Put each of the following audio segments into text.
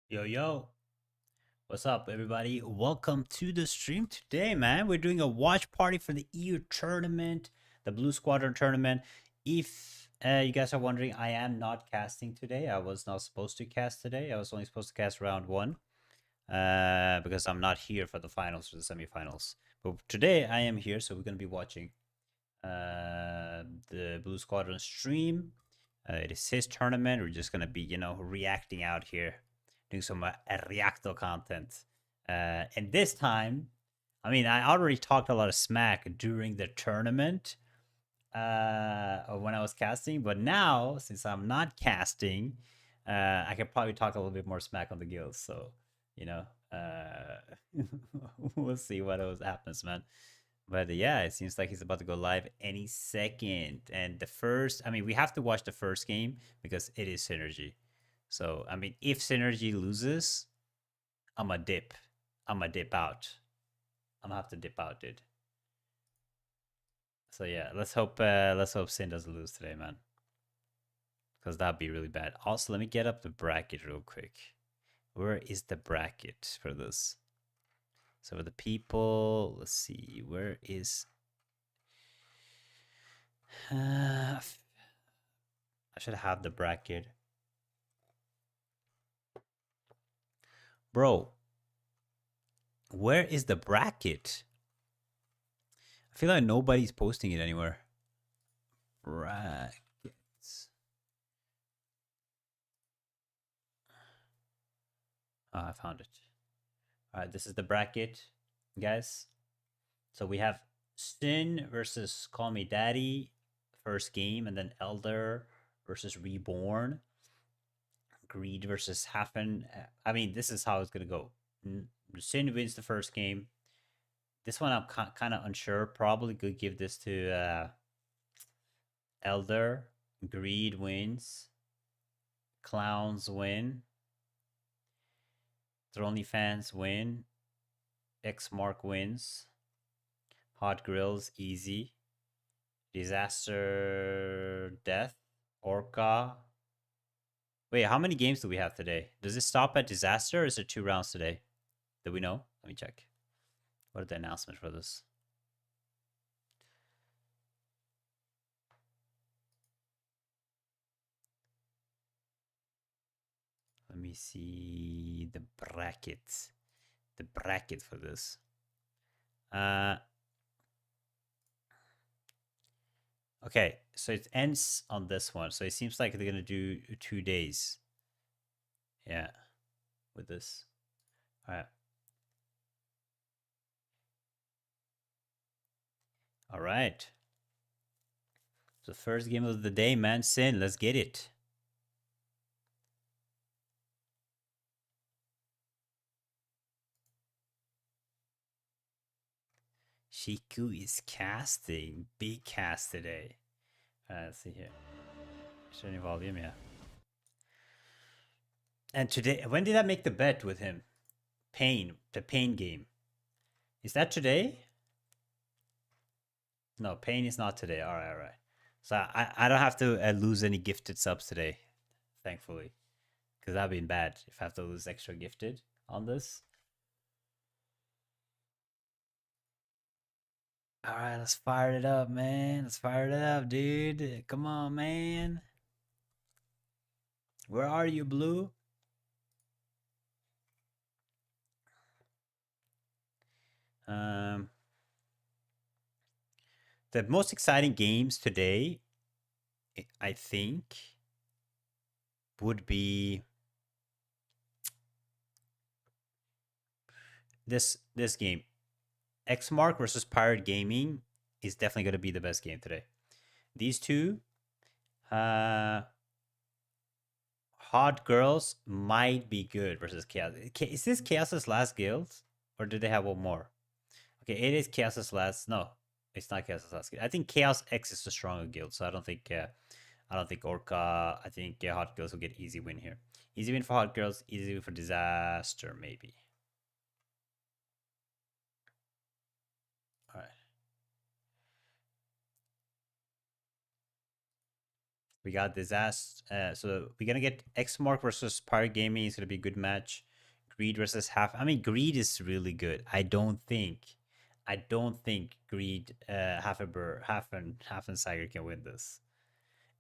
Yo, yo, what's up, everybody? Welcome to the stream today, man. We're doing a watch party for the EU tournament, the Blue Squadron tournament. If you guys are wondering, I am not casting today. I was not supposed to cast today. I was only supposed to cast round one because I'm not here for the finals or the semifinals. But today I am here, so we're going to be watching the Blue Squadron stream. It is his tournament. We're just gonna be, reacting out here, doing some reactor content. And this time, I mean, I already talked a lot of smack during the tournament when I was casting, but now since I'm not casting, I can probably talk a little bit more smack on the guilds. So, you know, uh, we'll see what else happens, man. But yeah, it seems like he's about to go live any second. And the first, I mean, we have to watch the first game because it is Synergy. So, I mean, if Synergy loses, I'm a dip. I'm a dip out. I'm gonna have to dip out, dude. So yeah, let's hope Sin doesn't lose today, man. Because that'd be really bad. Also, let me get up the bracket real quick. Where is the bracket for this? So for the people, let's see, where is I should have the bracket. Bro, where is the bracket? I feel like nobody's posting it anywhere. Brackets. Oh, I found it. All right, this is the bracket, guys. So we have Sin versus Call Me Daddy, first game, and then Elder versus Reborn. Greed versus Hafen. I mean, this is how it's gonna go. Sin wins the first game. This one I'm kind of unsure. Probably could give this to Elder. Greed wins. Clowns win. Throny fans win. X Mark wins. Hot Grills easy. Disaster Death. Orca. Wait, how many games do we have today? Does it stop at Disaster or is there 2 rounds today? Do we know? Let me check. What are the announcements for this? Let me see the brackets. The bracket for this. Okay, so it ends on this one. So it seems like they're gonna do 2 days. Yeah, with this. All right. All right. So first game of the day, man. Sin, let's get it. Shiku is casting. Big cast today. Let's see here. Is there any volume? Yeah. And today, when did I make the bet with him? Pain, the Pain game. Is that today? No, Pain is not today. All right, all right. So I don't have to lose any gifted subs today, thankfully, because that'd been bad if I have to lose extra gifted on this. All right, let's fire it up, man. Let's fire it up, dude. Come on, man. Where are you, Blue? Um, the most exciting games today, I think, would be this game. Xmark versus Pirate Gaming is definitely going to be the best game today. These two, Hot Girls might be good versus Chaos. Is this Chaos's last guild, or do they have one more? Okay, it is Chaos's last. No, it's not Chaos's last guild. I think Chaos X is the stronger guild, so I don't think. I don't think Orca. I think Hot Girls will get easy win here. Easy win for Hot Girls. Easy win for Disaster, maybe. All right. We got disaster. So we're gonna get X Mark versus Pirate Gaming. It's gonna be a good match. Greed versus half. I mean, Greed is really good. I don't think Greed, half and Sager can win this.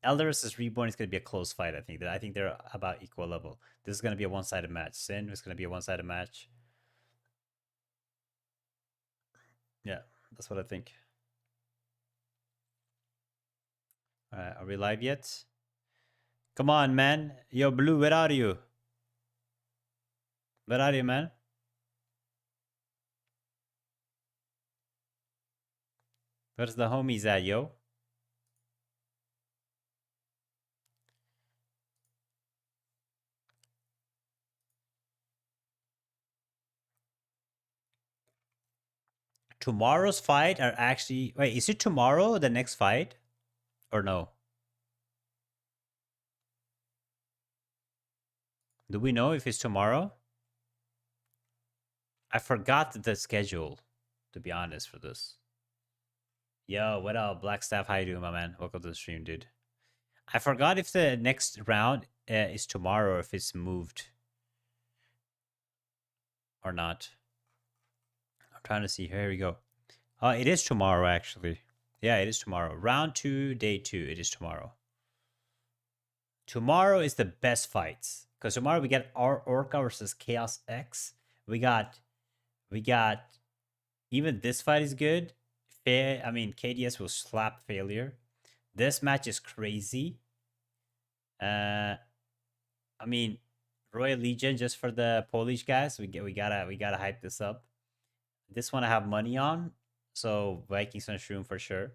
Elder versus Reborn is gonna be a close fight. I think they're about equal level. This is gonna be a one-sided match. Sin is gonna be a one-sided match. Yeah, that's what I think. Are we live yet? Come on, man. Yo, Blue, where are you? Where are you, man? Where's the homies at, yo? Tomorrow's fight are actually... Wait, is it tomorrow, the next fight? Or no? Do we know if it's tomorrow? I forgot the schedule, to be honest, for this. Yo, what up, Blackstaff? How you doing, my man? Welcome to the stream, dude. I forgot if the next round is tomorrow or if it's moved or not. I'm trying to see. Here we go. It is tomorrow, actually. Yeah, it is tomorrow. Round 2, day 2. It is tomorrow. Tomorrow is the best fights. Because tomorrow we get our Orca versus Chaos X. We got even this fight is good. I mean, KDS will slap failure. This match is crazy. I mean, Royal Legion just for the Polish guys. We gotta hype this up. This one I have money on, so Vikings on Shroom for sure.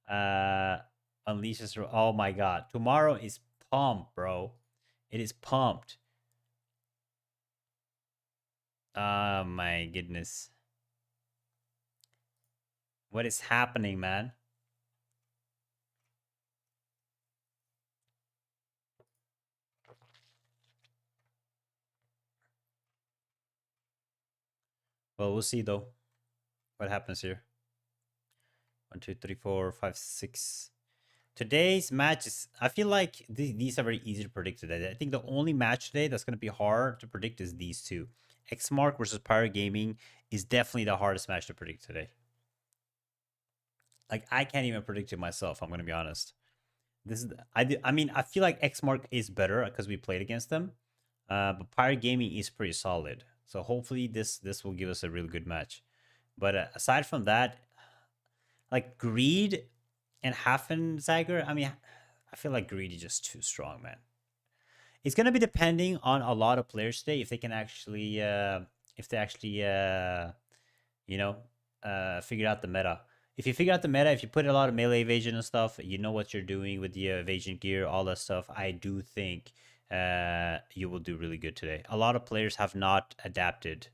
Unleashes. Oh my god, tomorrow is pumped, bro. It is pumped. Oh my goodness. What is happening, man? Well, we'll see though. What happens here? 1, 2, 3, 4, 5, 6. Today's match is... I feel like these are very easy to predict today. I think the only match today that's going to be hard to predict is these two. Xmark versus Pirate Gaming is definitely the hardest match to predict today. Like, I can't even predict it myself, I'm going to be honest. This is... I mean, I feel like Xmark is better because we played against them. But Pirate Gaming is pretty solid. So hopefully this will give us a really good match. But aside from that, like Greed and Hafenziger, I mean, I feel like Greed is just too strong, man. It's gonna be depending on a lot of players today if they can actually, you know, figure out the meta. If you figure out the meta, if you put a lot of melee evasion and stuff, you know what you're doing with the evasion gear, all that stuff. I do think you will do really good today. A lot of players have not adapted.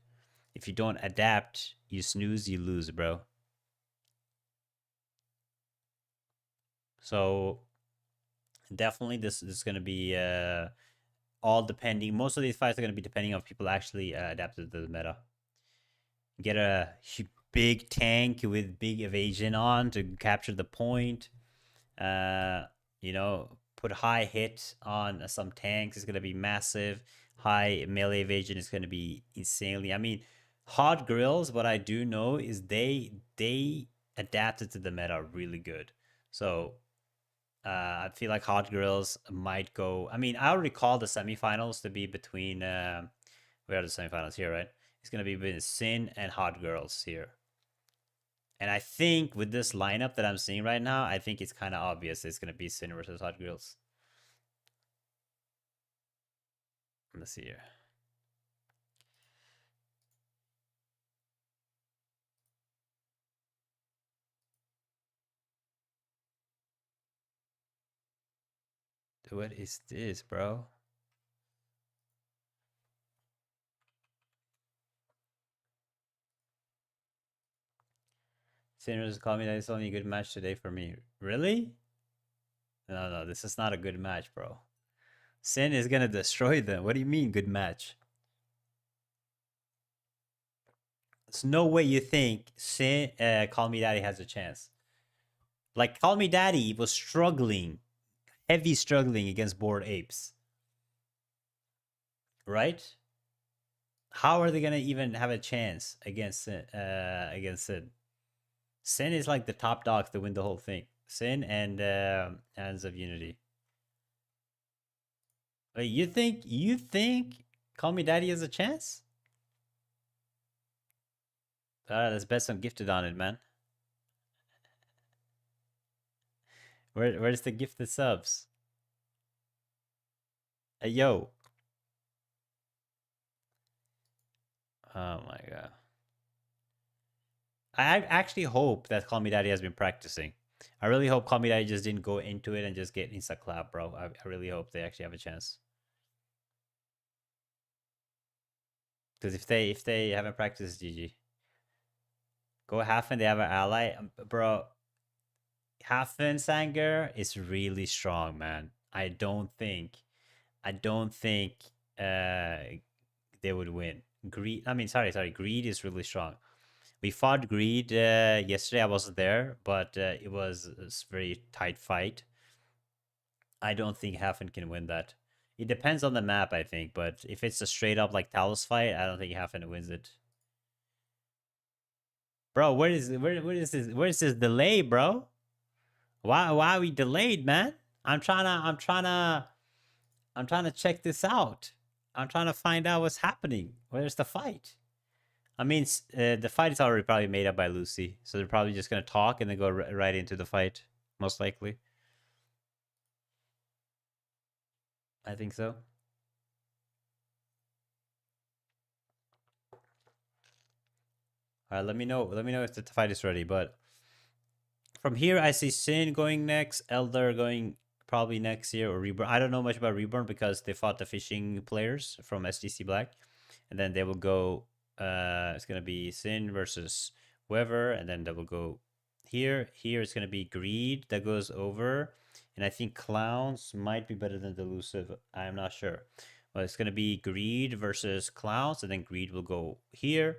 If you don't adapt, you snooze, you lose, bro. So definitely this is going to be all depending. Most of these fights are going to be depending on people actually adapted to the meta. Get a big tank with big evasion on to capture the point. You know, put high hit on some tanks is going to be massive. High melee evasion is going to be insanely. I mean, Hot Grills, what I do know is they adapted to the meta really good. So I feel like Hot Grills might go. I mean, I already called the semifinals to be between. Where are the semifinals here, right? It's gonna be between Sin and Hot Girls here. And I think with this lineup that I'm seeing right now, I think it's kind of obvious it's gonna be Sin versus Hot Girls. Let's see here. What is this, bro? Sinners call me that it's only a good match today for me. Really? No, this is not a good match, bro. Sin is gonna destroy them. What do you mean, good match? There's no way you think Sin, Call Me Daddy has a chance. Like, Call Me Daddy was struggling heavy struggling against bored apes, right? How are they gonna even have a chance against against Sin? Sin is like the top dogs to win the whole thing. Sin and Hands of Unity. Wait, you think Call Me Daddy has a chance? Alright, let's bet some gifted on it, man. Where's the gifted subs? Hey yo. Oh my god. I actually hope that Call Me Daddy has been practicing. I really hope Call Me Daddy just didn't go into it and just get insta clap, bro. I really hope they actually have a chance. Because if they haven't practiced, GG. Go Hafen, they have an ally, bro. Hafen Sanger is really strong, man. I don't think they would win. Greed. I mean, sorry. Greed is really strong. We fought Greed yesterday. I wasn't there, but it was a very tight fight. I don't think Hafen can win that. It depends on the map, I think. But if it's a straight up like Talos fight, I don't think Hafen wins it. Bro, where is this delay, bro? Why are we delayed, man? I'm trying to check this out. I'm trying to find out what's happening. Where's the fight? I mean, the fight is already probably made up by Lucy, so they're probably just gonna talk and then go right into the fight, most likely. I think so. All right, let me know. Let me know if the fight is ready. But from here, I see Sin going next, Elder going probably next year, or Reborn. I don't know much about Reborn because they fought the fishing players from SDC Black, and then they will go. It's gonna be Sin versus whoever, and then they will go here. Here it's gonna be Greed that goes over, and I think Clowns might be better than the Elusive. I'm not sure, but it's gonna be Greed versus Clowns, and then Greed will go here,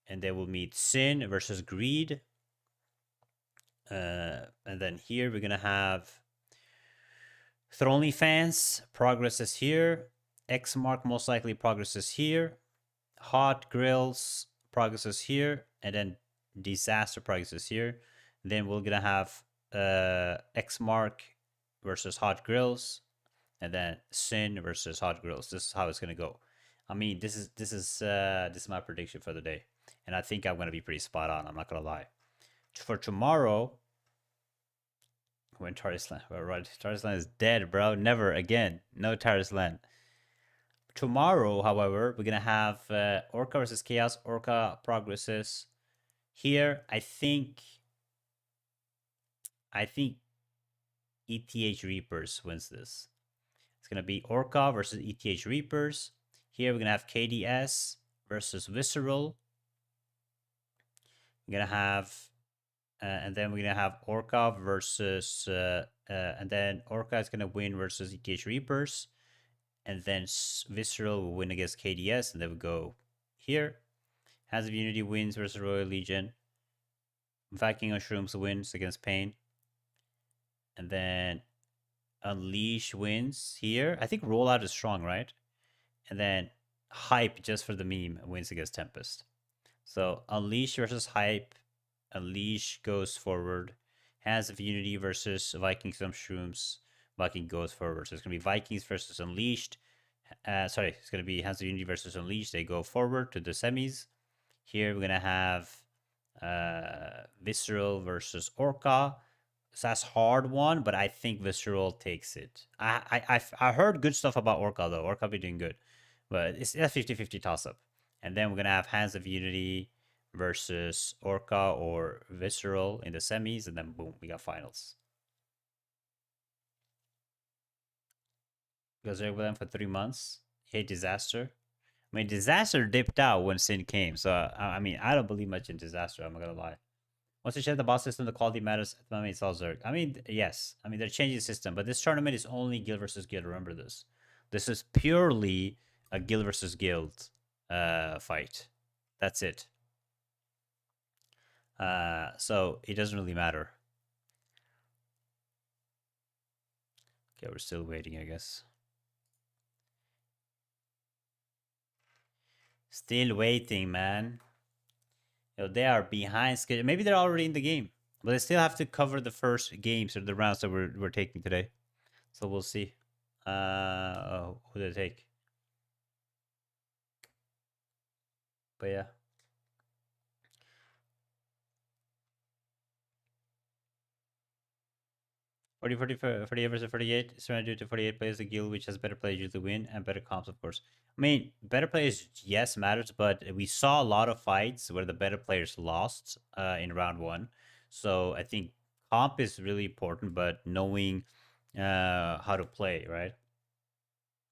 and they will meet Sin versus Greed. And then here we're gonna have Throny fans progresses here. X mark most likely progresses here. Hot grills progresses here, and then disaster progresses here. Then we're gonna have X mark versus hot grills, and then Sin versus hot grills. This is how it's gonna go. I mean, this is my prediction for the day, and I think I'm gonna be pretty spot on. I'm not gonna lie. For tomorrow, when Tarislan, right? Tarislan is dead, bro. Never again. No Tarislan. Tomorrow, however, we're gonna have Orca versus Chaos. Orca progresses here. I think ETH Reapers wins this. It's gonna be Orca versus ETH Reapers. Here we're gonna have KDS versus Visceral. We're gonna have and then we're gonna have Orca versus and then Orca is gonna win versus ETH Reapers, and then Visceral will win against KDS, and then we go here. Hands of Unity wins versus Royal Legion. Viking on Shrooms wins against Pain, and then Unleash wins here. I think Rollout is strong, right? And then Hype, just for the meme, wins against Tempest. So Unleash versus Hype. Unleash goes forward. Hands of Unity versus Vikings on Shrooms. Viking goes forward. So it's going to be Vikings versus Unleashed. It's going to be Hands of Unity versus Unleashed. They go forward to the semis. Here we're going to have Visceral versus Orca. So that's hard one, but I think Visceral takes it. I heard good stuff about Orca, though. Orca be doing good. But it's a 50-50 toss-up. And then we're going to have Hands of Unity versus Orca or Visceral in the semis, and then boom, we got finals. Goes there with them for 3 months. Hate Disaster. I mean, Disaster dipped out when Sin came, so I mean, I don't believe much in Disaster. I'm not gonna lie. Once you check the boss system, the quality matters. I mean, it's all Zerg. I mean, yes. I mean, they're changing the system, but this tournament is only guild versus guild. Remember this. This is purely a guild versus guild fight. That's it. So it doesn't really matter. Okay, we're still waiting, I guess. Still waiting, man. Yo, they are behind schedule. Maybe they're already in the game, but they still have to cover the first games or the rounds that we're taking today. So we'll see. Who they take? But yeah. 48 versus 48. Surrender to 48 players. The guild which has better players usually win, and better comps, of course. I mean, better players, yes, matters, but we saw a lot of fights where the better players lost in round 1. So I think comp is really important, but knowing how to play, right?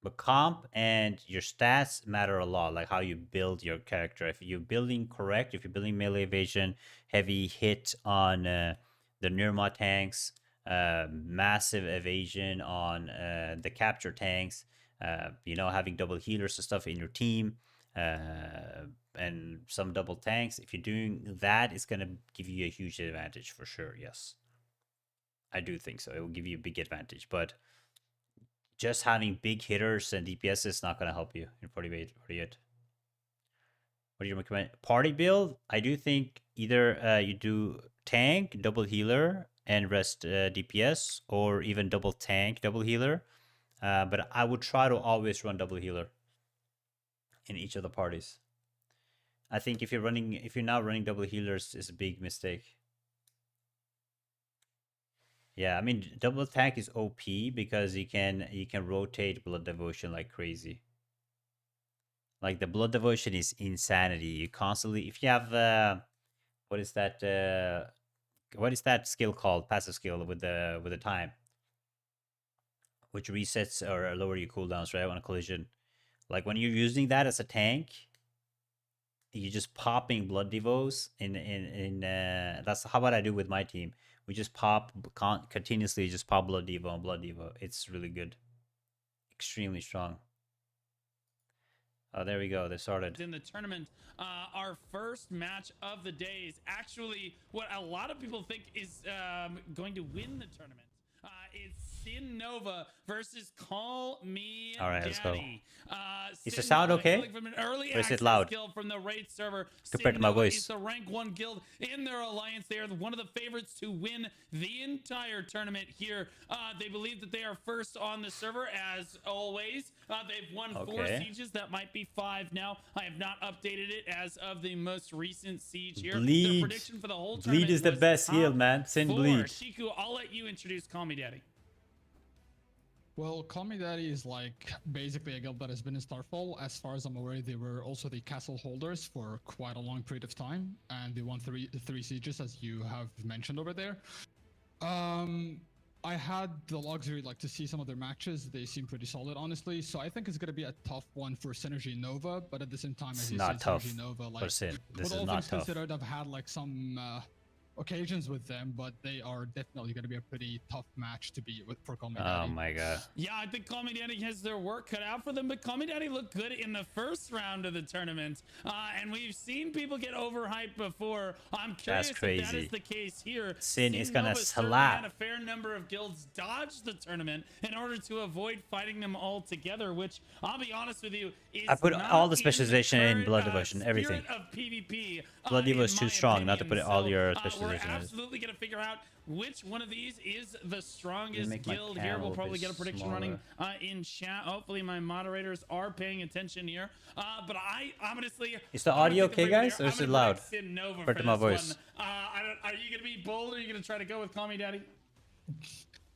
But comp and your stats matter a lot, like how you build your character. If you're building correct, if you're building melee evasion, heavy hit on the Nirma tanks, massive evasion on the capture tanks, having double healers and stuff in your team, and some double tanks. If you're doing that, it's going to give you a huge advantage for sure. Yes. I do think so. It will give you a big advantage, but just having big hitters and DPS is not going to help you in 48. What do you recommend? Party build? I do think either you do tank, double healer, and rest DPS, or even double tank, double healer. But I would try to always run double healer in each of the parties. I think if you're not running double healers, is a big mistake. Yeah, I mean double tank is OP because you can rotate blood devotion like crazy. Like the blood devotion is insanity. You constantly, if you have what is that skill called, passive skill with the time, which resets or lower your cooldowns, right, on a collision. Like when you're using that as a tank, you're just popping blood devos in that's how what I do with my team. We just pop continuously, just pop blood devo and blood devo. It's really good, extremely strong. Oh, there we go. They started in the tournament. Our first match of the day is actually what a lot of people think is going to win the tournament. It's Sin Nova versus Call Me All right, Daddy. let's go. Is the Sin sound Nova okay? hailing from an early Or is it access loud guild from the raid server. compared Sin to my Nova voice? is the rank 1 guild in their alliance. They are one of the favorites to win the entire tournament here. They believe that they are first on the server as always. They've won 4 sieges. That might be 5 now. I have not updated it as of the most recent siege here. Bleed. The prediction for the whole Bleed is the best guild, man. Sin Bleed. Shiku, I'll let you introduce Call Me Daddy. Well, Call Me Daddy is like basically a guild that has been in Starfall. As far as I'm aware, they were also the castle holders for quite a long period of time, and they won three sieges, as you have mentioned over there. I had the luxury to see some of their matches. They seem pretty solid, honestly. So I think it's going to be a tough one for Synergy Nova, but at the same time, as you said, Synergy Nova, for Sin. This is all not things tough. considered, I've had some occasions with them, but they are definitely going to be a pretty tough match to beat for Call Me Daddy. Oh my god. Yeah, I think Call Me Daddy has their work cut out for them, but Call Me Daddy looked good in the first round of the tournament. And we've seen people get overhyped before. I'm curious if that is the case here. Sin is gonna slap. Had a fair number of guilds dodge the tournament in order to avoid fighting them all together, which I'll be honest with you, is I put all the specialization in blood devotion, everything. Of PvP, blood devo is too strong, not to put all your specialization. We're absolutely gonna figure out which one of these is the strongest guild here. We'll probably get a prediction running in chat. Hopefully my moderators are paying attention here. But I honestly, is the audio okay, guys, or is it loud compared to my voice? Are you gonna be bold, or are you gonna try to go with Call Me Daddy?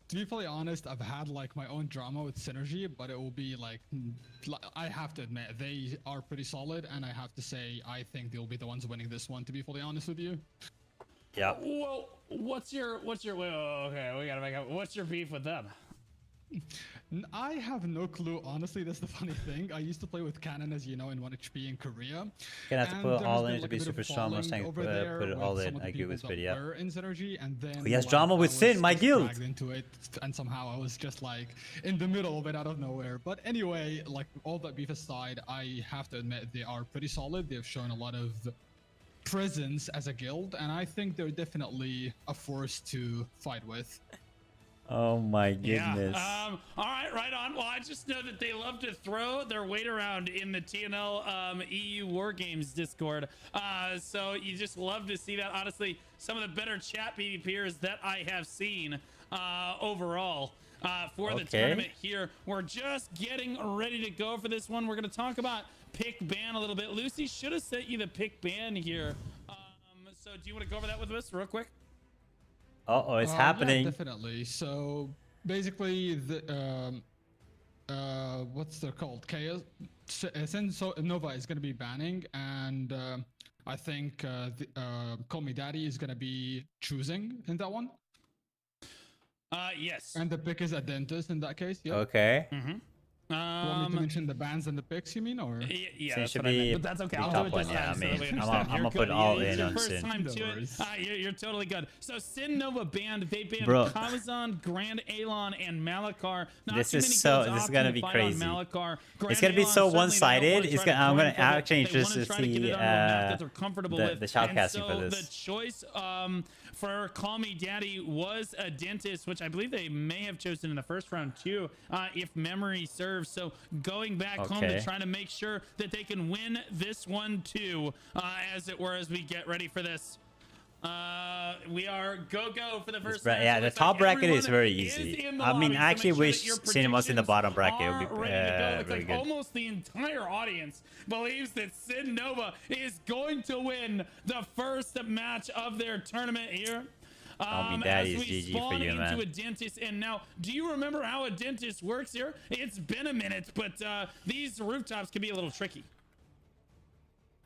To be fully honest, I've had my own drama with Synergy, but it will be I have to admit they are pretty solid, and I have to say I think they'll be the ones winning this one. To be fully honest with you. Yeah. Well, what's your okay, we gotta make up. What's your beef with them? I have no clue, honestly. That's the funny thing. I used to play with Canon, as you know, in 1 HP in Korea. Gonna have to put all in to be super strong. Mustang put it all in. I agree with video. In Synergy, and then he has drama with Sin, my guild. Into it, and somehow I was just in the middle of it out of nowhere. But anyway, all that beef aside, I have to admit they are pretty solid. They've shown a lot of presence as a guild, and I think they're definitely a force to fight with. Oh my goodness. Yeah. All right, right on. Well, I just know that they love to throw their weight around in the TNL EU War Games Discord. So you just love to see that. Honestly, some of the better chat PvPers that I have seen overall. For the tournament here. We're just getting ready to go for this one. We're going to talk about pick ban a little bit. Lucy should have sent you the pick ban here. So do you want to go over that with us real quick? Uh-oh, it's happening. Yeah, definitely. So basically, the what's they're called? Chaos. Nova is going to be banning, and I think Call Me Daddy is going to be choosing in that one. Yes. And the pick is a dentist in that case. Yeah. Okay. Want me to mention the bans and the picks, you mean, or? Yeah, Sin that's should what I meant, be but that's okay. the I'll top do it one, just yeah, fine, I so mean, we I'm understand. gonna You're put good. all It's in your on first Sin. time No to it. worries. You're totally good. So Sin Nova banned. They banned Bro. Kamazan, Grand Alon, and Malakar. Not This too is many so- guilds this is opting gonna to be fight crazy. on Malakar. It's Grand gonna be Alon so certainly don't one-sided. wanna It's try to gonna- I'm gonna blindfold it. actually They just wanna try to get see, it onto a map that they're comfortable with. the shoutcasting for And this. so the choice for Call Me Daddy was a dentist, which I believe they may have chosen in the first round too, if memory serves. So going back home to try to make sure that they can win this one too, as it were, as we get ready for this. We are go for the first match. Yeah, It the looks top like bracket is everyone very is easy. in the I mean, lobby, I so actually make sure wish that your Sin was in the bottom bracket. It would predictions be are ready to go. Looks really like good. almost the entire audience believes that Sin Nova is going to win the first match of their tournament here. Call Me Daddy as is we GG for spawn you, into man. a dentist. And now, do you remember how a dentist works here? It's been a minute, but these rooftops can be a little tricky.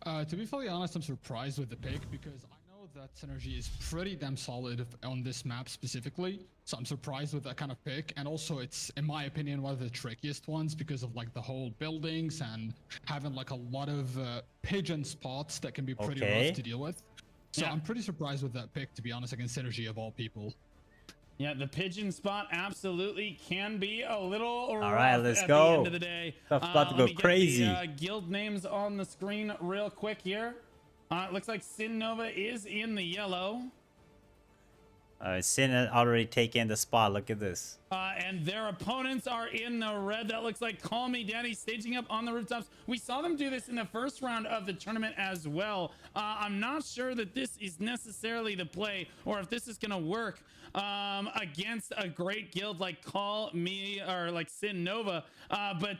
To be fully honest, I'm surprised with the pick because I know that Synergy is pretty damn solid on this map specifically. So I'm surprised with that kind of pick. And also it's, in my opinion, one of the trickiest ones because of like the whole buildings and having like a lot of pigeon spots that can be pretty rough to deal with. So I'm pretty surprised with that pick, to be honest, against Synergy of all people. Yeah, the pigeon spot absolutely can be a little rough. All right, let's at go. the end of the day. Stuff's about to Let go me get crazy. the, guild names on the screen real quick here. It looks like Sin Nova is in the yellow. Sin had already taken the spot. Look at this. And their opponents are in the red. That looks like Call Me Daddy staging up on the rooftops. We saw them do this in the first round of the tournament as well. I'm not sure that this is necessarily the play or if this is going to work against a great guild like Call Me or like Sin Nova. But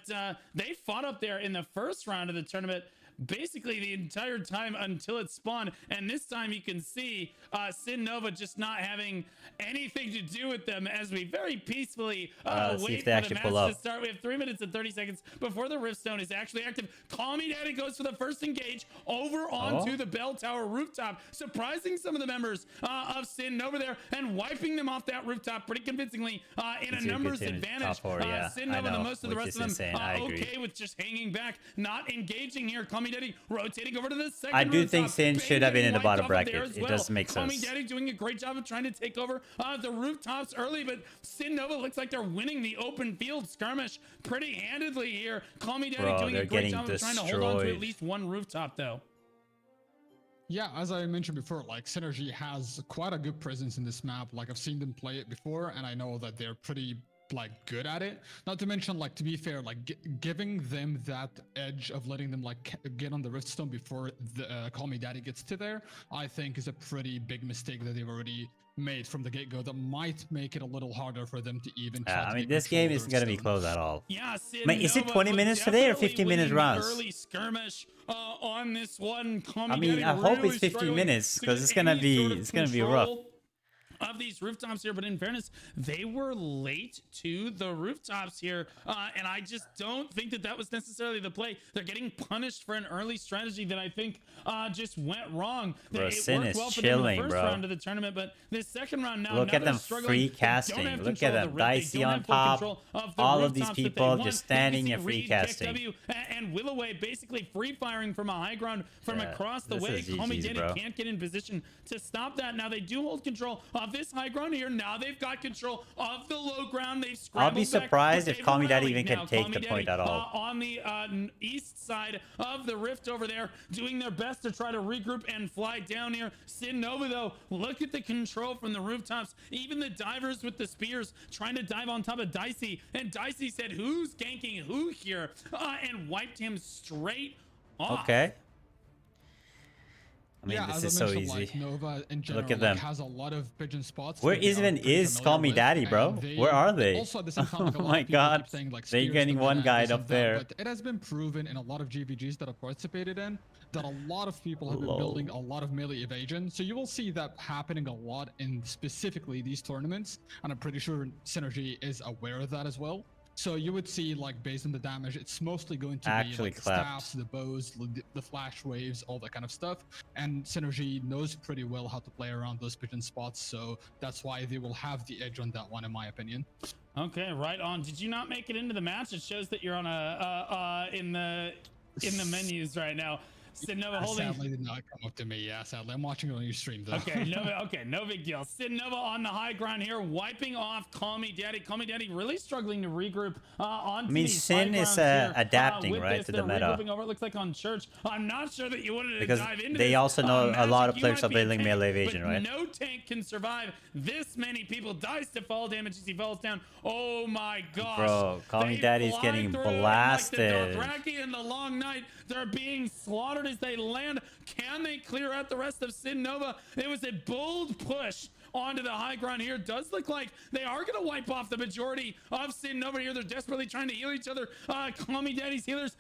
they fought up there in the first round of the tournament basically the entire time until it spawned, and this time you can see Sin Nova just not having anything to do with them as we very peacefully wait for the match to start. We have 3 minutes and 30 seconds before the Riftstone is actually active. Call Me Daddy goes for the first engage over onto the bell tower rooftop, surprising some of the members of Sin Nova there and wiping them off that rooftop pretty convincingly in a numbers advantage. Sin Nova, the most of the rest of them, okay with just hanging back, not engaging here. Call Me Daddy rotating over to the second. I do think Sin should have been in the bottom bracket. It does make sense. Call Me Daddy doing a great job of trying to take over the rooftops early, but Sin Nova looks like they're winning the open field skirmish pretty handedly here. Call Me Daddy doing a great job of trying to hold on to at least one rooftop though. Yeah, as I mentioned before, like Synergy has quite a good presence in this map. Like I've seen them play it before, and I know that they're pretty like good at it. Not to mention, like, to be fair, like giving them that edge of letting them like get on the Riftstone before the Call Me Daddy gets to there, I think is a pretty big mistake that they've already made from the get-go that might make it a little harder for them to even try I mean, this game isn't going to be close at all. Yeah, Is it 20 minutes today or 15 minutes rounds? Early skirmish on this one. I mean, I hope it's 15 minutes because it's going to be rough. Of these rooftops here, but in fairness, they were late to the rooftops here, and I just don't think that was necessarily the play. They're getting punished for an early strategy that I think just went wrong. Bro, it Sin worked is well for chilling, them in the first bro. round of the tournament, but this second round now, Look at them free casting. Look at them dicey on top. All of these people just standing and free casting. And Willoway basically free firing from a high ground from across the way. Call Me Daddy can't get in position to stop that. Now they do hold control of of this high ground here. Now they've got control of the low ground. They've I'll be scrambled back, surprised but if they've Call Me Daddy rallied even now. can take Call the Me point Daddy, at all. on the east side of the rift over there, doing their best to try to regroup and fly down here. Sin Nova, though, look at the control from the rooftops. Even the divers with the spears trying to dive on top of Dicey. And Dicey said, who's ganking who here? And wiped him straight off. Okay. I mean, yeah, this as is I so mentioned, easy. like Nova in general, Look at them. has a lot of pigeon spots. Where that they even are pretty is familiar Call Me with, Daddy, bro? and Where are they? Also, at the same time, like, a Oh lot my of people keep God. saying, like, They're spears getting don't do one that, guide this up and that, there. But it has been proven in a lot of GVGs that I've participated in that a lot of people have been Hello. building a lot of melee evasion. So you will see that happening a lot in specifically these tournaments, and I'm pretty sure Synergy is aware of that as well. So you would see, like, based on the damage, it's mostly going to Actually be like the clapped. staffs, the bows, the flash waves, all that kind of stuff. And Synergy knows pretty well how to play around those pigeon spots, so that's why they will have the edge on that one, in my opinion. Okay, right on. Did you not make it into the match? It shows that you're on a in the menus right now. Sid Nova holding. Sadly, did not come up to me. Yeah, sadly, I'm watching it on your stream though. Okay, no big deal. Sid Nova on the high ground here, wiping off Call Me Daddy. Call Me Daddy really struggling to regroup on. I mean, Sin is adapting, right, to the meta. Regrouping over, it looks like on Church. I'm not sure that you wanted to Because dive into they this. also know a lot of Magic, you players might are be a building tank, melee evasion, but right? No tank can survive this many people. Dies to fall damage as he falls down. Oh my gosh. Bro, Call Me They Daddy's fly getting through it blasted. Like the Dothraki in the Long Night. They're being slaughtered as they land. Can they clear out the rest of Sin Nova? It was a bold push onto the high ground here. Does look like they are going to wipe off the majority of Sin Nova here. They're desperately trying to heal each other. Call Me Daddy's healers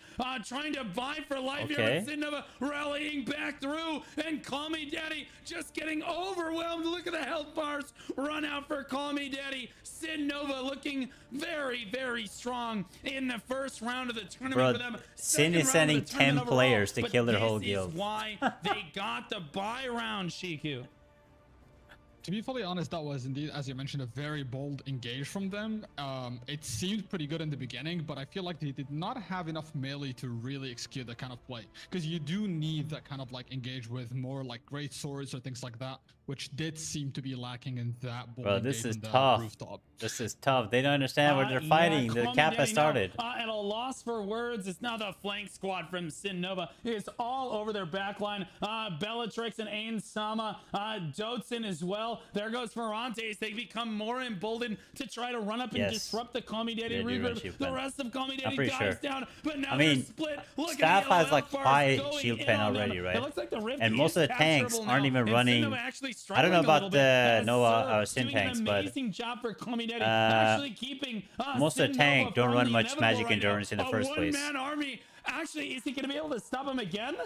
trying to vie for life here. Okay. But Sin Nova rallying back through, and Call Me Daddy just getting overwhelmed. Look at the health bars run out for Call Me Daddy. Sin Nova looking very, very strong in the first round of the tournament Bro, for them. Sin Second is round of sending the tournament 10 overall, players to but kill their whole this guild. is why they got the buy round, Shiku. To be fully honest, that was indeed, as you mentioned, a very bold engage from them. It seemed pretty good in the beginning, but I feel like they did not have enough melee to really execute that kind of play. Because you do need that kind of like engage with more like great swords or things like that, which did seem to be lacking in that bold Bro, engage this is on the tough. rooftop. This is tough. They don't understand what they're Yeah, fighting. Call The Me cap has Daddy started. now, at a loss for words, it's now the flank squad from Sin Nova. It's all over their backline. Bellatrix and Ain Sama, Dotson as well. There goes Ferrantes. They become more emboldened to try to run up and Yes. disrupt the Call Me Daddy They do run regroup. shield The pen. rest of Call Me I'm Daddy pretty dies sure. down, but now I they're mean, split. Look at Staff the has, like, LF bars high going shield in pen on already, them. right? It looks like the Rift And is most of the tanks capturable aren't now, even and Sin running- Nova actually I don't know struggling a about little bit, the as Nova Sir Sin doing tanks, an but amazing job for Call Me Daddy, uh, actually keeping most of Sin the tank Nova don't from run the much inevitable magic right endurance now. in the first place. A one-man army. Actually, is he going to be able to stop him again?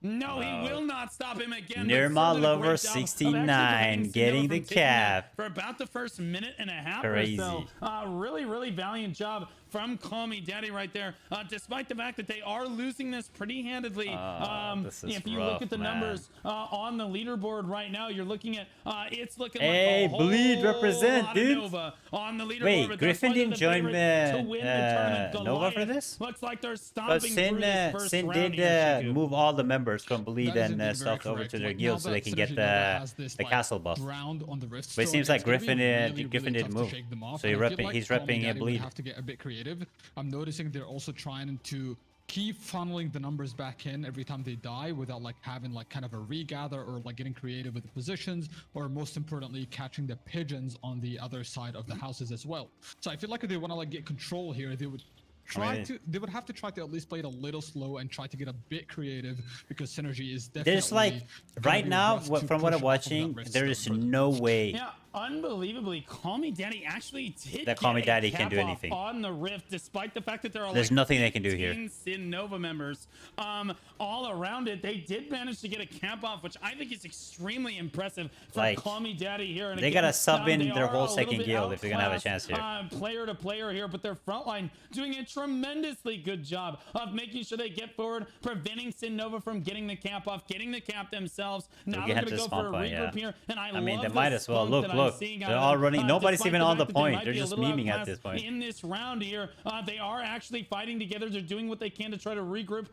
No, he will not stop him again. but Nirma Sir did a Lover great job of actually 69 preventing Sin getting Nova the from taking that cap. for about the first minute and a half Crazy. or so. Really, really valiant job from Call Me Daddy right there. Despite the fact that they are losing this pretty handedly. This is If you rough, look at the man. numbers on the leaderboard right now, you're looking at it's looking Hey, like a whole Bleed represent, lot dude. of Nova on the leaderboard. Wait, but they're Griffin one of didn't the join favorites to win the tournament. Nova for Goliath this? looks like they're But stomping through this first Sin round did here, Shiku. move all the members from Bleed That is and indeed very stuff over correct. to their Like, guild now so they that can get Synergy Nova has this, the like, castle buff. ground on the Rift But it Stone, seems like it's gonna be Griffin really, Griffin really didn't tough to move. shake them off, So and I feel he's like Call Me repping Daddy would Bleed. have to get a bit creative. I'm noticing they're also trying to keep funneling the numbers back in every time they die without like having like kind of a regather or like getting creative with the positions, or most importantly catching the pigeons on the other side of the houses as well. So I feel like if they want to like get control here, they would they would have to try to at least play it a little slow and try to get a bit creative, because Synergy is definitely There's like gonna right be now rough to from what push I'm off of that watching, Rift there Stone is for them. no way. Yeah, unbelievably, Call Me Daddy actually did That Call Me get a Daddy can do cap off anything. on the Rift, despite the fact that there are There's like nothing they can do here. 18 Sin Nova members all around it. They did manage to get a cap off, which I think is extremely impressive for Like, Call Me Daddy here. And they again, gotta sub in they their are whole a little second bit guild if they're gonna have a outclassed, chance here. Player to player here, but their front line doing a tremendously good job of making sure they get forward, preventing Sin Nova from getting the cap off, getting the cap themselves. Now get they're him going to to go spawn for a point, regroup yeah. here, and I I mean, love they might the as well. spunk Look, that I look, seeing they're all running. Nobody's despite even the on the fact that they point. might They're be a just little memeing at outclassed this point. in this round here. They are actually fighting together. They're doing what they can to try to regroup,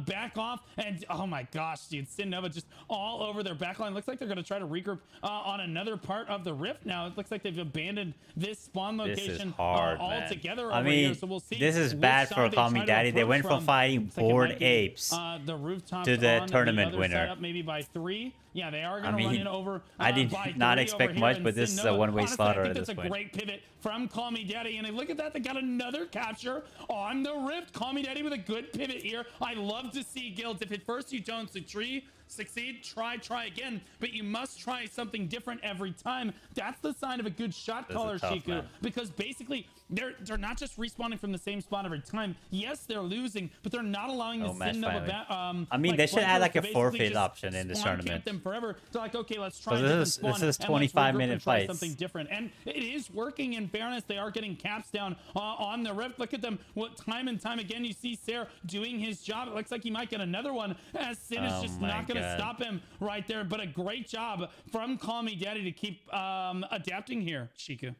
back off, and oh my gosh, dude, Sin Nova just all over their backline. Looks like they're going to try to regroup on another part of the rift now. It looks like they've abandoned this spawn location This is hard, man. altogether. I over mean, here. So we'll see this is which bad for side Call Me try to Daddy. They approach went from fighting Looks like it bored might be, apes the rooftops to the on tournament other winner. side up maybe by 3. Yeah, they are going to I run mean, in over. I did by not 3 expect over here, much, and but this Sin is a Nova, one-way honestly, slaughter I think at that's this a point. great pivot from Call Me Daddy, and look at that, they got another capture on the rift. Call Me Daddy with a good pivot here. I love to see guilds. If at first you don't succeed, try again, but you must try something different every time. That's the sign of a good shot caller, tough, Shiku, man. because basically they're not just respawning from the same spot every time. Yes, they're losing, but they're not allowing the match Sin Nova finally. I mean, they should add like a forfeit option in this tournament. them forever. They're like, okay, let's try. So a different this spawn, is and let's 25-minute regroup and try fights. Something different, and it is working. In fairness, they are getting caps down on the rift. Look at them. What time and time again you see Ser doing his job. It looks like he might get another one, as Sin is just not going to stop him right there. But a great job from Call Me Daddy to keep adapting here, Shiku.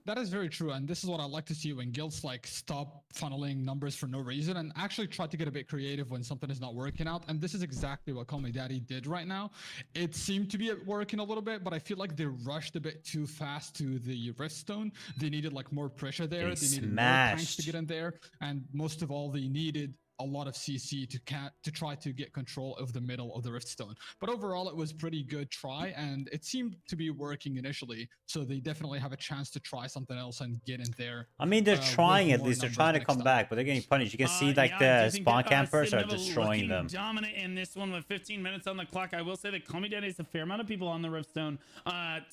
That is very true, and this is what I like to see when guilds like stop funneling numbers for no reason and actually try to get a bit creative when something is not working out. And this is exactly what Call Me Daddy did right now. It seemed to be working a little bit, but I feel like they rushed a bit too fast to the Riftstone. They needed like more pressure there. They needed more tanks to get in there, and most of all, they needed a lot of CC to try to get control of the middle of the Riftstone. But overall, it was pretty good try, and it seemed to be working initially. So they definitely have a chance to try something else and get in there. I mean, they're trying at least. They're trying to come back, but they're getting punished. You can see like the spawn campers are destroying them. Dominant in this one with 15 minutes on the clock. I will say that Call Me Daddy is a fair amount of people on the Riftstone.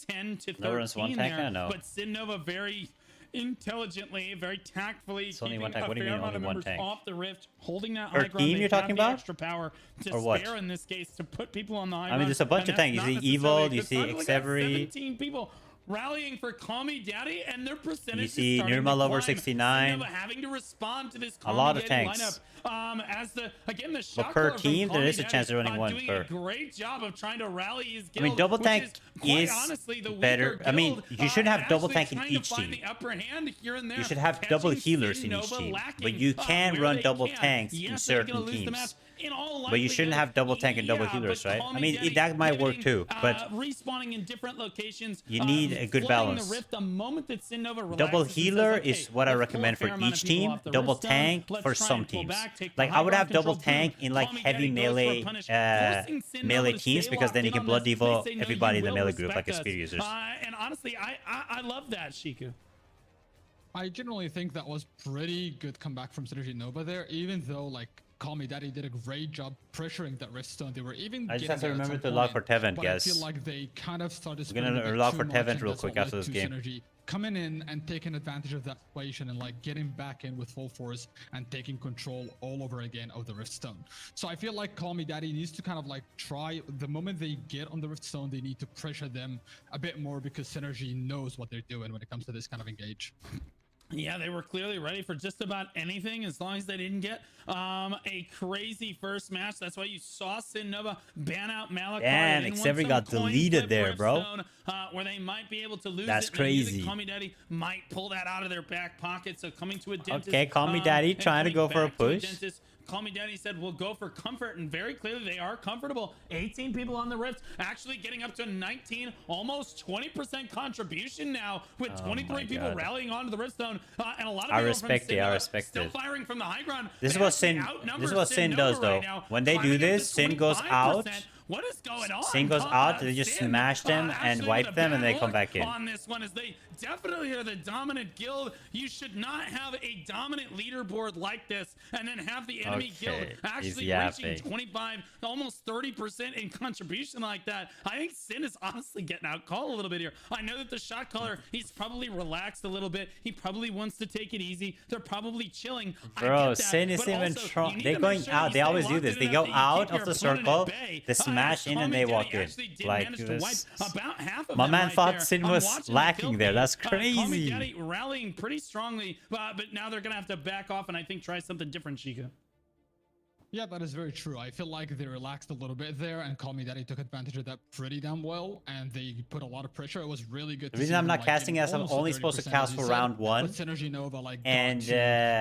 10 to 13 there. But Sin Nova very intelligently, very tactfully keeping a fair amount of members off the rift, holding that high ground. Team you're talking about? Extra power to spare in this case to put people on the high ground. I mean, there's a bunch of tanks. You see Evil, you see Exevery. 17 people rallying for Call Me Daddy, and their percentage you see Nirmal over 69. Having to respond to this a lot of tanks. Lineup. As the shot per caller team, from there is a Daddy, chance of running one doing per. a great job of trying to rally his guild. I mean, double tank is honestly, the better. I mean, you should have double tank in each team. You should have double healers in each team, but you can run double tanks in certain teams. But you shouldn't have double tank and double healers, right? I mean, that might work too, but respawning in different locations. You need a good balance. Double healer is what I recommend for each team. Double tank for some teams. Like I would have double tank in like heavy melee melee teams, because then you can blood devo everybody in the melee group like as spear users. And honestly, I love that, Shiku. I generally think that was pretty good comeback from Synergy Nova there, even though like Call Me Daddy did a great job pressuring that Riftstone. They were even. I just have to remember to log for Tevent, guys. I feel like they kind of started. We're gonna log for Tevent real quick after this game. Synergy coming in and taking advantage of that situation and like getting back in with full force and taking control all over again of the Riftstone. So I feel like Call Me Daddy needs to kind of like try, the moment they get on the Riftstone, they need to pressure them a bit more, because Synergy knows what they're doing when it comes to this kind of engage. Yeah, they were clearly ready for just about anything, as long as they didn't get a crazy first match. That's why you saw Sin Nova ban out Malachar. And Exevery got deleted there, bro. Where they might be able to lose. That's crazy. Call Me Daddy might pull that out of their back pocket. So coming to a dentist. Okay, Call Me Daddy trying to go for a push. Call Me Daddy said we'll go for comfort, and very clearly they are comfortable. 18 people on the rift, actually getting up to 19, almost 20% contribution now, with 23 people rallying onto the rift zone, and a lot of people I respect it. still firing from the high ground. This is what Sin does though. When they do this, Sin goes out. What is going on? Sin goes out, they just smash them and wipe them, and they come back in. On this one, as they definitely are the dominant guild. You should not have a dominant leaderboard like this and then have the enemy guild actually reaching 25, almost 30% in contribution like that. I think Sin is honestly getting out called a little bit here. I know that the shot caller, he's probably relaxed a little bit. He probably wants to take it easy. They're probably chilling. Bro, Sin is even strong. They're going out. They always do this. They go out of the circle, they smash in, and they walk in. Like this. My man thought Sin was lacking there. That's crazy. Daddy rallying pretty strongly, but now they're gonna have to back off and I think try something different, Chica. Yeah, that is very true. I feel like they relaxed a little bit there, and Call Me Daddy took advantage of that pretty damn well, and they put a lot of pressure. It was really good. The reason I'm not casting as I'm only supposed to cast for round 1, Synergy Nova, like, and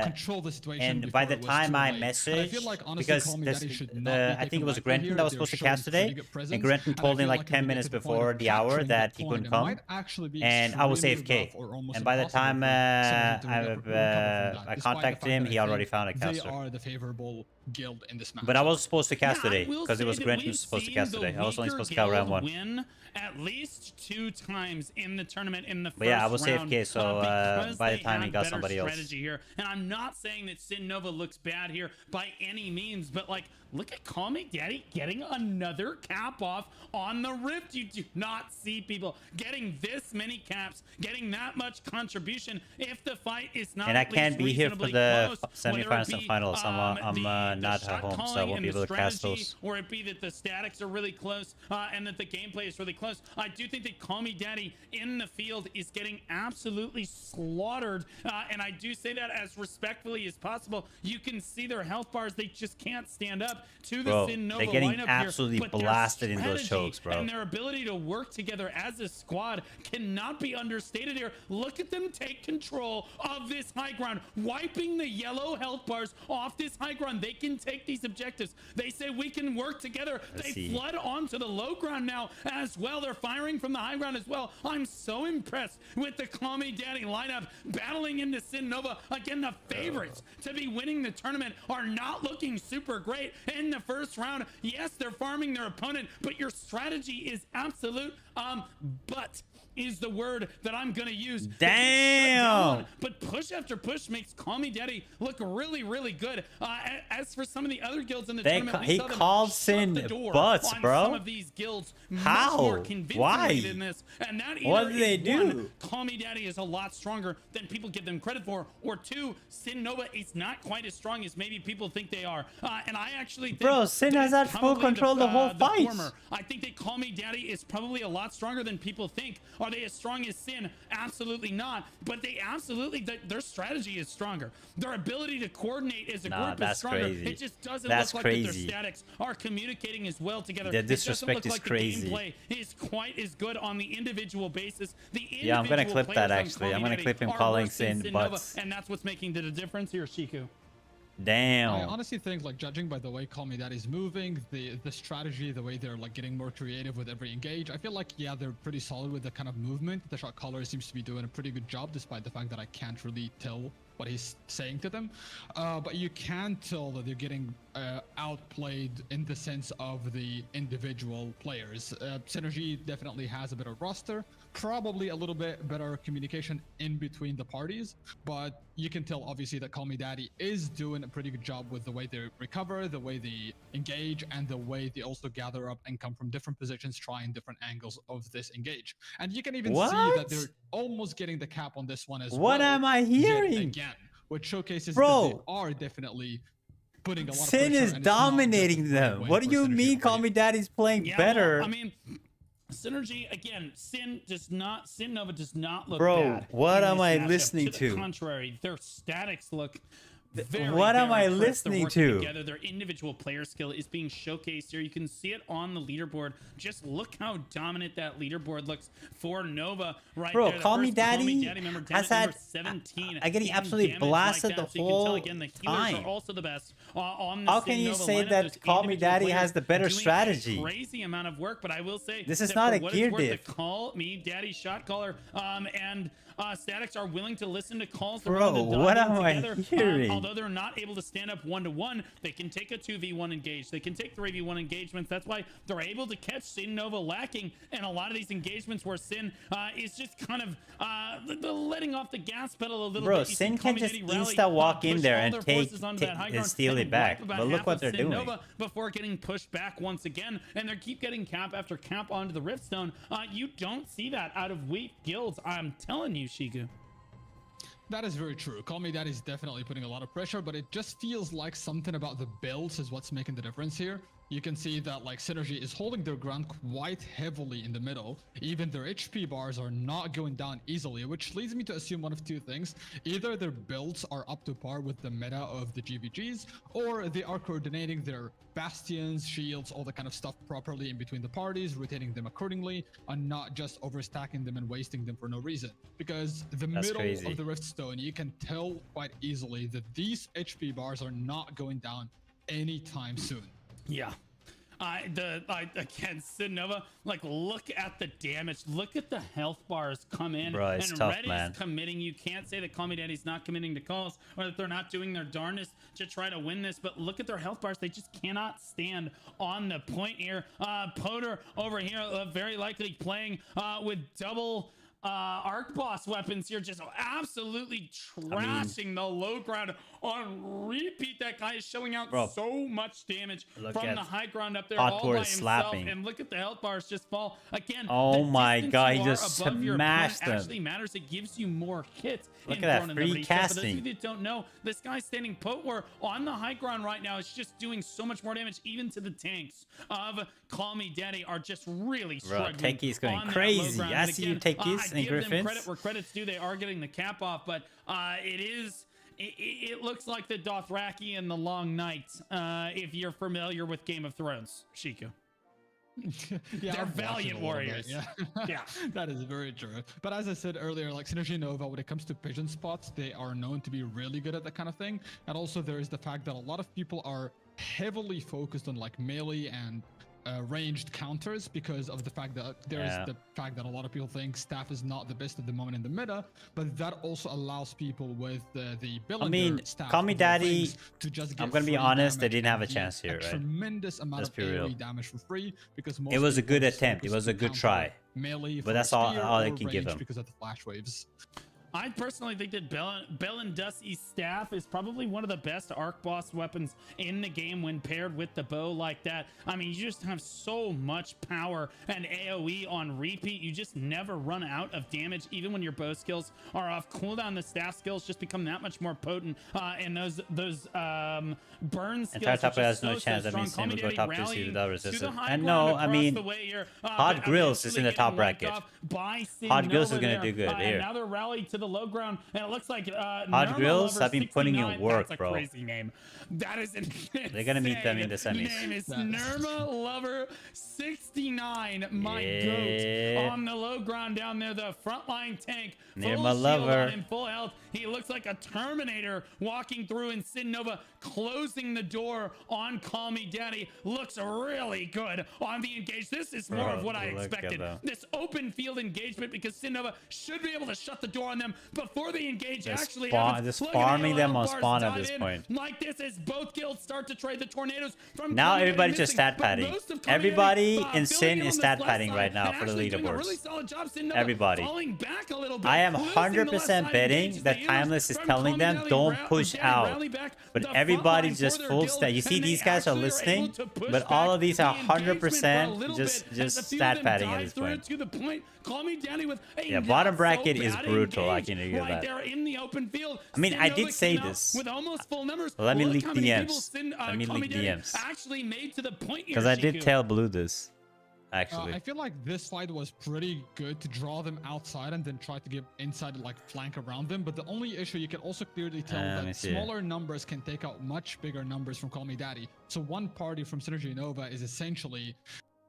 control the situation. and by the time I messaged, I feel like, honestly, because Call Me this, Daddy should not be I think it was taken lightly Grenton here. that was They're supposed to showing cast today, pretty good presence, and Grenton and I told me feel like like 10 if they minutes get to the point before of the hour capturing that the he point, couldn't it come, might actually be and I was extremely AFK. rough or almost And by the impossible time for Synergy to I recover from that, I despite the contacted fact him, that he I already think found a they caster. are the favorable guild in this match. But I was supposed to cast Yeah, today I will because it say was that Grenton we've was supposed to seen cast the today. I was only weaker supposed to cast round guild 1. win at least 2 times in the tournament in the first But yeah, I was round, AFK, so because by the they time he had got better somebody else. strategy here. And I'm not saying that Sin Nova looks bad here by any means, but like, look at Call Me Daddy getting another cap off on the Rift. You do not see people getting this many caps, getting that much contribution if the fight is not. And I at can't least be here for reasonably the close, semifinals whether it and be, finals. I'm the not shot at home, so I calling won't and be the able to cast strategy, those. or it be that the statics are really close and that the gameplay is really close. I do think that Call Me Daddy in the field is getting absolutely slaughtered, and I do say that as respectfully as possible. You can see their health bars; they just can't stand up to the Bro, Sin Nova they're getting lineup absolutely here. But their blasted in those strategy chokes, bro. and their ability to work together as a squad cannot be understated here. Look at them take control of this high ground, wiping the yellow health bars off this high ground. They can take these objectives. They say we can work together. Let's They see. flood onto the low ground now as well. They're firing from the high ground as well. I'm so impressed with the Call Me Daddy lineup battling into Sin Nova. Again, the favorites to be winning the tournament are not looking super great in the first round. Yes, they're farming their opponent, but your strategy is absolute but is the word that I'm gonna use. Damn. But push after push makes Call Me Daddy look really, really good. As for some of the other guilds in the tournament, we he saw them called shut Sin the door butts, on bro. some of these guilds How? much more convincingly Why? than this. And that What either did they is, one, do? Call Me Daddy is a lot stronger than people give them credit for, or 2, Sin Nova is not quite as strong as maybe people think they are. And I actually think Bro, Sin has had full control the whole fight. former. I think that Call Me Daddy is probably a lot stronger than people think. Are they as strong as Sin? Absolutely not. But they absolutely, their strategy is stronger. Their ability to coordinate as a Nah, group is that's stronger. crazy. It just doesn't That's look like that crazy. their statics are communicating as well together. The It doesn't disrespect look is like crazy. The gameplay is quite as good on the individual basis. The Yeah, I'm gonna individual clip that, players on actually. Call I'm Me gonna Daddy clip him are calling worse than Sin Nova, butts. and that's what's making the difference here, Shiku. Damn. I honestly think, like, judging by the way Call Me Daddy's moving, the strategy, the way they're like getting more creative with every engage, I feel like, yeah, they're pretty solid with the kind of movement. The shot caller seems to be doing a pretty good job, despite the fact that I can't really tell what he's saying to them. But you can tell that they're getting outplayed in the sense of the individual players. Synergy definitely has a better roster, probably a little bit better communication in between the parties, but you can tell obviously that Call Me Daddy is doing a pretty good job with the way they recover, the way they engage, and the way they also gather up and come from different positions, trying different angles of this engage. And you can even see that What? they're almost getting the cap on this one as well. What am I yet hearing? again, which showcases Bro. that they are definitely putting a lot of Sin pressure, is and it's not just dominating a them. way What do for you Synergy mean to Call win. Me Daddy's playing Yeah, better? well, I mean, Synergy, again, Sin Nova does not look Bro, bad. what in am this I matchup. listening To to? the contrary, their statics look very, what am very I crisp. They're listening working to? Together. Their individual player skill is being showcased here. You can see it on the leaderboard. Just look how dominant that leaderboard looks for Nova right Bro, there. The Call Me first Call Me Daddy Daddy member, has damage number had- 17 I getting in absolutely damage blasted like the that. So you can tell whole again the healers time. are also the best on the How Sin can you Nova say lineup. that Those Call Me individual Daddy players has the better doing a strategy? crazy amount of work, but I will say This is that not for a what gear it's worth, diff. the Call Me Daddy shot caller and Statics are willing to listen to calls. They're Bro, willing to dive what in am I together. hearing? Although they're not able to stand up 1-to-1, they can take a 2v1 engage. They can take 3v1 engagements. That's why they're able to catch Sin Nova lacking in a lot of these engagements where Sin is just kind of letting off the gas pedal a little Bro, bit. You see Sin Call can Me just Daddy rally, insta walk in push there all and their take forces onto that high and ground, steal and it then back. wipe about But look half what of they're Sin doing. Nova before getting pushed back once again, and they keep getting cap after cap onto the Riftstone. You don't see that out of weak guilds. I'm telling you, Shiku. That is very true. Call Me Daddy is definitely putting a lot of pressure, but it just feels like something about the builds is what's making the difference here. You can see that like Synergy is holding their ground quite heavily in the middle. Even their HP bars are not going down easily, which leads me to assume one of two things. Either their builds are up to par with the meta of the GVGs, or they are coordinating their bastions, shields, all that kind of stuff properly in between the parties, rotating them accordingly, and not just overstacking them and wasting them for no reason. Because the middle of the Rift Stone, you can tell quite easily that these HP bars are not going down anytime soon. Yeah. Again, Sinova, like, look at the damage. Look at the health bars come in. Bro, it's and tough, Red man. is committing. You can't say that Call Me Daddy's not committing to calls or that they're not doing their darndest to try to win this. But look at their health bars. They just cannot stand on the point here. Poder over here, very likely playing with double arc boss weapons here, just absolutely trashing the low ground on repeat. That guy is showing out so much damage from the high ground up there all by himself. Slapping. And look at the health bars just fall again. Oh my god, he just smashed them. Actually matters. It gives you more hits. Look at that free casting. For those of you that don't know, this guy's standing pot war on the high ground right now. It's just doing so much more damage. Even to the tanks of Call Me Daddy are just really struggling. Bro, Techies going crazy. I see you, Techies and give them Griffins. credit where credit's due. They are getting the cap off, but it looks like the Dothraki and the Long Night, if you're familiar with Game of Thrones, Shiku. Yeah, they're valiant warriors. Yeah. Yeah, that is very true. But as I said earlier, like Synergy Nova, when it comes to pigeon spots, they are known to be really good at that kind of thing. And also there is the fact that a lot of people are heavily focused on like melee and ranged counters because of the fact that a lot of people think staff is not the best at the moment in the meta, but that also allows people with the staff, Call Me Daddy, to just get I'm gonna be honest, they didn't have a chance here, right? Tremendous amount of AoE damage for free because it was a good attempt. It was a good try. Melee, but that's all they can give them because of the flash waves. I personally think that Belenduski's staff is probably one of the best arc boss weapons in the game when paired with the bow like that. I mean, you just have so much power and AoE on repeat. You just never run out of damage, even when your bow skills are off cooldown. The staff skills just become that much more potent, and those burn skills. And top has no chance. That means Sin will go top 2 seed without resistance. And no, I mean, Hot Grills is in the top bracket. Hot Grills is gonna do good here. Another rally to the low ground, and it looks like Hot Grills have been putting in work, that's a bro. Crazy name. That is an they're gonna meet them in the semis. Name is Nirma Lover 69. My goat on the low ground down there, the frontline tank. Nirma Lover in full health. He looks like a Terminator walking through, and Sin Nova closing the door on Call Me Daddy. Looks really good on the engage. This is more of what I expected. This open field engagement, because Sin Nova should be able to shut the door on them before they engage. Just farming them on spawn at this point. Like this as both guilds start to trade the tornadoes from now. Everybody's just stat padding. Everybody in Sin is stat padding right now for the leaderboards. Everybody. I am 100% betting that Timeless is telling them don't push out, but everybody just full stat. You see, these guys are listening, but all of these are 100% just stat padding at this point. Yeah, bottom bracket is brutal. I can hear that. I mean, I did say this. Let me leak DMs. Let me leak DMs. Because I did tell Blue this. Actually, I feel like this fight was pretty good to draw them outside and then try to get inside, like flank around them. But the only issue, you can also clearly tell that smaller numbers can take out much bigger numbers from Call Me Daddy. So one party from Synergy Nova is essentially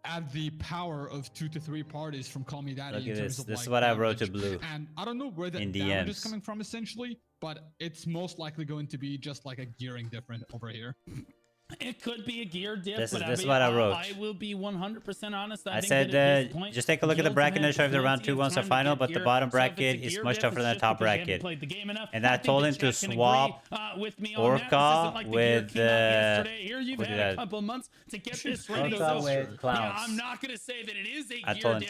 at the power of 2 to 3 parties from Call Me Daddy. Look at this. This is what I wrote to Blue. And I don't know where the damage is coming from essentially, but it's most likely going to be just like a gearing difference over here. It could be a gear dip, this but is what I wrote. I will be 100% honest. I said, just take a look at the bracket and show if the round 2 wants a final, but the bottom bracket is much tougher than the top bracket. And I told him to swap Orca with Here you've had a couple months to get this ready. I'm not going to say that it is a gear dip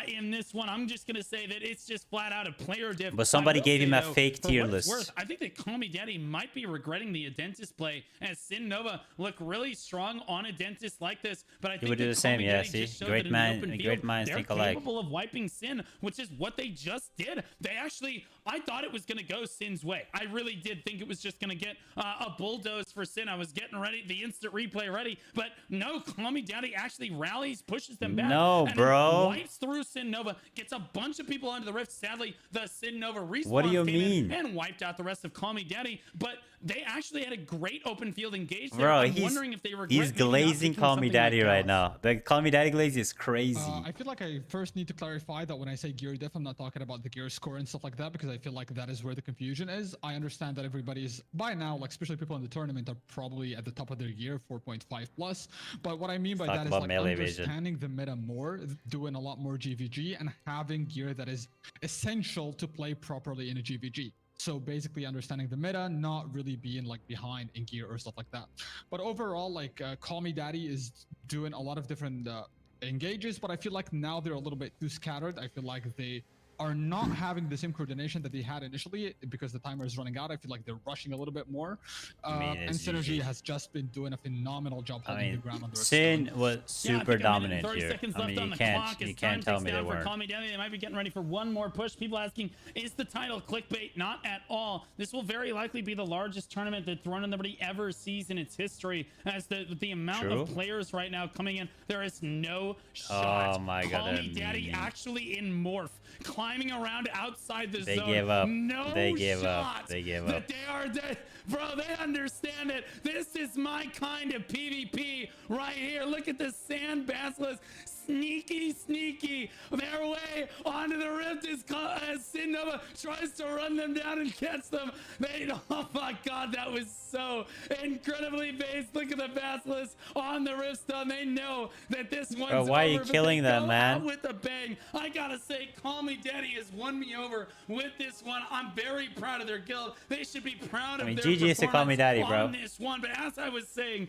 in this one. I'm just going to say that it's just flat out a player dip. But somebody gave him a fake tier list. I think that Call Me Daddy might be regretting the Adentis play, as Sin Nova look really strong on a dentist like this, but I think would do that the same, Kami yeah, Daddy see? just showed Great that in man- the open great field, minds they're think alike. capable of wiping Sin, which is what they just did. They actually, I thought it was going to go Sin's way. I really did think it was just going to get a bulldoze for Sin. I was getting ready, the instant replay ready, but no, Kami Daddy actually rallies, pushes them back. No, and bro. wipes through Sin Nova, gets a bunch of people onto the rift. Sadly, the Sin Nova respawn What do you came mean? in and wiped out the rest of Kami Daddy, but they actually had a great open field engage there. Bro, I'm he's wondering if they regret he's maybe not glazing picking Call Me something Daddy like right Gauss. now. The Call Me Daddy glaze is crazy. I feel like I first need to clarify that when I say gear diff, I'm not talking about the gear score and stuff like that, because I feel like that is where the confusion is. I understand that everybody's by now, like especially people in the tournament, are probably at the top of their gear, 4.5 plus. But what I mean by Talk that is about like melee evasion. understanding the meta more, doing a lot more GVG, and having gear that is essential to play properly in a GVG. So basically understanding the meta, not really being like behind in gear or stuff like that. But overall, like Call Me Daddy is doing a lot of different engages, but I feel like now they're a little bit too scattered. I feel like they are not having the same coordination that they had initially because the timer is running out. I feel like they're rushing a little bit more. mean, And it's Synergy GG. has just been doing a phenomenal job I holding the mean, ground on the Sin was Yeah, I super think a minute and dominant 30 here. seconds I left mean, on you the can't clock as you time can't tell ticks me they down for weren't. Kami Daddy. They might be getting ready for one more push. People asking, is the title clickbait? Not at all. This will very likely be the largest tournament that Throne and Liberty ever sees in its history. As the amount True. of players right now coming in, there is no shot. Oh my God, Call Me they're Daddy mean. actually in morph, climbing around outside the They zone. gave up. No They gave up. shot They gave that up. they are dead. Bro, they understand it. This is my kind of PvP right here. Look at the sand basilisk. Sneaky. Their way onto the rift as Sin Nova tries to run them down and catch them. Oh my God, that was so incredibly based. Look at the basilisk on the rift stun. They know that this one's Bro, why are you over, but killing they them, go man? out with a bang. I gotta say, Call Me Daddy has won me over with this one. I'm very proud of their guild. They should be proud of mean, their GG to Call Me performance Daddy, bro. on this one. But as I was saying,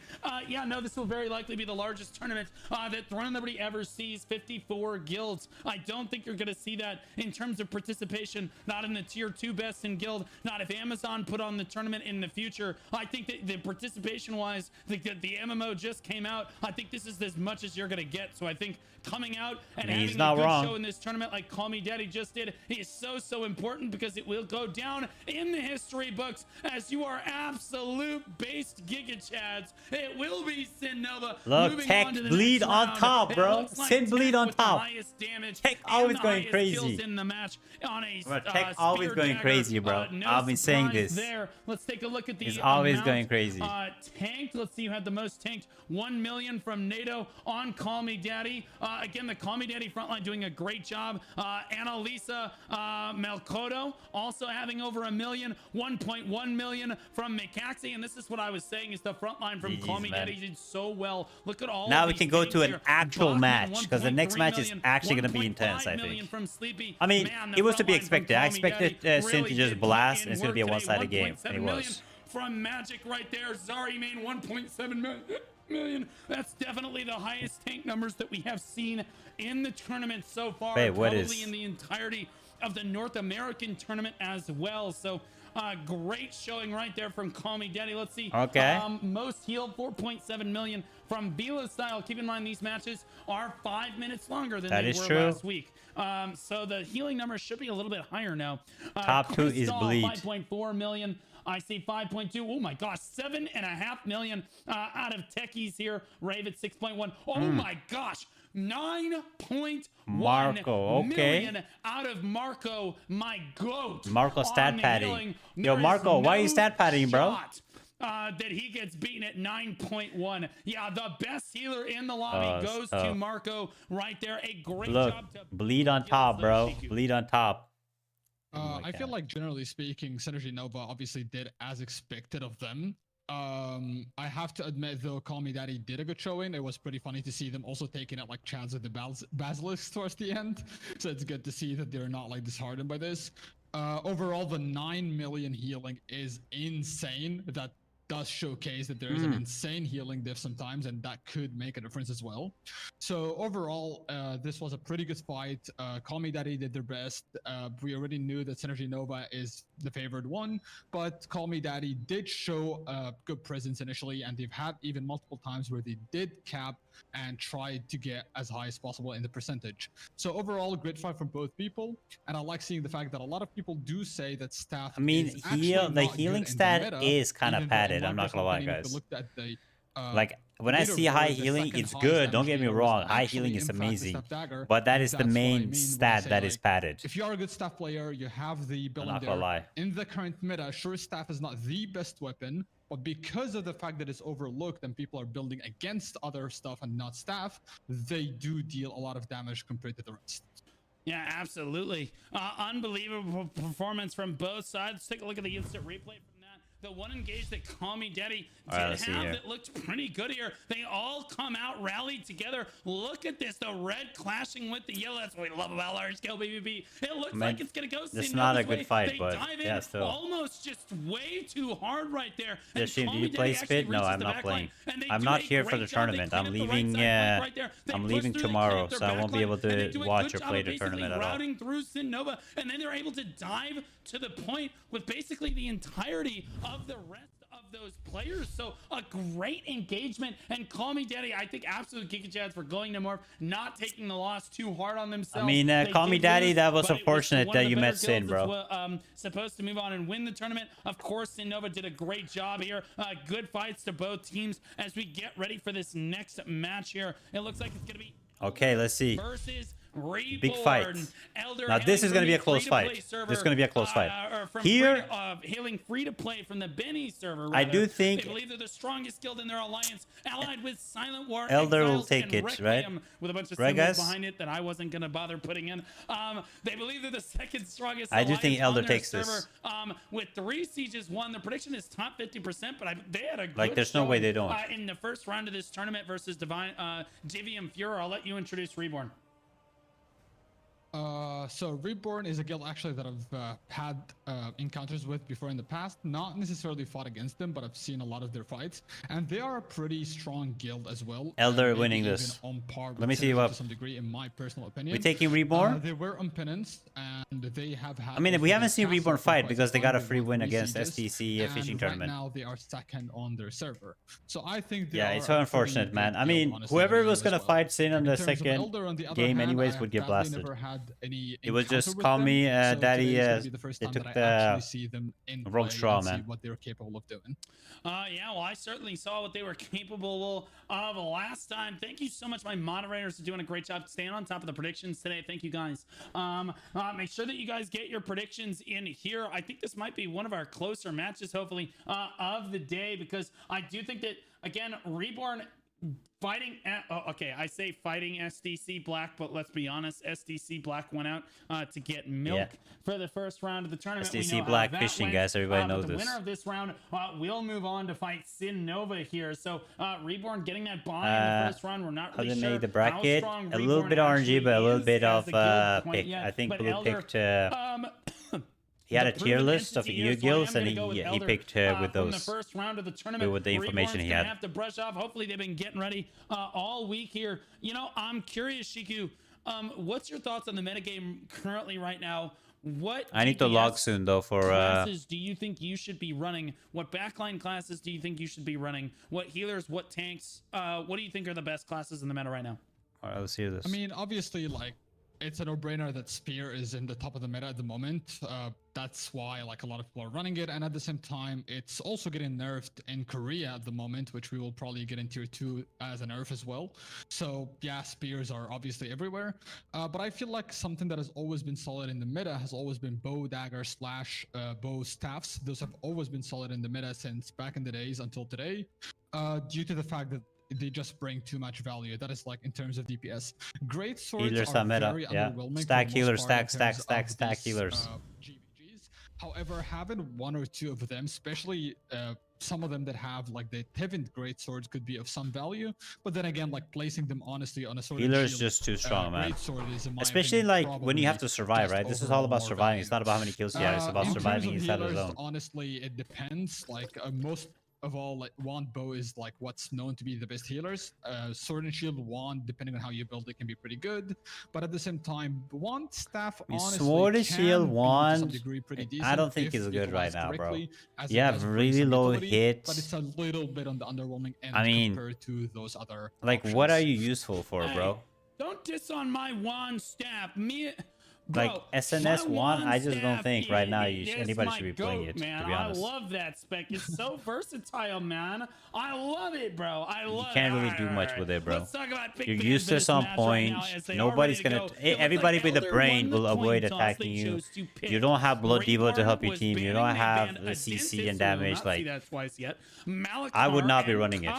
yeah, no, this will very likely be the largest tournament that Throne and Liberty ever sees. 54 guilds. I don't think you're going to see that in terms of participation. Not in the tier 2 best in guild. Not if Amazon put on the tournament in the future. I think that the participation wise, the MMO just came out. I think this is as much as you're going to get. So I think coming out and He's having not a good wrong. show in this tournament like Call Me Daddy just did is so important because it will go down in the history books as you are absolute based Giga Chads. It will be Sin Nova. Look, moving Tech on to the bleed next on round. top, It bro. looks like Sin bleed Tech on with the top. highest damage Tech and always the going highest crazy. kills in the match on a Bro, Tech always spear going dagger. crazy, bro. No I've been saying surprise this. There. Let's take a look at the He's always amount, going crazy. Tanked. Let's see who had the most tanked. 1 million from NATO on Call Me Daddy. Again, the Call Me Daddy frontline doing a great job. Annalisa Melcoto also having over 1 million. 1.1 million from Mikaxi. And this is what I was saying is the frontline from Call Jeez, Me man. Daddy did so well. Look at all Now of we these can go tanks to an here. actual Bachman, match, because the next 1.3 match is million, actually gonna be 1.5 intense, I million think. from Sleepy. I mean, Man, the it was to be frontline from expected. I Call Me expected Daddy Sin to really just did blast, put and it's in gonna be a work today. one-sided game. 1.7 And it million was. from Magic right there. Zari main 1.7 million. That's definitely the highest tank numbers that we have seen in the tournament so far. Wait, what probably is- in the entirety of the North American tournament as well. So great showing right there from Call Me Daddy. Let's see. Okay. Most healed 4.7 million from Vila Style. Keep in mind these matches are 5 minutes longer than That they is were true. last week. So the healing numbers should be a little bit higher now. Top two is Crystal, bleed. 5.4 million. I see 5.2. Oh my gosh, 7.5 million out of techies here. Rave at 6.1. Oh my gosh. 9.1 Marco, okay. million out of Marco, my goat. Marco stat on the padding. healing. Yo, There is Marco, why are you no stat padding, bro? shot, that he gets beaten at 9.1. Yeah, the best healer in the lobby goes to Marco right there. A great Look, job to bleed on top, bro. Bleed on top. I feel like generally speaking, Synergy Nova obviously did as expected of them. I have to admit though, Call Me Daddy did a good showing. It was pretty funny to see them also taking it like chance with the basilisk towards the end. So it's good to see that they're not like disheartened by this. Overall, the 9 million healing is insane. That does showcase that there is an insane healing diff sometimes, and that could make a difference as well. So overall, this was a pretty good fight. Call Me Daddy did their best. We already knew that Synergy Nova is the favored one, but Call Me Daddy did show a good presence initially, and they've had even multiple times where they did cap and tried to get as high as possible in the percentage. So overall, great fight from both people, and I like seeing the fact that a lot of people do say that staff. I mean, the healing stat is kind of padded. I'm not gonna lie, guys. Like when I see high healing, it's good. Don't get me wrong. High healing is amazing, but that is the main stat that is padded. If you are a good staff player, you have the ability there. In the current meta, sure, staff is not the best weapon, but because of the fact that it's overlooked and people are building against other stuff and not staff, they do deal a lot of damage compared to the rest. Yeah, absolutely. Unbelievable performance from both sides. Let's take a look at the instant replay from that. The one engage that Call Me Daddy did have that looked pretty good here. They all come out, rallied together. Look at this, the red clashing with the yellow. That's what we love about large scale BBB. It looks like it's gonna go. It's not a good fight, they but dive in yeah, still. Almost just way too hard right there. Yashim, do you play Spit? No, I'm not playing. I'm not here for the tournament. I'm leaving. I'm leaving tomorrow, so I won't be able to watch or play the tournament at all. Routing through Sin Nova, and then they're able to dive to the point with basically the entirety of the rest of those players. So a great engagement, and Call Me Daddy, I think absolute Giga Chads for going to Morph, not taking the loss too hard on themselves. I mean, Call Me Daddy, that was unfortunate that you met Sin, bro. Supposed to move on and win the tournament. Of course, Sin Nova did a great job here. Good fights to both teams as we get ready for this next match here. It looks like it's going to be okay, let's see. Versus Reborn. Big fight. Now this is going to be a close fight. This is going to be a close fight. Here, hailing free to play from the Benny server. I do think they believe they're the strongest guild in their alliance, allied with Silent War. Elder will take it, right? With a bunch of symbols behind it that I wasn't going to bother putting in. They believe they're the second strongest. I do think Elder takes server. this. With 3 sieges won, their prediction is top 50%, but they had a good like. There's no way they don't. In the first round of this tournament versus Divium Furor. I'll let you introduce Reborn. So Reborn is a guild actually that I've had encounters with before in the past. Not necessarily fought against them, but I've seen a lot of their fights, and they are a pretty strong guild as well. Elder winning this. On par with Let me see you up. To some degree, in my personal opinion. We taking Reborn? They were on penance, and they have had. I mean, we haven't seen Reborn fight because they got a free win against STC fishing tournament. Right now they are second on their server, so I think. Yeah, it's so unfortunate, man. I mean, whoever was gonna fight Sin on the second game, anyways, would get blasted. It was just Call Me Daddy. They took the wrong straw, man. What they were capable of doing. Yeah, well, I certainly saw what they were capable of last time. Thank you so much, my moderators, for doing a great job staying on top of the predictions today. Thank you, guys. Make sure that you guys get your predictions in here. I think this might be one of our closer matches, hopefully, of the day, because I do think that, again, Reborn fighting okay, I say fighting SDC Black, but let's be honest, SDC Black went out to get milk for the first round of the tournament. SDC Black fishing, guys, everybody knows the this. The winner of this round will move on to fight Sin Nova here. So Reborn getting that buy in the first round. We're not really sure the bracket, a little bit RNG, but a little bit of pick. I think Blue picked he had a tier list of EU guilds, and he picked with those. The first round of the tournament, with the information he had. Have to brush off. Hopefully, they've been getting ready all week here. You know, I'm curious, Shiku. What's your thoughts on the metagame currently right now? What I need to log soon though for classes do you think you should be running? What backline classes do you think you should be running? What healers? What tanks? What do you think are the best classes in the meta right now? All right, let's hear this. I mean, obviously, like, it's a no-brainer that Spear is in the top of the meta at the moment. That's why, like, a lot of people are running it, and at the same time, it's also getting nerfed in Korea at the moment, which we will probably get in tier 2 as a nerf as well. So yeah, Spears are obviously everywhere, but I feel like something that has always been solid in the meta has always been bow, dagger, slash, bow staffs. Those have always been solid in the meta since back in the days until today, due to the fact that they just bring too much value. That is, like, in terms of DPS. Great swords healers are meta. very Yeah, underwhelming. stack healers, stack healers. GVGs. However, having 1 or 2 of them, especially some of them that have, like, the Tevint great swords, could be of some value. But then again, like, placing them honestly on a sword healer is just too strong, man. Especially opinion, like when you have to survive, right? This is all about surviving. It's not about how many kills you have. It's about surviving inside the zone. Honestly, it depends. Like, most of all, like wand bow is like what's known to be the best healers. Sword and shield wand, depending on how you build it, can be pretty good. But at the same time, wand staff honestly sword and can shield be, to some wand, degree, pretty I decent don't think if it's good right utilized now, bro. correctly, as You it have does bring really some low utility, hits. but it's a little bit on the underwhelming end I mean, compared to those other like, what are options. you useful for, bro? Don't diss on my wand staff. Like Bro, SNS my one, I just don't staff think right now is anybody my should be playing goat, it. Man. To be honest, I love that spec. It's so versatile, man. I love it, bro. I love it. you can't really do much with it, bro. Let's talk about You're useless on point. Nobody's gonna. Everybody with a brain will avoid attacking you. You don't have blood devo to help your team. You don't have the CC and damage. Like, I would not be running it.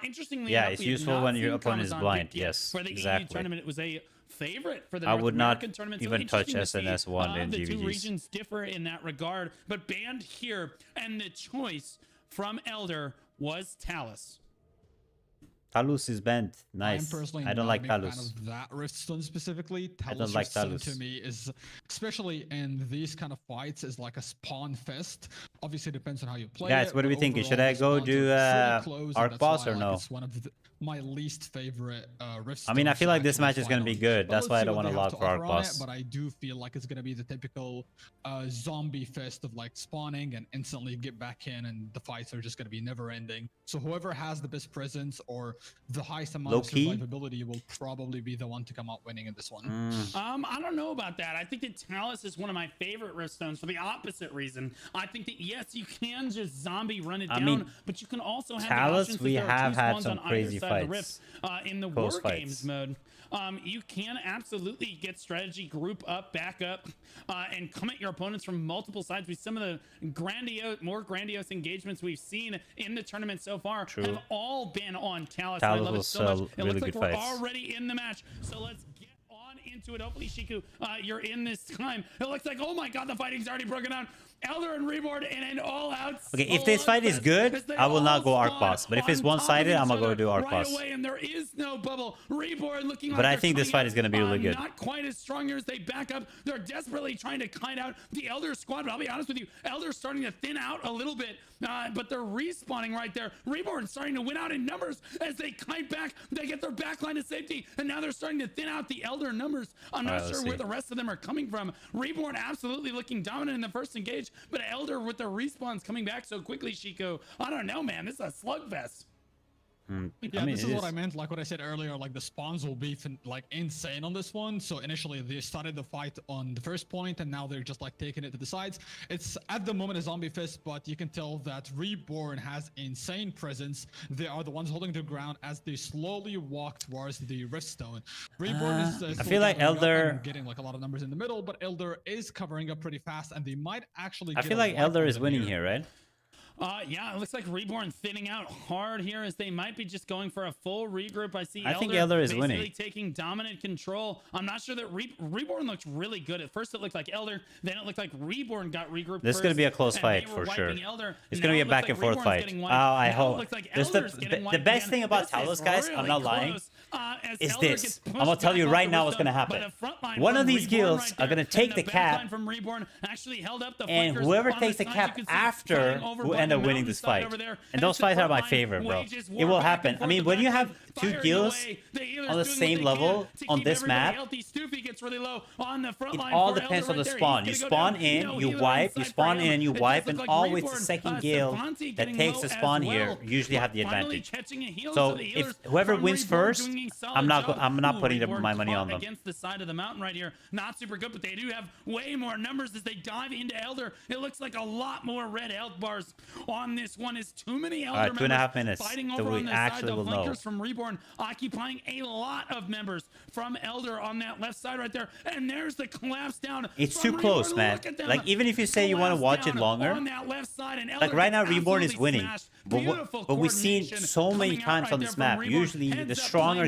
Interestingly, yeah, enough, it's we have useful not when your seen opponent is Kamazan blind. picked yet. Yes, For the EU exactly. tournament, it was a favorite for the I North would not American tournament. So even touch interesting to see, SNS1 in the two GVGs. regions differ in that regard, but banned here, and the choice from Elder was Talus. Talus is bent. Nice. I'm personally I don't not like a big fan Talus. of that Riftstone specifically. I don't Talus like Riftstone Talus. to me is, especially in these kind of fights, is like a spawn fest. Obviously, it depends on how you play Guys, it, what are we but thinking? Should overall, I the go spawns do are pretty close, and Arc that's Boss why, or like, no? It's one of my least favorite Riftstones. I mean, I feel like this actually match is gonna fight be on. good. But That's let's why I see don't what want to they have log for Arc offer on it, Boss. But I do feel like it's gonna be the typical zombie fest of like spawning and instantly get back in, and the fights are just gonna be never ending. So whoever has the best presence or the highest amount of Low-key? survivability will probably be the one to come out winning in this one. I don't know about that. I think that Talus is one of my favorite Riftstones for the opposite reason. I think that yes, you can just zombie run it down, mean, but you can also have Talus, the options we that there are have two had spawns some on crazy either side of the fights. Rift in the Close War fights. Games mode. You can absolutely get strategy, group up, back up, and come at your opponents from multiple sides. With some of the more grandiose engagements we've seen in the tournament so far have all been on Talus. Talus I love it was so much. It really looks like good we're fights. already in the match, so let's get on into it. Hopefully, Shiku, you're in this time. It looks like, oh my god, the fighting's already broken out. Elder and Reborn in an all-out. Okay, if this fight is good, I will not go Arc Boss. But if it's one-sided, I'm gonna go do Arc Boss. Away, and there is no bubble. Reborn looking like But I they're think this coming fight is gonna be really good. Not quite as strong here as they back up. They're desperately trying to kite out the Elder squad. But I'll be honest with you, Elder's starting to thin out a little bit. But they're respawning right there. Reborn starting to win out in numbers as they kite back. They get their backline to safety, and now they're starting to thin out the Elder numbers. I'm not sure where the rest of them are coming from. Reborn absolutely looking dominant in the first engage, but Elder with the respawns coming back so quickly, Shiko. I don't know, man. This is a slugfest. Yeah, I mean, this is what I meant. Like what I said earlier, like the spawns will be like insane on this one. So initially they started the fight on the first point, and now they're just like taking it to the sides. It's at the moment a zombie fist, but you can tell that Reborn has insane presence. They are the ones holding the ground as they slowly walk towards the Riftstone. Reborn is I feel like Elder getting like a lot of numbers in the middle, but Elder is covering up pretty fast, and they might actually. I feel like Elder is winning here, right? Yeah, it looks like Reborn thinning out hard here as they might be just going for a full regroup. I see. I think Elder is winning. Taking dominant control. I'm not sure that Reborn looks really good. At first, it looked like Elder. Then it looked like Reborn got regrouped. This is gonna be a close fight for sure. It's gonna be a back and forth fight. Oh, I hope. The best thing about Talus, guys, I'm not lying, is this. I'm gonna tell you right now what's gonna happen. One of these guilds are gonna take the cap, and whoever takes the cap after will end up winning this fight. And those fights are my favorite, bro. It will happen. I mean, when you have two guilds on the same level on this map, it all depends on the spawn. You spawn in, you wipe, you spawn in, you wipe, and always the second guild that takes the spawn here usually have the advantage. So if whoever wins first, I'm not putting my money on them. Against the side of the mountain right here, not super good, but they do have way more numbers as they dive into Elder. It looks like a lot more red health bars on this one. Is too many Elder members 2.5 minutes fighting till over we on the actually side. The will know. flankers from Reborn occupying a lot of members from Elder on that left side right there, and there's the collapse down. It's from too close, Reborn. man. Look at them. Like, even if you say you want to watch it longer, on that left side, and like right now Reborn is winning. Smashed. But we've seen so many times on this map, usually the stronger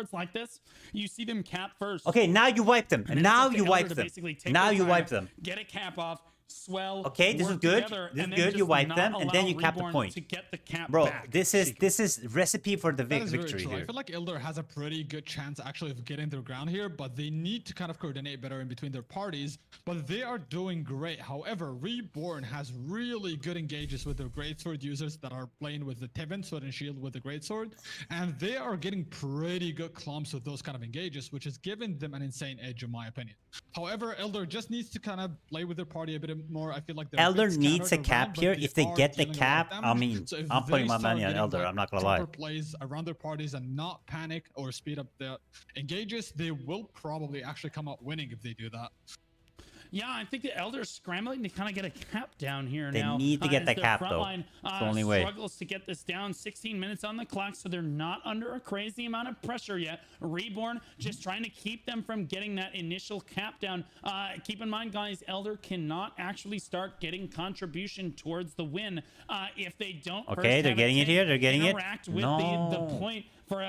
warlords like this, you see them cap first. Okay, now you wipe them. And then Now it's up to you Elder wipe to them. basically take Now their you time, wipe them. Get a cap off, swell. Okay, this is work good. together, This is and then good. You just wipe not them, and then allow you cap the Reborn point. to get the cap Bro, back. this is recipe for the That is very victory true. I here. feel like Elder has a pretty good chance actually of getting their ground here, but they need to kind of coordinate better in between their parties. But they are doing great. However, Reborn has really good engages with their greatsword users that are playing with the Tevin sword and shield with the greatsword, and they are getting pretty good clumps with those kind of engages, which is giving them an insane edge in my opinion. However, Elder just needs to kind of play with their party a bit more. I feel like they're a Elder bit needs a scattered cap around, but here. they If they are get the dealing a lot of cap, I damage. mean, So if I'm putting they my start money on getting, Elder. like, I'm not gonna lie. proper plays around their parties and not panic or speed up their engages, they will probably actually come out winning if they do that. Yeah, I think the Elder's scrambling to kind of get a cap down here They now. need to get as that their cap, front though. line, It's the only way. struggles to get this down. 16 minutes on the clock, so they're not under a crazy amount of pressure yet. Reborn just trying to keep them from getting that initial cap down. Keep in mind, guys, Elder cannot actually start getting contribution towards the win if they don't. Okay, first they're have a getting it here. They're getting it. interact with No. the point for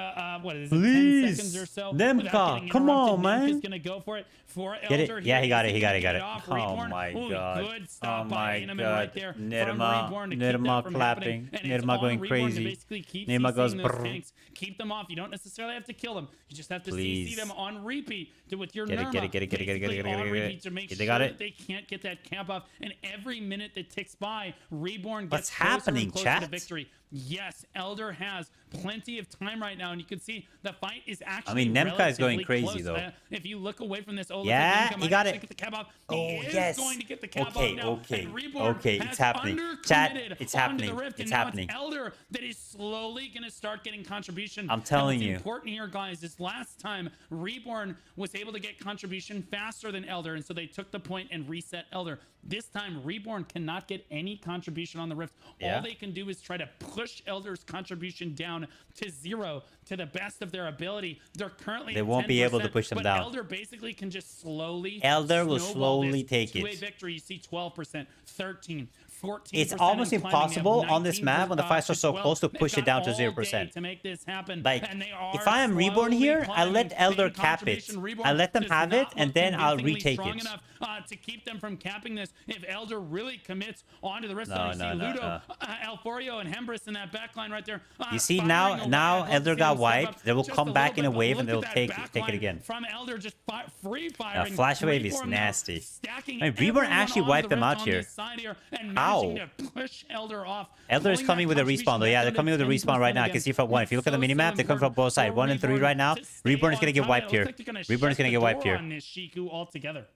what is it, 10 Please. seconds or so. Nemka, without getting come interrupted. on, man. Nemka's gonna go for it for Get it. Elder. Yeah, here. he got Is it. He gonna got it. He get got it. off? Oh Reborn. my Ooh, god. good stop Oh by my Inaman god. right there from Nirma, Reborn to keep that Nirma from clapping. happening. And it's Nirma on going Reborn to crazy. basically keep Nirma CCing goes those brrr. tanks. Keep them off. You don't necessarily have to kill them. You just have to Please. CC them on repeat with your Get it, Nirma. get it, get it, get it, get it, get it, Basically get it, on get it. repeat to make They sure got it. that they can't get that camp off. And every minute that ticks by, Reborn What's gets closer happening, and closer chat? to victory. Yes, Elder has plenty of time right now, and you can see the fight is actually. Nemka is going relatively crazy, close. though. If you look away from this, Yeah, Nemka he might got actually it. Get the cap off. Oh, He is yes. going to get the cap Okay, off now. okay, and Reborn okay, has it's happening. Chat, undercommitted it's onto happening. The rift, It's and now happening. It's Elder that is slowly going to start getting contribution. I'm telling and you. what's important here, guys, is last time Reborn was able to get contribution faster than Elder, and so they took the point and reset Elder. This time, Reborn cannot get any contribution on the rift. Yeah. All they can do is try to push Elder's contribution down to 0 to the best of their ability. They're currently They at won't be able to 10%, push them but down. Elder basically can just slowly Elder will snowball slowly this take to a it. victory. You see 12%, 13, 14%. It's almost and climbing. They have impossible on this 19 map when the fights are so 12. close to They've push it got down to all 0%. day to make this happen. Like, and they are if I am Reborn slowly here, I let climbing Elder in cap it. contribution. Reborn I let them does have not it, look and then I'll convincingly retake strong it. enough, to keep them from capping this. If Elder really commits onto the rest No, of it, you no, see no, Ludo, no. Alforio, and Hembris in that backline right there. You see, firing now away. I'd love to Elder see got them step wiped. up They will just come a back little in a bit, wave, but and they'll look at take that it backline again. From Elder just free firing. Flash wave is Reborn now nasty. stacking I mean, Reborn everyone actually on wiped the them rift out on here. this side here and How? managing to push Elder off. Elder is pulling coming that with a contribution respawn, though. back Yeah, they're down coming with to a respawn right now. I 10% can see from one. If you look at the again. minimap, they come from both sides. 1 and 3 right now. Reborn is going to get wiped here. Reborn is going to get wiped here. On this Shiku altogether.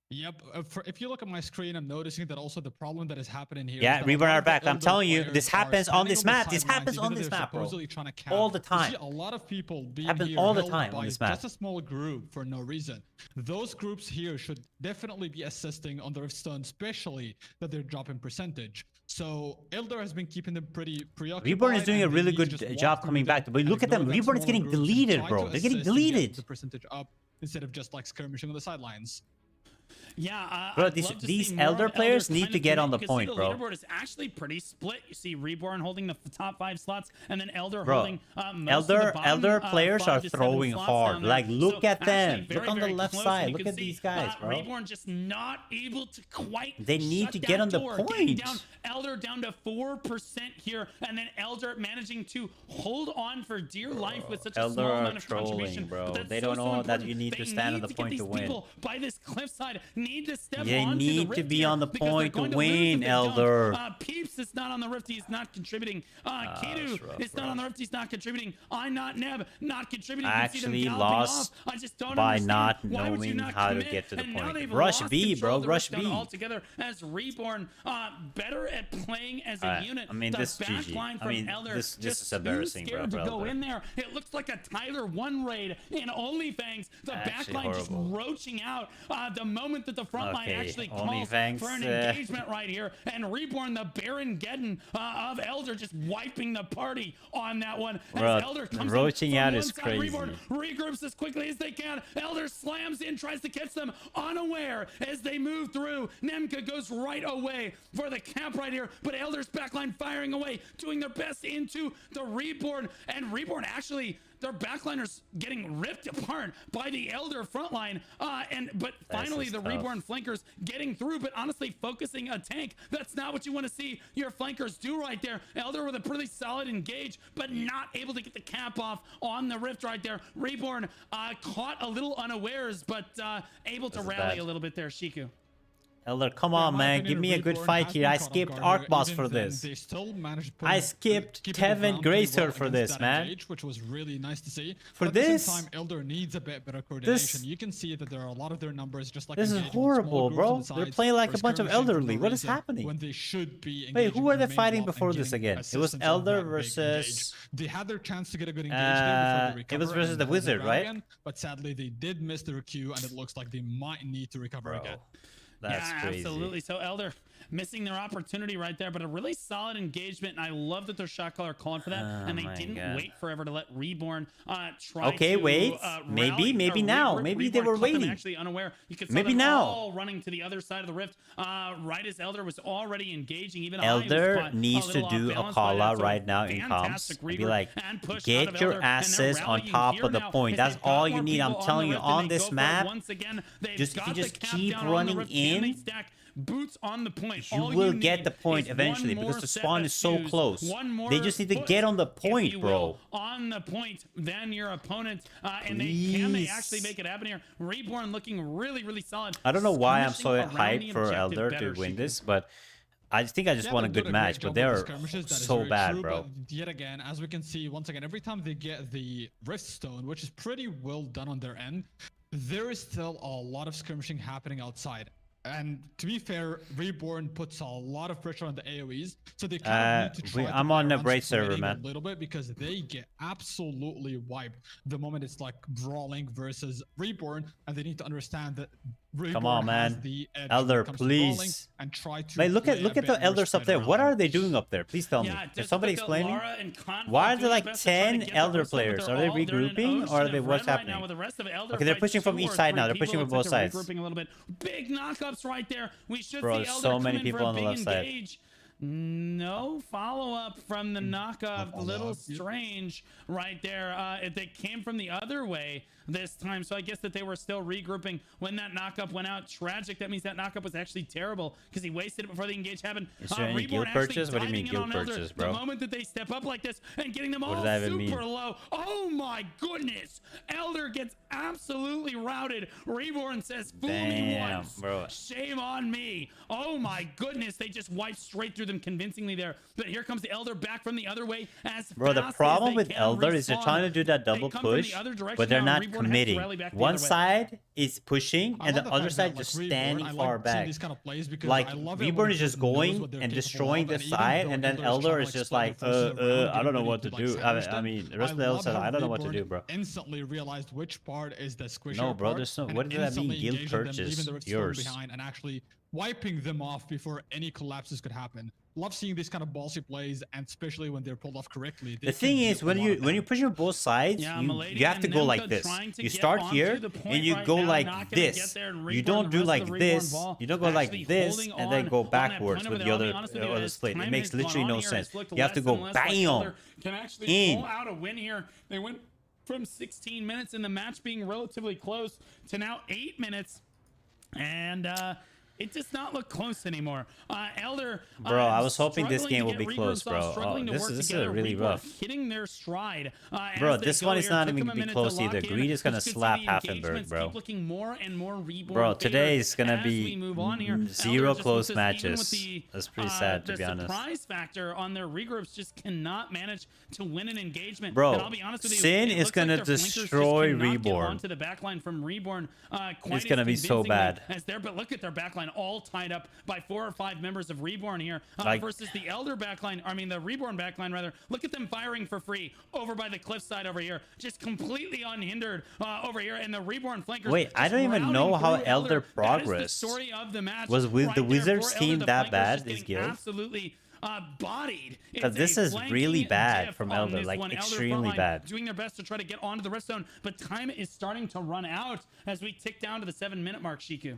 Yep. If you look at my screen, I'm noticing that also the problem that is happening here. Yeah, is that a Reborn lot are of the back. I'm older telling you, players this are happens on standing this the map. This sidelines happens even on though this they're map, bro. supposedly trying to cap. All the You time. see a lot of people being Happens here all the held time by on this map. just a small group for no reason. Those groups here should definitely be assisting on the Riftstone, especially that they're dropping percentage. So Elder has been keeping them pretty preoccupied. Reborn is doing a and they really need to good just walk job through coming them back. But and look at them. ignore that Reborn is smaller getting groups and deleted, try bro. to They're getting assist and get deleted. the percentage up instead of just like skirmishing on the sidelines. Yeah, Bro, I'd love to these see more Elder of players Elder need kind to of get do it. on the You can see point, the bro. leaderboard is actually pretty split. You see Reborn holding the top 5 slots, and then Elder Bro, holding most of the bottom, Elder players 5 are to 7 throwing slots hard. down there. Like, look So at them. actually Look on the very left close, side. and you Look can at see, these guys, bro. Reborn just not able to quite. They need shut to that get on the door, getting point. Down, Elder down to 4% here, and then Elder managing to hold on for dear life with such a Elder small are amount of trolling, contribution. bro. But that's They so, don't so know that important. you need to They stand on need the get point these to win. people by this cliffside need to step They onto the need to rift be here on the because they're point to going lose win, if they don't. Elder. Peeps is not on the rift. He's not contributing. Kidu that's rough, is not bro. on the rift. He's not contributing. I'm not Neb, not contributing. I You can see them actually galloping lost off. I just don't by understand. not Why would you knowing not how to commit? get to the And now point. they've Rush lost B, control bro. of the Rush rift B. altogether as Reborn better at playing as a Alright, unit. I mean, the this is back GG. line I from mean, Elder this just is embarrassing, too bro, scared to for go Elder. in there. It looks like a Tyler 1 raid in OnlyFangs. The Actually back line just horrible. roaching out the moment that the front line Okay, actually calls OnlyFangs, for an engagement right here. And Reborn, the Baron Geddon of Elder, just wiping the party on that one. Bro, As Elder comes roaching in from out one is side, crazy. Reborn regroups as quickly as they can. Elder slams in, tries to catch them unaware as they move through. Nemka goes right away for the camp right here, but Elder's backline firing away, doing their best into the Reborn. And Reborn actually, their backliners getting ripped apart by the Elder frontline. But finally the Reborn flankers getting through, but honestly focusing a tank. That's not what you want to see your flankers do right there. Elder with a pretty solid engage, but not able to get the cap off on the rift right there. Reborn caught a little unawares, but able to rally a little bit there, Shiku. Elder, come on, man. Give me a good fight here. I skipped Arc Boss for this. I skipped Kevin Gracer for this, man. Which was really nice to see. For At this? the same time, Elder needs a bit better coordination. You can see that there are a lot of their numbers just like this is horrible, bro. They're playing like a bunch of elderly. What is happening? When they should be. Wait, who were they fighting before this again? It was Elder versus. They had their chance to get a good engage there before they recover. It was versus the Wizard, right? Again, but sadly, they did miss their Q, and it looks like they might need to recover again. That's crazy. Absolutely. So Elder missing their opportunity right there, but a really solid engagement, and I love that their shot caller called for that, and they didn't wait forever to let Reborn try to wait. Maybe now. Maybe they were waiting. Actually unaware. You could maybe them now. all running to the other side of the rift. Right as Elder was already engaging. Even Elder needs to do a call out right now in comms. Be like, get your asses on top of the point. That's all you need. I'm telling you, on this map, just keep running in. Boots on the point. You will get the point eventually because the spawn is so close. They just need to get on the point, bro. On the point, then your opponent, and can they actually make it happen here? Reborn looking really, really solid. I don't know why I'm so hyped for Elder to win this, but I think I just want a good match, but they're so bad, bro. But yet again, as we can see, once again, every time they get the Rift Stone, which is pretty well done on their end, there is still a lot of skirmishing happening outside. And to be fair, Reborn puts a lot of pressure on the AoEs, so they kind of need to try I'm on a great server, man. A little bit because they get absolutely wiped the moment it's like brawling versus Reborn, and they need to understand that Reborn come on, man. Has the edge Elder, please. and try to wait, look at the elders up there. What are they doing up there? Please tell me. Can somebody explain me? Why are there like 10 elder players? Are they regrouping or are they what's happening? Okay, they're pushing from each side now. They're pushing from both sides. A little bit. Big knockups right there. We should Bro, see Elder so many come in people for a on the big left side. engage. No follow-up from the knockup. A little strange right there. If they came from the other way this time, so I guess that they were still regrouping when that knockup went out. Tragic. That means that knockup was actually terrible because he wasted it before the engage happened. Is there any guild purchase? What do you mean guild purchase, bro? The moment that they step up like this and getting them all super low. Oh my goodness. Elder gets absolutely routed. Reborn says, fool me once. Bro. Shame on me. Oh my goodness. They just wiped straight through them convincingly there. But here comes the Elder back from the other way as bro, the problem with Elder is they're trying to do that double push, but they're not committing. One side is pushing and the other side just standing far back. Like Reborn is just going and destroying the side, and then Elder is just like, I don't know what to do. I mean, the rest of the Elder side, I don't know what to do, bro. Instantly realized which part is the squisher. No, bro, there's no. What does that mean? Guild purchase yours. And actually wiping them off before any collapses could happen. Love seeing these kind of ballsy plays, and especially when they're pulled off correctly. The thing is, when you push your both sides, you have to go like this. You start here and you go like this. You don't do like this. You don't go like this and then go backwards with the other split. It makes literally no sense. You have to go bam can actually pull out a win here. They went from 16 minutes in the match being relatively close to now 8 minutes, and it does not look close anymore. Elder, bro, I was hoping this game will be close, bro. Oh, this is really rough. Hitting their stride. Bro, this one is not even gonna be close either. Greed is gonna slap Halfenberg, bro. Looking more and more Reborn. Bro, today is gonna be 0 close matches. That's pretty sad, to be honest. The surprise factor on their regroups just cannot manage to win an engagement. Bro, and I'll be honest with you, Sin is gonna destroy Reborn. Onto the backline from Reborn. It's gonna be so bad. But look at their backline, all tied up by 4 or 5 members of Reborn here, versus the Elder backline. I mean, the Reborn backline rather. Look at them firing for free over by the cliffside over here, just completely unhindered over here, and the Reborn flankers. Wait, I don't even know how Elder progressed. The story of the match. Was with the Wizards team that bad? This guild? Absolutely. Bodied. Because this is really bad from Elder, like extremely bad. Doing their best to try to get onto the rift zone, but time is starting to run out as we tick down to the 7-minute mark, Shiku.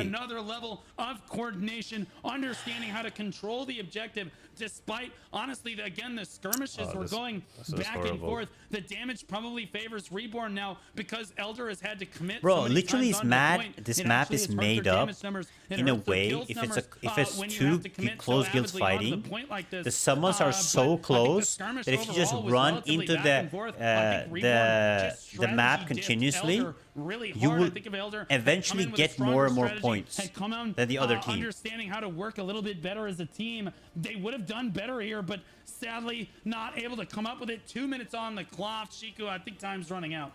another level of coordination, understanding how to control control the objective, despite, honestly, again, the skirmishes were going back and horrible. forth. The damage probably favors Reborn now because Elder has had to commit. Bro, so many literally times is onto the mad. point. This It map actually is has hurt made their up damage numbers, it in a hurts their way. kills If numbers, it's when you two have to commit close so guilds avidly onto the fighting, point like this. the summons are so But I think the close skirmish that if you just overall was run relatively into back and forth. I think Reborn just the map strategy dipped continuously, Elder really you hard. will I think if Elder had come eventually in with a get stronger more and more strategy, points had come out, than the other team. understanding how to work a little bit better as a team, they would have done better here, but sadly not able to come up with it. 2 minutes on the clock. Shiku, I think time's running out.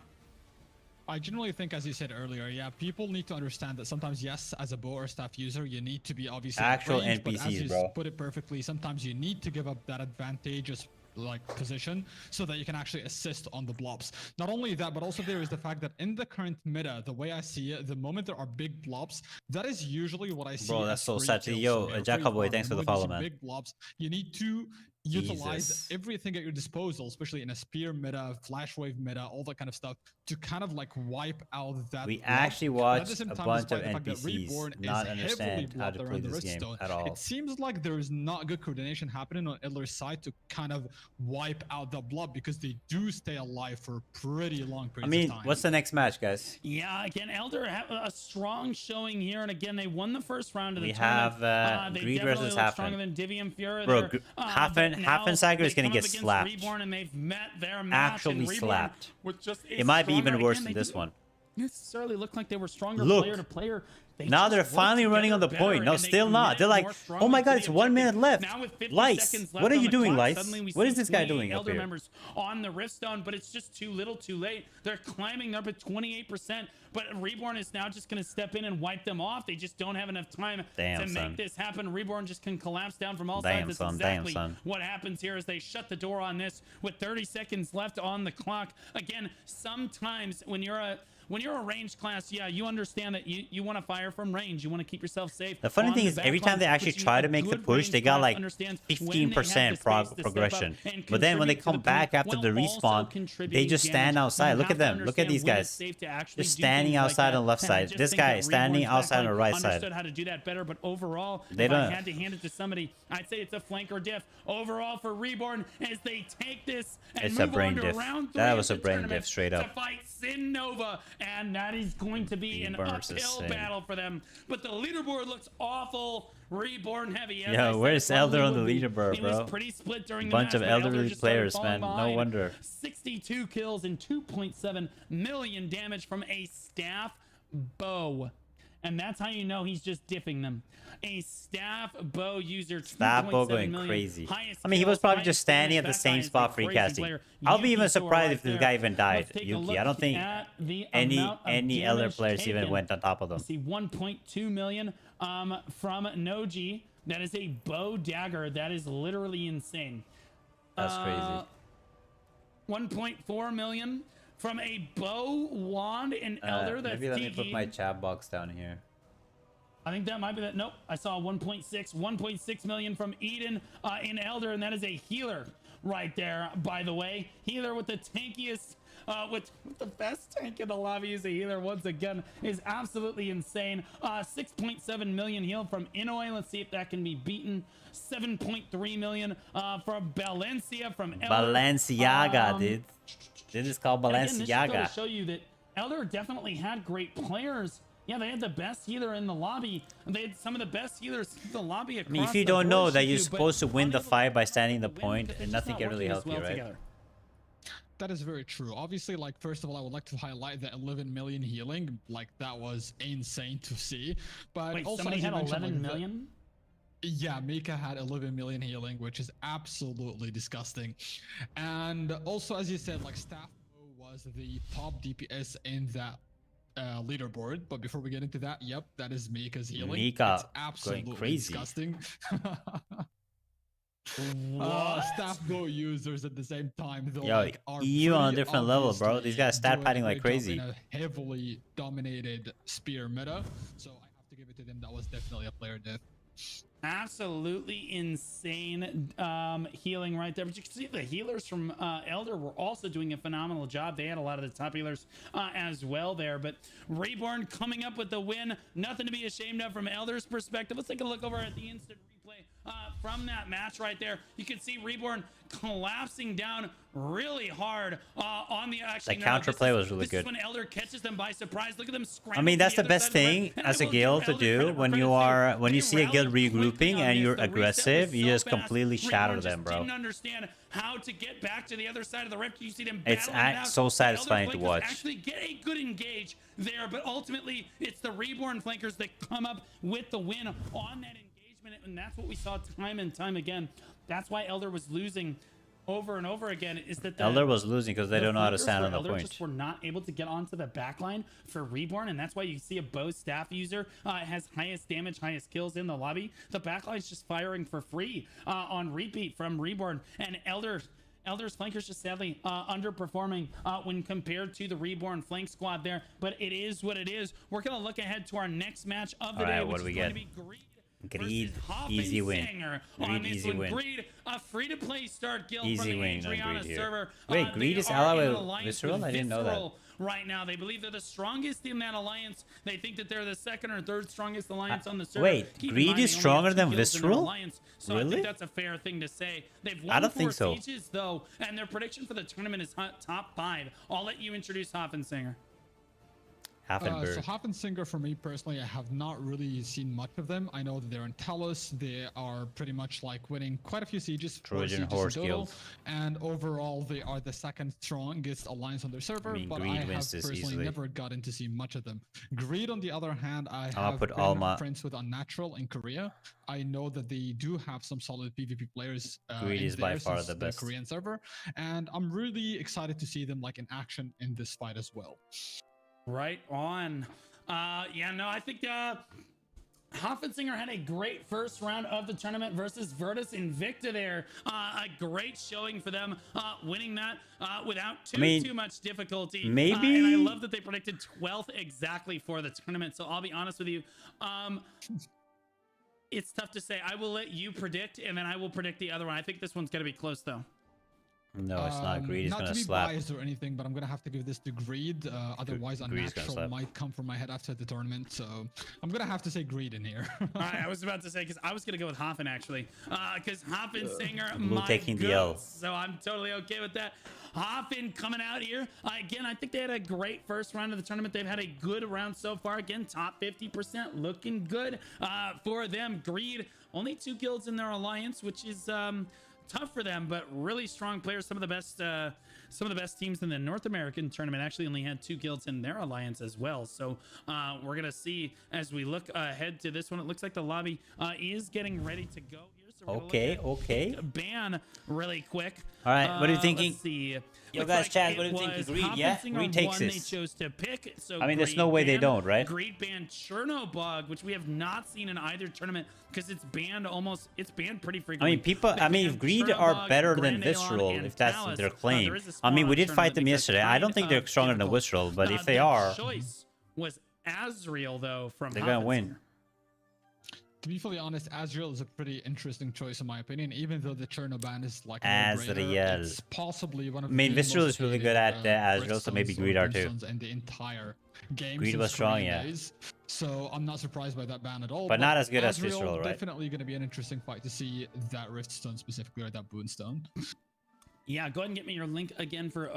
I generally think, as you said earlier, yeah, people need to understand that sometimes, yes, as a bow or staff user, you need to be obviously Actual range, but as NPCs, you bro. put it perfectly, sometimes you need to give up that advantageous like position so that you can actually assist on the blobs. Not only that, but also there is the fact that in the current meta, the way I see it, the moment there are big blobs, that is usually what I see. Bro, that's as so free sad. kills Yo, from your Jacka free boy, farm. thanks for the Moment you follow, see man. Big blobs, you need to utilize Jesus. everything at your disposal, especially in a spear meta, flash wave meta, all that kind of stuff, to kind of like wipe out that We blob. actually But at the watched same a time, bunch of despite the fact that NPCs Reborn is not heavily understand how blocked to play around the this game Redstone, at all. it seems like there is not good coordination happening on Idler's side to kind of wipe out the blob because they do stay alive for pretty long I periods mean, of time. what's the next match, guys? Yeah, again, Elder have a strong showing here, and again, they won the first round of the We tournament. have, They Greed definitely versus look Hafen. stronger than Divium Fury. Bro, there. Hafensager is gonna get slapped. Reborn, and they've met their match. Actually and Reborn slapped. with just a It might be even stronger- worse again, than they this didn't one. necessarily look like they were stronger Look. player to player. They Now just they're worked finally running on the together point. better, No, and they still not. They're committed like, more oh strongly my to god, the it's 1 minute objective. left. Now with 50 Lice, seconds what left are on you the doing, clock, Lice? suddenly we What see is this guy 20 doing up Elder here? members on the Riftstone, but it's just too little too late. They're climbing up at 28%, but Reborn is now just going to step in and wipe them off. They just don't have enough time Damn, to son. make this happen. Reborn just can collapse down from all Damn, sides. That's son. Damn, exactly son. what happens here as they shut the door on this with 30 seconds left on the clock. Again, sometimes when you're a ranged class, yeah, you understand that you want to fire from range. You want to keep yourself safe. The funny on thing the is, every time backlines, they actually but you try need to a make the good push, ranged they got class like understands when they have 15% the space to step up progression. and But then when they contribute to come the back point after while the also respawn, they contributing just stand damage. outside. You Look at have to them. Look at understand these when it's guys. safe to actually Just do standing things like outside that. on the left And I side. just This think guy that is standing Reborn's outside on the backline right side. understood how to do that better, but overall, They if I don't- had to hand it to somebody, I'd say it's a flanker diff. Overall for Reborn as they take this and It's a move brain on to diff. round 3 That of was the a brain tournament diff, straight to up. fight Sin Nova, and that is going to be an Reborn versus uphill Sin. battle for them. But the leaderboard looks awful. Reborn heavy. As Yo, I said, where's probably Elder on would the be. leaderboard, It was bro? pretty split during the Bunch of match, but Elder elderly just started players, falling man. No behind. wonder. 62 kills and 2.7 million damage from a staff bow. And that's how you know he's just diffing them. A staff bow user, Staff bow 2.7 going million, crazy. highest I mean, he was kills, probably highest just standing at damage. the That guy same is a spot free crazy casting. player. I'll be even Yuki Sora surprised right if this there. guy even died. Let's take a Yuki, look I don't think at the any amount of elder damage players even taken. went on top of them. See 1.2 million from Noji. That is a bow dagger. That is literally insane. That's crazy. 1.4 million from a bow wand and elder. That's Maybe let me put Tiki. my chat box down here. I think that might be that. Nope. I saw 1.6 million from Eden in Elder, and that is a healer right there, by the way. Healer with the tankiest, with the best tank in the lobby is a healer once again, is absolutely insane. 6.7 million heal from Inouye. Let's see if that can be beaten. 7.3 million from Valencia from Elder. Balenciaga, dude. This is called And again, this just goes Balenciaga. to show you that Elder definitely had great players. Yeah, they had the best healer in the lobby. They had some of the best healers in the lobby across I mean, if you the don't know board, that you're Shiku, but supposed to win the unable fight by standing the to win point, because and it's nothing just can not really working as help you, well right? together. That is very true. Obviously, like, first of all, I would like to highlight the 11 million healing. Like, that was insane to see. But Wait, also, somebody as you had mentioned, 11 like, million? Yeah, Mika had 11 million healing, which is absolutely disgusting. And also, as you said, like, Staff was the top DPS in that leaderboard. But before we get into that, yep, that is Mika's healing. Mika It's absolutely going crazy. disgusting. What? Staff bow users at the same time, though, Yo, like, are EU on a pretty different level, bro. obviously These guys stat doing a padding like great job crazy. in a heavily dominated spear meta, so I have to give it to them. That was definitely a player death. Absolutely insane healing right there. But you can see the healers from Elder were also doing a phenomenal job. They had a lot of the top healers as well there. But Reborn coming up with the win. Nothing to be ashamed of from Elder's perspective. Let's take a look over at the instant replay replay from that match right there. You can see Reborn collapsing down really hard on the The counterplay was really good. This is when Elder catches them by surprise. Look at them scramble. I mean, that's the best thing as a guild to do when you see a guild regrouping and you're aggressive. You just completely shatter them, bro. Didn't understand how to get back to the other side of the rift. You see them. It's so satisfying to watch. Actually, get a good engage there, but ultimately it's the Reborn flankers that come up with the win on that engagement, and that's what we saw time and time again. That's why Elder was losing over and over again, is that Elder was losing because they don't know how to stand on the point. Just were not able to get onto the backline for Reborn, and that's why you see a bow staff user has highest damage, highest kills in the lobby. The backline's just firing for free on repeat from Reborn, and Elder's flankers just sadly underperforming when compared to the Reborn flank squad there, but it is what it is. We're gonna look ahead to our next match of the day, which is going to be Greed, easy win. Greed, easy win. Greed, a free-to-play start guild easy from the win on Adriana Greed server. Wait, Greed is allied with Visceral? I didn't know that. Right now, they believe they're the strongest in that alliance. They think that they're the second or third strongest alliance on the server. Wait, Greed is stronger than Visceral? So really? I think that's a fair thing to say. They've won I don't 4 think so. sieges, though, and their prediction for the tournament is top 5. I'll let you introduce Hoffensinger. So Hoffensinger, for me personally, I have not really seen much of them. I know that they're in Talos. They are pretty much like winning quite a few sieges. Trojan Horse Guild. And overall, they are the second strongest alliance on their server. I mean, but Greed I have wins this personally easily. never gotten to see much of them. Greed, on the other hand, I have put been friends with Unnatural in Korea. I know that they do have some solid PvP players. Greed is by far the best. Korean server, and I'm really excited to see them like in action in this fight as well. Right on. Yeah, no, I think Hoffensinger had a great first round of the tournament versus Virtus Invicta there. A great showing for them, winning that without too much difficulty. Maybe. And I love that they predicted 12th exactly for the tournament. So I'll be honest with you. It's tough to say. I will let you predict, and then I will predict the other one. I think this one's going to be close, though. No, it's not. Greed is going to slap. Not to be biased or anything, but I'm going to have to give this to Greed. Otherwise, Unnatural might come from my head after the tournament. So I'm going to have to say Greed in here. All right, I was about to say, because I was going to go with Hoffen, actually. Because Hoffensinger, Blue taking the L. So I'm totally okay with that. Hoffen coming out here. Again, I think they had a great first round of the tournament. They've had a good round so far. Again, top 50%, looking good for them. Greed, only 2 guilds in their alliance, which is... tough for them, but really strong players. Some of the best teams in the North American tournament actually only had 2 guilds in their alliance as well. So we're gonna see as we look ahead to this one. It looks like the lobby is getting ready to go here. So okay. Ban really quick. All right, what are you thinking? Let's see. Yo, guys, chat, what do you think? Greed, yeah? Greed takes this. They chose to pick. So I mean, there's no way they don't, right? Greed banned Chernobog, which we have not seen in either tournament because it's banned pretty frequently. I mean, if Greed are better than Visceral, if that's their claim. I mean, we did fight them yesterday. I don't think they're stronger than Visceral, but if they are... choice was Azriel, though, from they're going to win. To be fully honest, Azriel is a pretty interesting choice in my opinion, even though the Chernoban is like Azriel. It's possibly one of Visceral is really good at Azriel, so maybe Greed are too. And the entire game. Greed was strong, yeah. So I'm not surprised by that ban at all. But not as good as Visceral, right? Definitely going to be an interesting fight to see that Rift Stone specifically, or that Boon Stone. Yeah, go ahead and get me your link again for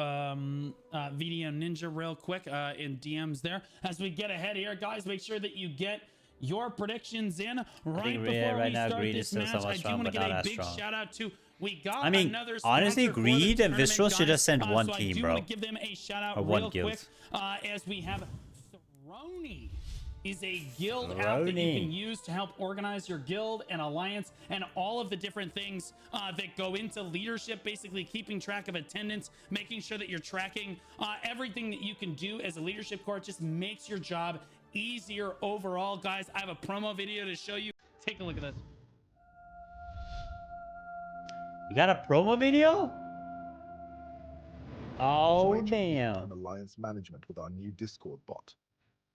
Video Ninja real quick in DMs there. As we get ahead here, guys, make sure that you get your predictions in right before we start this match. I do want to get a big shout out to another honestly, Greed and Visceral should have sent one so team, I do bro. want to give them a shout out or real one guild. Quick as we have Throny. Is a guild app that you can use to help organize your guild and alliance and all of the different things that go into leadership, basically keeping track of attendance, making sure that you're tracking everything that you can do as a leadership core. It just makes your job easier overall. Guys, I have a promo video to show you. Take a look at this. You got a promo video? Oh, damn. And alliance management with our new Discord bot.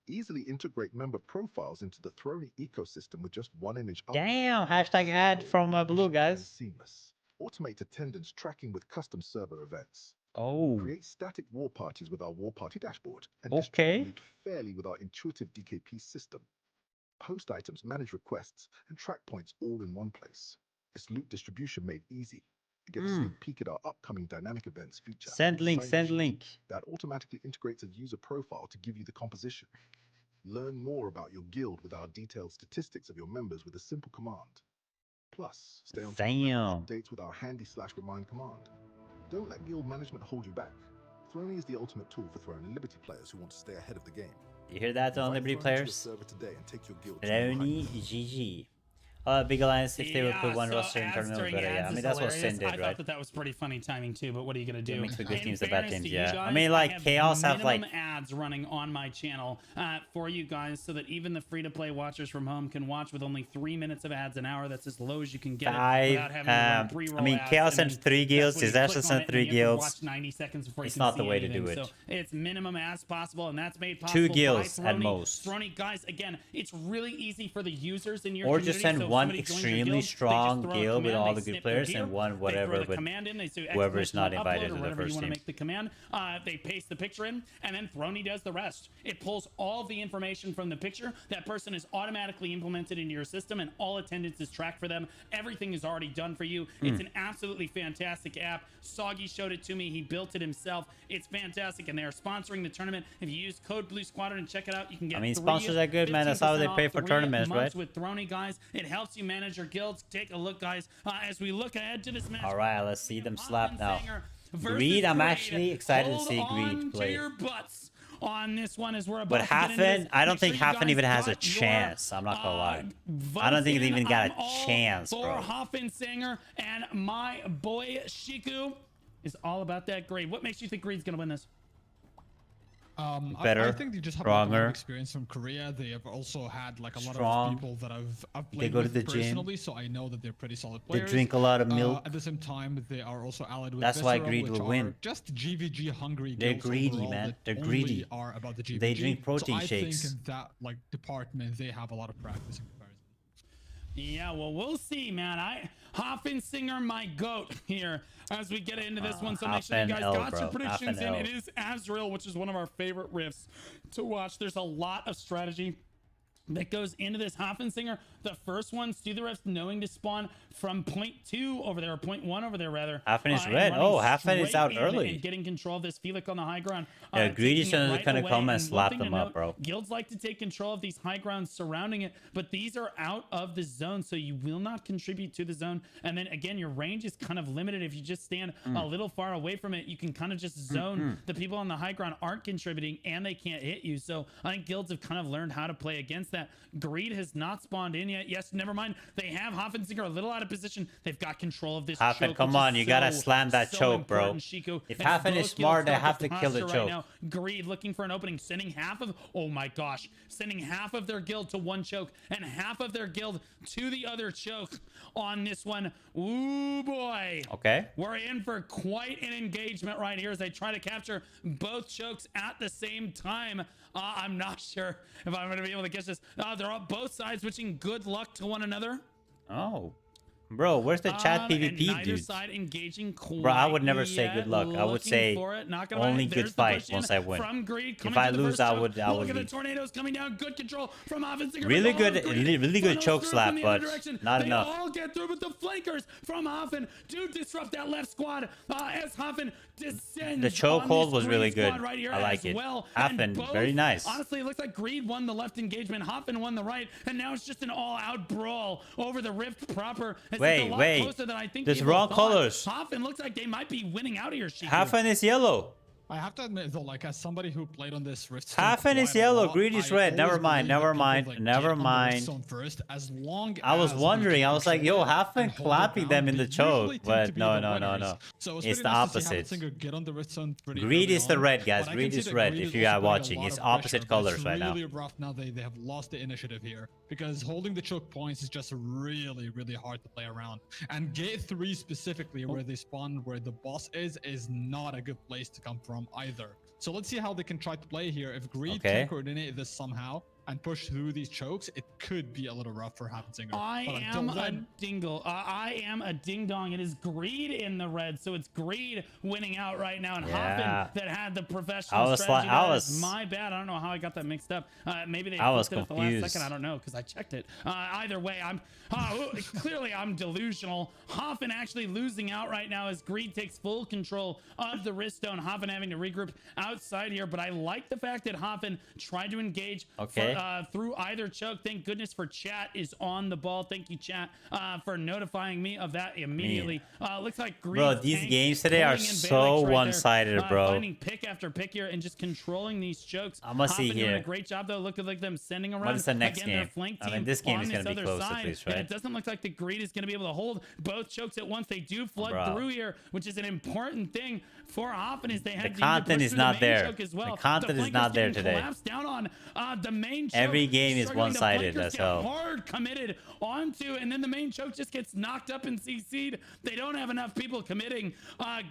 Easily integrate member profiles into the Throny ecosystem with just one image. Damn, hashtag ad from Blue, guys. Seamless. Automate attendance tracking with custom server events. Oh. Create static war parties with our war party dashboard. And okay. distribute fairly with our intuitive DKP system. post items, manage requests, and track points all in one place. It's loot distribution made easy. Get a sneak peek at our upcoming dynamic events feature. Send link, Side send mission link. that automatically integrates a user profile to give you the composition. Learn more about your guild with our detailed statistics of your members with a simple command. Plus, stay on top of Damn. updates with our handy /remind command. Don't let guild management hold you back. Throny is the ultimate tool for Throne and Liberty players who want to stay ahead of the game. You hear that, on Invite Liberty Throne to your players? server today and take your guild to new Throny heights. GG. Big Alliance, if they would put one roster in tournament, during but yeah, ads I mean is that's what hilarious. Sin did, I right? thought that was pretty funny timing too, but what are you gonna do? It makes the good In teams the bad fairness teams, to you yeah. I guys, mean, like, have Chaos have, like- minimum ads running on my channel for you guys, so that even the free-to-play watchers from home can watch with only 3 minutes of ads an hour. That's as low as you can get it without having to run pre-roll I mean, ads, Chaos and sends then 3 that's guilds. when you Disaster click on sent it and 3 you have to guilds. watch 90 seconds before you It's can not the see way to anything. do it. So it's minimum as possible, and that's made possible 2 by guilds at Throny. most. Throny, guys, again, it's really easy for the users in your Or community. just send So if one somebody joins your extremely guild, they just strong throw a guild with command, all they the good snip their players, gear, and one they whatever throw the with command in, they say whoever is not exclamation invited upload to or the whatever first you want to team. make the command. They paste the picture in, and then Throny does the rest. It pulls all of the information from the picture. That person is automatically implemented into your system, and all attendance is tracked for them. Everything is already done for you. It's an absolutely fantastic app. Soggy showed it to me. He built it himself. It's fantastic, and they are sponsoring the tournament. If you use code Blue Squadron and check it out, you can get. I mean, sponsors are good, man. That's how they 15% pay off for 3 tournaments, months right? With Throny, guys, it helps you manage your guilds. Take a look, guys, as we look ahead to this match. All right, let's see them slap now. Versus Greed, I'm Greed. actually excited to Hold see on Greed to play. your butts on this one as we're about But to get into Hafen, this. I don't Make think sure you Hafen guys even has a got your, chance. I'm not gonna lie. votes I don't think they in. even got a I'm all chance, for bro. Hafensinger, and my boy Shiku is all about that Greed. What makes you think Greed's gonna win this? Better, I think they just have a lot stronger. of experience from Korea. They have also had like a lot Strong. of people that I've They played go to with the gym. personally, so I know that they're pretty solid They players. drink a lot of milk. At the same time, they are also allied with That's why Visceral, Greed which will are win. just GVG hungry. They're guilds greedy, overall man. that They're only greedy. Are about the GVG. They drink protein so I shakes. think in that like department, they have a lot of practice in comparison. Yeah, well, we'll see, man. Hafensinger, my goat here as we get into this one. So make sure you guys Hafen L, got your bro. predictions Hafen in. L. It is Azrael, which is one of our favorite riffs to watch. There's a lot of strategy that goes into this Hafensinger. The first one, see the refs knowing to spawn from point 2 over there, or point 1 over there, rather. Hafen is and red. running Oh, Hafen is straight out in early. And getting control of this Felix on the high ground. Yeah, Greedy's taking it gonna kinda away. come and one slap thing to them up, note, bro. Guilds like to take control of these high grounds surrounding it, but these are out of the zone, so you will not contribute to the zone. And then again, your range is kind of limited. If you just stand a little far away from it, you can kind of just zone. The people on the high ground aren't contributing, and they can't hit you. So I think guilds have kind of learned how to play against that. Greed has not spawned in yet. Yes, never mind. They have Hafensinger a little out of position. They've got control of this Hafen, choke, come which on, is you gotta so, slam that so choke, bro. important, Shiku. If And Hafen both is smart, guilds they got have to kill the posture choke. right now. Greed looking for an opening, sending half of, oh my gosh, sending half of their guild to one choke and half of their guild to the other choke on this one. Ooh boy. Okay. We're in for quite an engagement right here as they try to capture both chokes at the same time. I'm not sure if I'm going to be able to catch this. They're all both sides wishing good luck to one another. Oh. Bro, where's the chat And PvP, neither dude? side engaging quite Bro, I would never say yet, good luck. I would looking say for it. Not gonna only lie. good There's the fight push in once I win. From Greed, If I coming to the lose, first I choke. would Look at the leave. tornadoes coming down. Good control from Hafensinger. Really but good- Greed really good funnels choke through slap, from the other but direction. not they enough. all get through, but the flankers from Hafen do disrupt that left squad as Hafen descends. The choke on hold this was Greed really squad good. Right here I like as it. Well. Hafen, And both, very nice. Honestly, it looks like Greed won the left engagement. Hafen won the right, and now it's just an all-out brawl over the rift proper. It's Wait, a lot wait. closer than I think There's people wrong thought. colors. Hafen looks like they might be winning out of here. Shiku. Hafen is yellow. I have to admit though, like as somebody who played on this Rift Hafen is yellow, Greed is red. Never mind, never mind, never mind. First, as long I was as wondering, we I was like, yo, control it Hafen and hold the clapping them ground, in the they usually choke. tend to But be no, the no, no, winners. no. So It's pretty the nice to see opposite. Hafensinger get on the Rift Zone pretty Greed early is the on, red, guys. but I Greed can see is that red. Greed If is you are also putting a watching, lot it's of opposite pressure, but colors right now. It's really rough now. They have lost the initiative here because holding the choke points is just really, really hard to play around. And gate 3 specifically, where they spawn, where the boss is not a good place to come from either. So let's see how they can try to play here. If Greed Okay. can coordinate this somehow, and push through these chokes, it could be a little rough for Happensinger. I am a dingle. I am a ding dong. It is Greed in the red, so it's Greed winning out right now. And Hoffman that had the professional strategy. My bad. I don't know how I got that mixed up. Maybe they flipped it at the last second. I don't know because I checked it. Either way, clearly I'm delusional. Hoffman actually losing out right now as Greed takes full control of the wrist stone. Hoffman having to regroup outside here, but I like the fact that Hoffman tried to engage through either choke. Thank goodness for chat is on the ball. Thank you, chat, for notifying me of that immediately. Looks like Greed. Bro, these games today are so one-sided, bro. Finding pick after pick here and just controlling these chokes. I'm gonna see here. Doing a great job though. Look at like them sending around. What's the next Again, game? flank I mean, this game is gonna be close side, at least, right? And it doesn't look like the Greed is gonna be able to hold both chokes at once. They do flood through here, which is an important thing for Hoffman. Is they had the content is not there. Well. The content is not there today. Down on the main choke. Every game is one-sided. That's how hard committed onto, and then the main choke just gets knocked up and CC'd. They don't have enough people committing.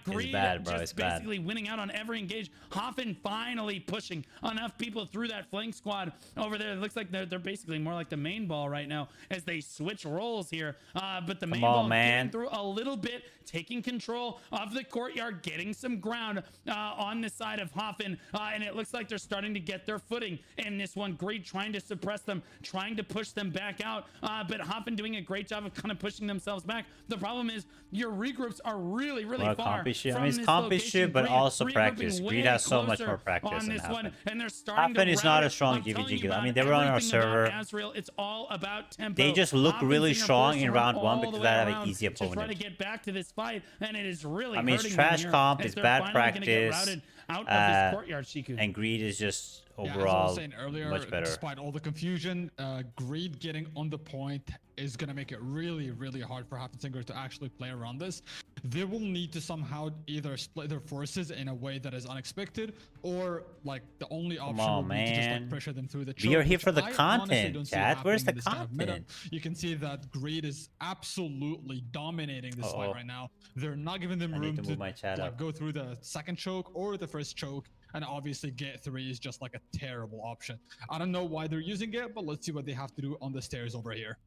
Greed just basically winning out on every engage. Hoffman finally pushing enough people through that flank squad over there. It looks like they're basically more like the main ball right now as they switch roles here. But the main ball getting through a little bit, taking control of the courtyard, getting some ground on the side of Hoffman, and it looks like they're starting to get their footing in this one. Greed trying to suppress them, trying to push them back out, but Hoffman doing a great job of kind of pushing themselves back. The problem is your regroups are really far from this location. But also practice. Greed has so much more practice on this than one, and they're starting Hoffman to is not a strong GVG. I mean, they were on our server. It's all about tempo. They just look really strong in round one because I have an easy opponent. Trying to get back to this fight, and it is really. I mean, it's trash comp. It's bad practice. Out of this courtyard, Shiku. And Greed is just overall as I was saying earlier, much better. Despite all the confusion, Greed getting on the point is going to make it really hard for Happensinger to actually play around this. They will need to somehow either split their forces in a way that is unexpected, or like the only option would be to just like pressure them through the choke. We are here for the content, Chad. Where's the content? You can see that Greed is absolutely dominating this fight right now. They're not giving them room to go through the second choke or the first choke. And obviously Gate 3 is just like a terrible option. I don't know why they're using it, but let's see what they have to do on the stairs over here.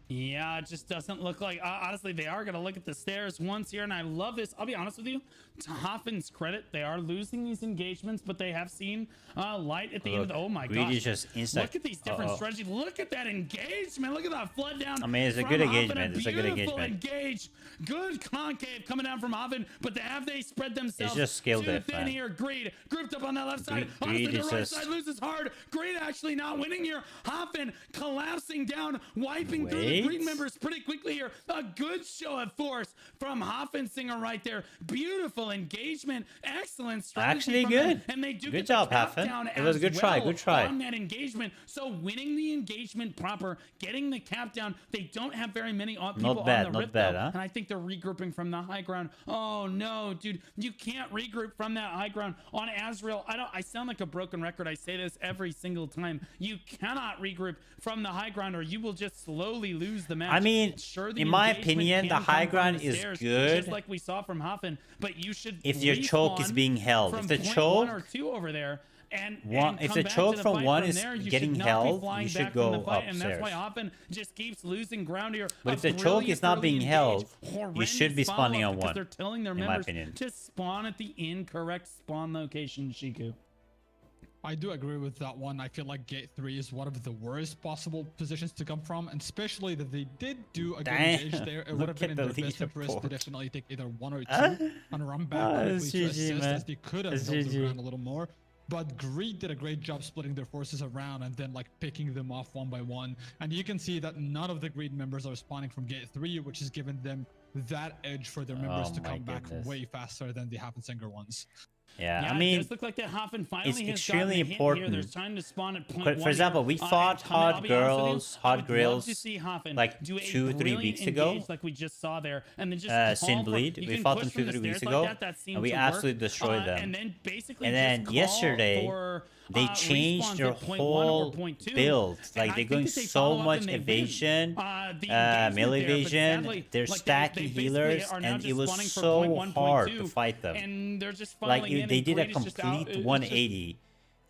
Yeah, it just doesn't look like... honestly, they are going to look at the stairs once here, and I love this. I'll be honest with you. To Hoffman's credit, they are losing these engagements, but they have seen light at the end of the... Oh my gosh. Just look at these different strategies. Look at that engagement. Look at that flood down. I mean, it's a good engagement. It's a good engagement. Good concave coming down from Hoffman, but have they spread themselves it's just skill too thin here? Greed grouped up on that left side. Honestly, the right side loses hard. Greed actually not winning here. Hoffman collapsing down, wiping through the Greed members pretty quickly here. A good show of force from Happensinger right there. Beautiful engagement, excellent strategy. Actually good. And they do good job, Haffen. It was a good try. Good try on that engagement. So winning the engagement proper, getting the cap down. They don't have very many people on the rip, huh? And I think they're regrouping from the high ground. Oh no, dude, you can't regroup from that high ground on Azrael. I sound like a broken record. I say this every single time. You cannot regroup from the high ground, or you will just slowly lose the match. I mean, in my opinion, the high ground is good, just like we saw from Hoffman. But you should if your choke is being held. If the choke 1 or 2 over there. And if the choke from one is getting held, you should go upstairs. And that's why Hoffman just keeps losing ground here. But if the choke is not being held, you should be spawning on one. They're telling their members to spawn at the incorrect spawn location, Shiku. I do agree with that one. I feel like Gate 3 is one of the worst possible positions to come from, and especially that they did do a good engage there. It would have been in their best interest to definitely take either 1 or 2 and run back quickly to assist, as they could have built the ground a little more. But Greed did a great job splitting their forces around and then like picking them off one by one. And you can see that none of the Greed members are spawning from Gate 3, which has given them that edge for their members to come back way faster than the Happensinger ones. Yeah, I mean, it does look like that Hoffman finally it's has extremely important. There's time to spawn at point for example, we fought Hot Grills like 2-3 weeks ago. Like we just saw there, and then just Sin Bleed. We fought them 2-3 weeks ago, and we absolutely destroyed them. And then yesterday, they changed their whole build. Like they're going so much evasion, melee evasion. They're stacking healers, and it was so hard to fight them. And they're just like they did a complete 180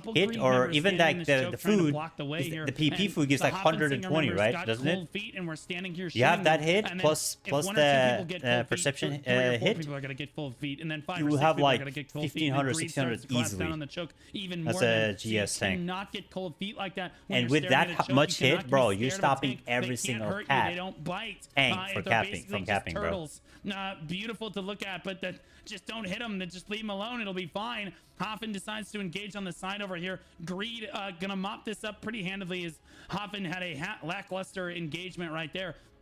couple hit, greed or members even standing in like this the choke trying to food, block the way here. the PP And food gives the like Hoffensinger 120, members right? got Doesn't cold it? feet, and we're standing here You have shooting that them. hit And then plus if one or two people get cold feet, perception 3 or 4 hit. people are gonna get cold feet, and then 5 You or 6 have people are like gonna get cold feet. And 1500, greed 1600 starts to collapse down easily. on the choke even That's more. a So you GS tank. cannot get cold feet like that. When And you're with staring that at a choke. much You hit, cannot be bro, scared you're of a stopping tank. every They single can't hurt you. cat. They don't bite. Tank for They're capping, basically from just capping, bro. turtles. Beautiful to look at, but just don't hit them. Just leave them alone. It'll be fine. Hoffen decides to engage on the side over here. Greed gonna mop this up pretty handedly, as Hoffen had a lackluster engagement right there.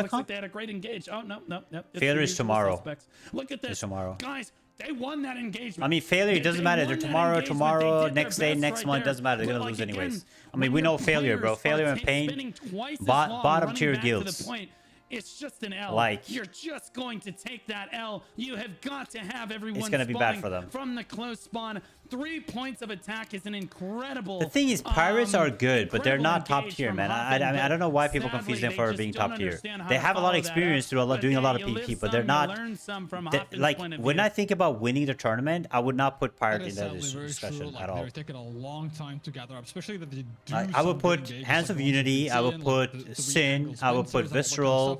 It looks like they had a great engage. Oh, no. It's Failure the is usual tomorrow. suspects. Look at this. It's tomorrow. Guys, they won that engagement. I mean, failure, it doesn't matter. They're won that tomorrow, engagement. tomorrow, They did their next day, best next right month, there. doesn't matter. They're But, going to lose like, anyways. again, I mean, when we your know failure, bro. players Failure are and pain. spending twice as Bottom long tier running back to guilds. the point, it's just an L. Like, you're just going to take that L. You have got to have everyone gonna be bad spawning for them. from the close spawn. 3 points of attack is an incredible. The thing is, pirates are good, but they're incredible not top engage tier, from man. Huffin, I don't know why but people confuse them sadly, for they being just don't top tier. understand how They to have a lot of follow that experience up. through But doing a lot of you live PvP, but some, they're you not. learn some from they- Huffin's like point of when view. I think about winning the tournament, I would not put pirate That in is that sadly very discussion true. at Like, all. they're taking a long time to gather up, especially that they do I would some good put engages, Hands like of the ones Unity, we've I would seen, put like the three Sin, angles, I would pincers, put and all that kind of Visceral, stuff.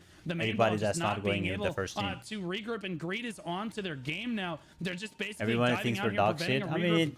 the main Anybody ball just that's not going being in able the first team. to regroup, and Greed is onto their game now. They're just basically Everyone diving thinks out we're here, dog preventing shit. a I regroup mean,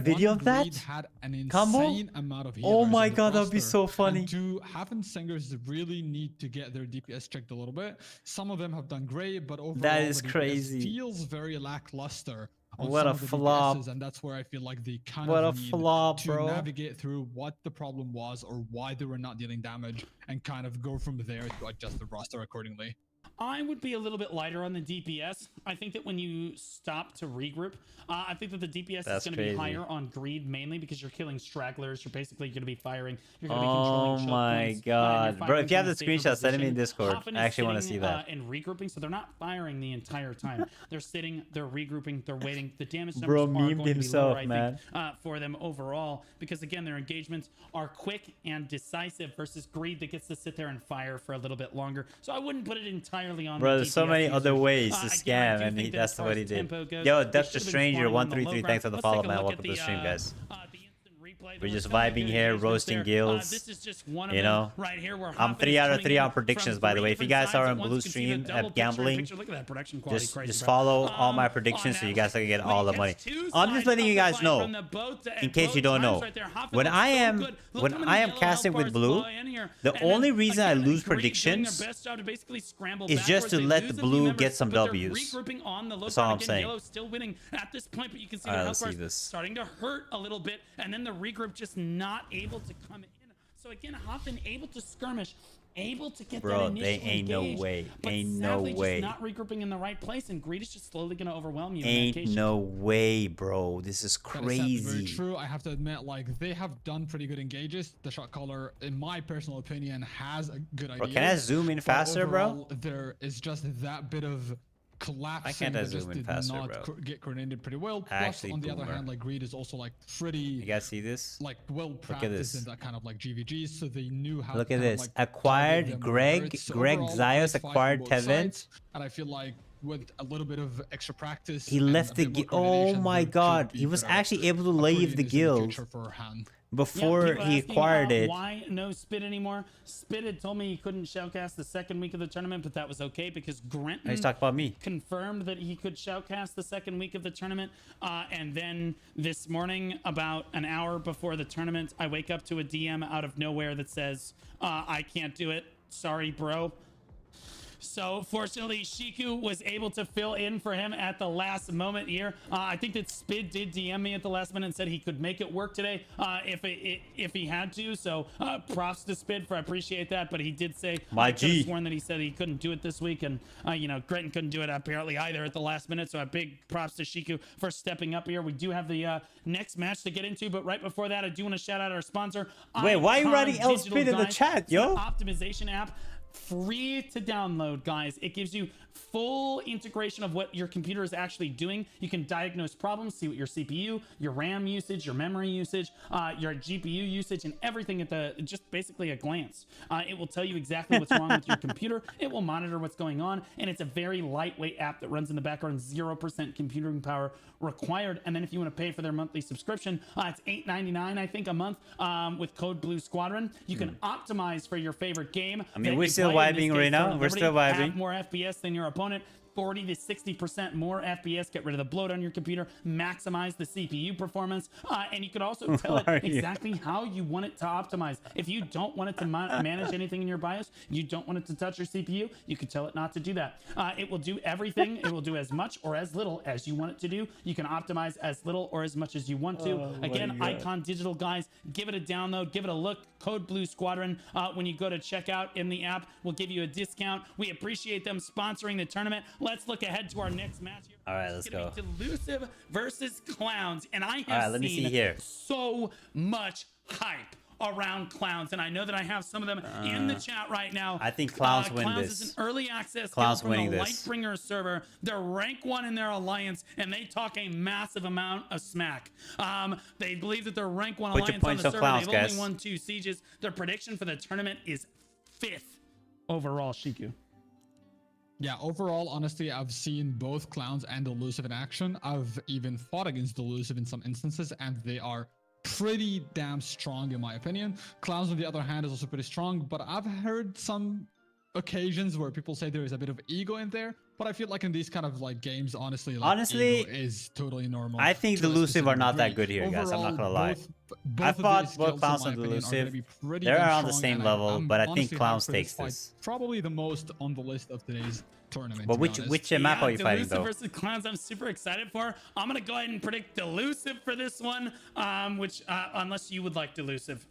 video of that? Raid had an Combo? insane amount of Oh healers my in the god, that would be roster, so funny. And to having Singers really need to get their DPS checked a little bit. Some of them have done great, but overall That is the DPS crazy. feels very lackluster on What some a of the flop. DPSs, and that's where I feel like they kind What of a need flop, to bro. navigate through what the problem was or why they were not dealing damage, and kind of go from there to adjust the roster accordingly. I would be a little bit lighter on the DPS. I think that when you stop to regroup, I think that the DPS That's is going to be crazy. higher on greed, mainly because you're killing stragglers. You're basically going to be firing. You're going to be Oh controlling choke my points, god, bro! firing If you have from the a safer screenshot, send it me in position. Discord. Hoffen I is actually want to see sitting, that. and regrouping, so they're not firing the entire time. They're sitting, they're regrouping, they're waiting. The damage numbers Bro, are going memed to be himself, lower, man. I think, for them overall, because again, their engagements are quick and decisive versus greed that gets to sit there and fire for a little bit longer. So I wouldn't put it entirely on. Bro, the there's so DPS many users. other ways to Again, I scam, do and think that that's as far what as he did. tempo goes, Yo, they Dutch the should have been Stranger flying on the low 133, ground. thanks for the Let's follow, take a man. look Welcome at to the stream, guys. the instant replay. We're There just was some vibing good here, engagements roasting there. guilds. This is just one of You them know, right here. Where I'm Hoffen 3 is out of coming 3 in on predictions, from by the three way. If you different guys are sides on at Blue once. You can see the Stream double at picture in gambling, picture. Look at that production quality. just Crazy, bro. follow all my On predictions so you that, guys can get when all he the money. gets two I'm just sides letting of you the guys fight know, from the both in case you don't know. right there. Hoffen When looks I so am good. Look when how many I am yellow casting health with bars blue, fly in here. the And then, only reason I again, lose Greed doing their predictions best job to basically scramble is just backwards. to They let lose the a few blue members, get some but they're W's. regrouping on the low That's all ground. I'm Again, saying. Yellow's still winning at this point, but you can see All their right, health let's see bars this. starting to hurt a little bit, and then the regroup just not able to come in. So again, Hoffen able to skirmish, able to get Bro, that they initial ain't no engage, way. but Ain't no sadly way. just not regrouping in the right place, and Greed is just slowly going to overwhelm you. in that Ain't case. no way, bro. This is That is sadly very crazy. true. I have to admit, like, they have done pretty good engages. The shot caller, in my personal opinion, has a good idea. Bro, can I zoom in but faster, bro? overall, there is just that bit of collapsing can't I that just zoom in did faster, not bro? get coordinated pretty well. Plus, Actually, on the other boomer. hand, like, Greed is also like pretty You guys see this? like well at practiced this. in that kind of like GVGs, so they knew how. Look to at kind of, this. like, target Acquired them Greg. where it's Greg overall a Zios nice fight from acquired both Tevin. sides, and I feel like with a little bit of extra practice, He and left a the bit more oh coordination, my there could god. be He was better- actually able to a pretty leave the interesting guild future for Han. before people he asking, acquired it. Why no Spit anymore? Spit had told me he couldn't shoutcast the second week of the tournament, but that was okay because Grenton He's talking about me. confirmed that he could shoutcast the second week of the tournament. And then this morning, about an hour before the tournament, I wake up to a DM out of nowhere that says, I can't do it. Sorry, bro. So fortunately, Shiku was able to fill in for him at the last moment here. I think that Spid did DM me at the last minute and said he could make it work today if he had to. So props to Spid for I appreciate that. But he did say My I could have G. sworn that he said he couldn't do it this week, and you know Gretton couldn't do it apparently either at the last minute. So a big props to Shiku for stepping up here. We do have the next match to get into, but right before that, I do want to shout out our sponsor. Wait, why are you Icon writing L Digital, Spid in the guys. chat, It's an yo? optimization app, free to download, guys. It gives you full integration of what your computer is actually doing. You can diagnose problems, see what your CPU, your RAM usage, your memory usage, your GPU usage, and everything at just basically a glance. It will tell you exactly what's wrong with your computer. It will monitor what's going on, and it's a very lightweight app that runs in the background, 0% computing power required. And then if you want to pay for their monthly subscription, it's $8.99, I think, a month with code Blue Squadron. You can optimize for your favorite game. I mean, that we're you still play. In this vibing case, right now. Throne of We're still Liberty, vibing. have more FPS than your opponent. 40 to 60% more FPS, get rid of the bloat on your computer, maximize the CPU performance, and you could also tell it exactly how you want it to optimize. If you don't want it to manage anything in your BIOS, you don't want it to touch your CPU, you could tell it not to do that. It will do everything. It will do as much or as little as you want it to do. You can optimize as little or as much as you want to. Again, Icon Digital, guys, give it a download, give it a look. Code Blue Squadron when you go to checkout in the app will give you a discount. We appreciate them sponsoring the tournament. Let's look ahead to our next match here. All right, let's go. It's gonna be Elusive versus Clowns, and I have All right, let me see here. so much hype around Clowns, and I know that I have some of them in the chat right now. I think Clowns win Clowns this. is an early access Clowns guild from winning the this. Lightbringer server. They're rank 1 in their alliance, and they talk a massive amount of smack. They believe that they're rank 1 Put your alliance on points the on server. Clowns, They've guys. only won 2 sieges. Their prediction for the tournament is 5th overall. Shiku. Yeah, overall, honestly, I've seen both Clowns and Elusive in action. I've even fought against Elusive in some instances, and they are pretty damn strong in my opinion. Clowns, on the other hand, is also pretty strong, but I've heard some occasions where people say there is a bit of ego in there, but I feel like in these kind of like games, honestly, Honestly, ego is totally normal. I think to a Elusive are specific not that degree. good here, guys. I'm not gonna Overall, lie. both I of fought these both guilds, Clowns in my and opinion, are Elusive. gonna be pretty They're damn around the strong, same and level, I'm but I think honestly hyped Clowns for this takes fight. this. Probably the most on the list of today's tournament. But to be which honest. map are you fighting Elusive though? versus Clowns, I'm super excited for. I'm gonna go ahead and predict Elusive for this one. Which unless you would like Elusive.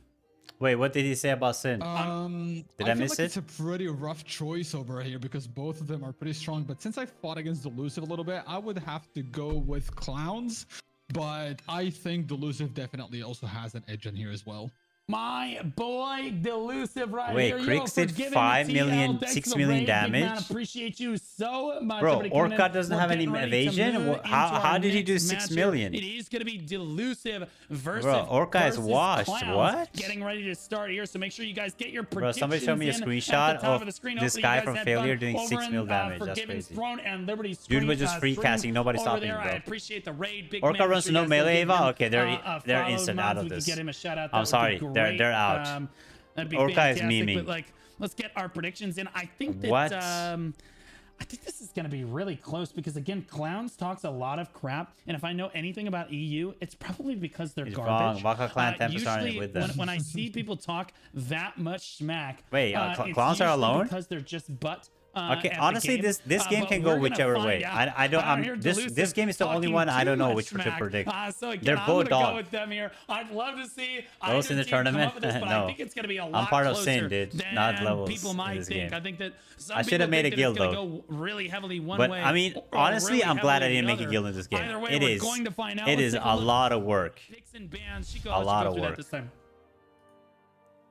Wait, what did he say about Sin? Did I feel miss like it? It's a pretty rough choice over here because both of them are pretty strong. But since I fought against Elusive a little bit, I would have to go with Clowns. But I think Elusive definitely also has an edge in here as well. My boy, Elusive right Wait, here. Crix for did giving 5 TL. million, Thanks 6 for the million raid, big man. damage? Appreciate you so much. Bro, Everybody coming in. Orca doesn't We're have any getting ready to evasion? move How into our did he do next 6 match here. million? It is going to be Elusive versus Bro, Orca is versus washed. Clowns. What? Getting ready to start here, so make sure you guys get your Bro, predictions somebody showed me a in screenshot at the top of the screen. this Hopefully guy you guys from had Failure fun doing over 6 in, mil damage. That's Forgiven's crazy. Throne and Liberty's Dude was just free stream casting. Nobody over stopped him, there. bro. I appreciate the raid. Big Orca man, runs make no sure you guys melee go give Eva? him, Okay, they're follow instant mods. out of We could this. get him a shout out. I'm sorry, That would be they're great. out. That'd be Orca is fantastic, memeing. but like, let's get our predictions in. I think that What? I think this is going to be really close because again, Clowns talks a lot of crap, and if I know anything about EU, it's probably because they're He's garbage. wrong. Waka Clan 10% Usually, with them. when I see people talk that much smack, Wait, it's Clowns are usually alone? because they're just butt. Okay, at the honestly, game. this game But can we're go gonna whichever find way. out. I don't. hear This Elusive game is the only talking one I too don't know much which to smack. predict. So again, They're I'm both gonna go dog. with them here. I'd love to see Those in the either team come tournament? up with this, but No. I think it's gonna be a I'm lot part of closer Sin, dude. than Not levels people in might this think. game. I think that some I should have people made a think that guild, it's gonna though. go really heavily one But way. I mean, or honestly, really I'm glad I heavily didn't the make a other. guild in this game. Either way, It we're is. going to find out. It Let's is take a look. lot of work. Picks and bans. Chico, A lot of through that work. this time.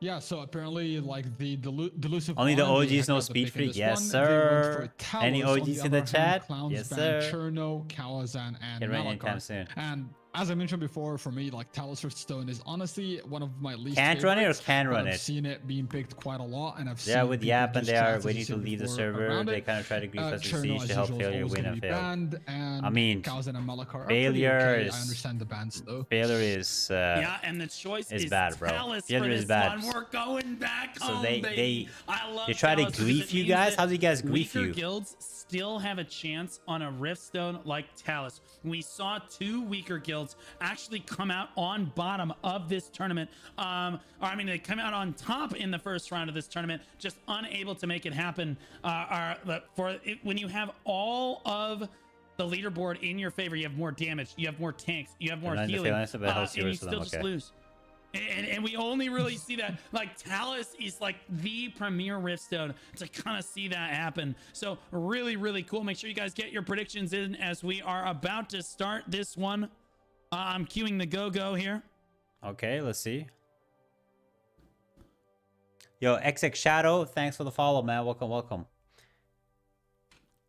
Yeah, so apparently, like the Elusive. Only the Army OGs had know got the Speed pick in Freak. this Yes, one. They went sir. for Talos. Any On OGs in other the hand, chat? Clowns Yes, banned sir. Cherno, Kalazan, and Get ready anytime Malachar. soon. And as I mentioned before, for me, like Talos Riftstone is honestly one of my least. Can't run it or favorites, can but run I've it? seen it being picked quite a lot, and I've Yeah, seen with people Yap and just they are chats, as waiting you to said leave the before, server. around They it. kind of try to grief us in Cherno, siege as to help usual, is Failure always win gonna and be fail. banned, and I mean, Kalazan and Malachar are Failure pretty okay. is- I understand the bans though. Failure is Yeah, and the choice is is bad, bro. Talus Failure for is this bad. one. We're going back So home, baby. I love they try to Talus because grief it you means guys? that How do you guys grief weaker you? guilds still have a chance on a Riftstone like Talus. We saw 2 weaker guilds actually come out on bottom of this tournament. Or I mean, they come out on top in the first round of this tournament, just unable to make it happen. When you have all of the leaderboard in your favor, you have more damage, you have more tanks, you have more And then the healing, Phalanx of the Hell and you Series for still them, just okay. lose. And we only really see that, like, Talus is like the premier Riftstone to kind of see that happen. So really, really cool. Make sure you guys get your predictions in as we are about to start this one. I'm queuing the go-go here. Okay, let's see. Yo, XX Shadow, thanks for the follow, man. Welcome, welcome.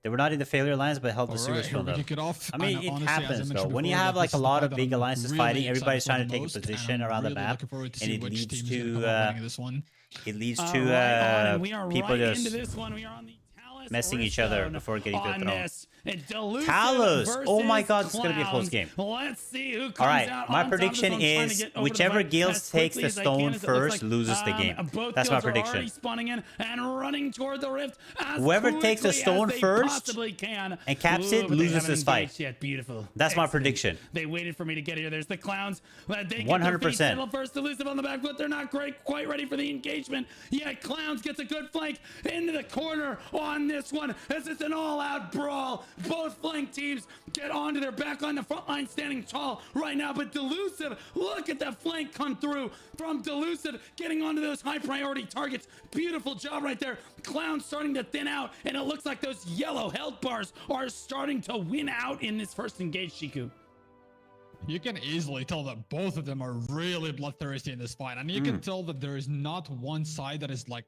They were not in the Failure Alliance, but held the Alright, sewers here from we them. kick it off. I mean, And it honestly, as I happens though. mentioned When you before, have that like this a is the lot fight of that big I'm alliances really fighting, excited everybody's for trying to the take a most, and position I'm around the really map, looking forward to and see it which leads team is gonna to come up winning this one. Right on, and we are people right just into this one. We are on the Talus messing each other Riftstone before getting to the on throne. this. Elusive Talus! Oh my versus god, this is gonna be a close Clowns. game. Let's see who comes All right, out my on top of this prediction one, trying to is get over the whichever fight guild as takes quickly the as they stone can, as it looks first like, loses the game. both That's my guilds are prediction. already spawning in and running toward the rift as Whoever takes the quickly stone as they first possibly can. and caps it but they loses haven't this fight. engaged yet. Beautiful. That's my Excellent. prediction. They waited for me to get here. There's the Clowns. They get 100%. settle first. Elusive on the back foot. They're not quite ready for the engagement. Yet Clowns gets a good flank into the corner on this one. As it's an all-out brawl. Both flank teams get onto their back line. The front line standing tall right now. But Elusive, look at that flank come through from Elusive, getting onto those high priority targets. Beautiful job right there. Clowns starting to thin out, and it looks like those yellow health bars are starting to win out in this first engage, Shiku. You can easily tell that both of them are really bloodthirsty in this fight, and you can tell that there is not one side that is like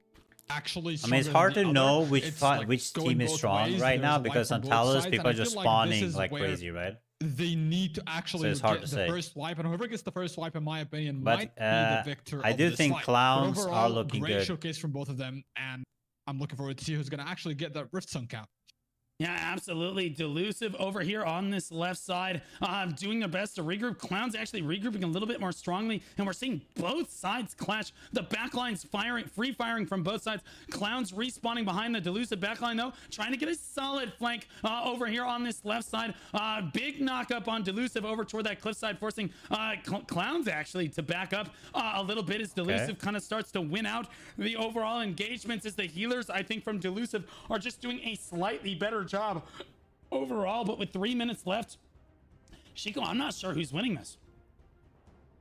actually. I mean, it's stronger hard than to the know other. which It's, like, which going team is both strong ways. right There's now a wipe because from on both Talos sides, people are and I just feel like this spawning is like where crazy, right? They need to actually it's hard get to the say. first wipe, and whoever gets the first wipe, in my opinion, But, might be the victor. I of do this think fight. But Clowns are overall, looking great good. showcase from both of them, and I'm looking forward to see who's going to actually get that Rift Sun count. Yeah, absolutely. Delusive over here on this left side, doing their best to regroup. Clown's actually regrouping a little bit more strongly, and we're seeing both sides clash. The backline's firing, free firing from both sides. Clown's respawning behind the Delusive backline, though, trying to get a solid flank over here on this left side. Big knock up on Delusive over toward that cliffside, forcing Clowns actually to back up a little bit as Delusive kind of starts to win out the overall engagements, as the healers, I think, from Delusive are just doing a slightly better job overall. But with 3 minutes left, Chico, I'm not sure who's winning this.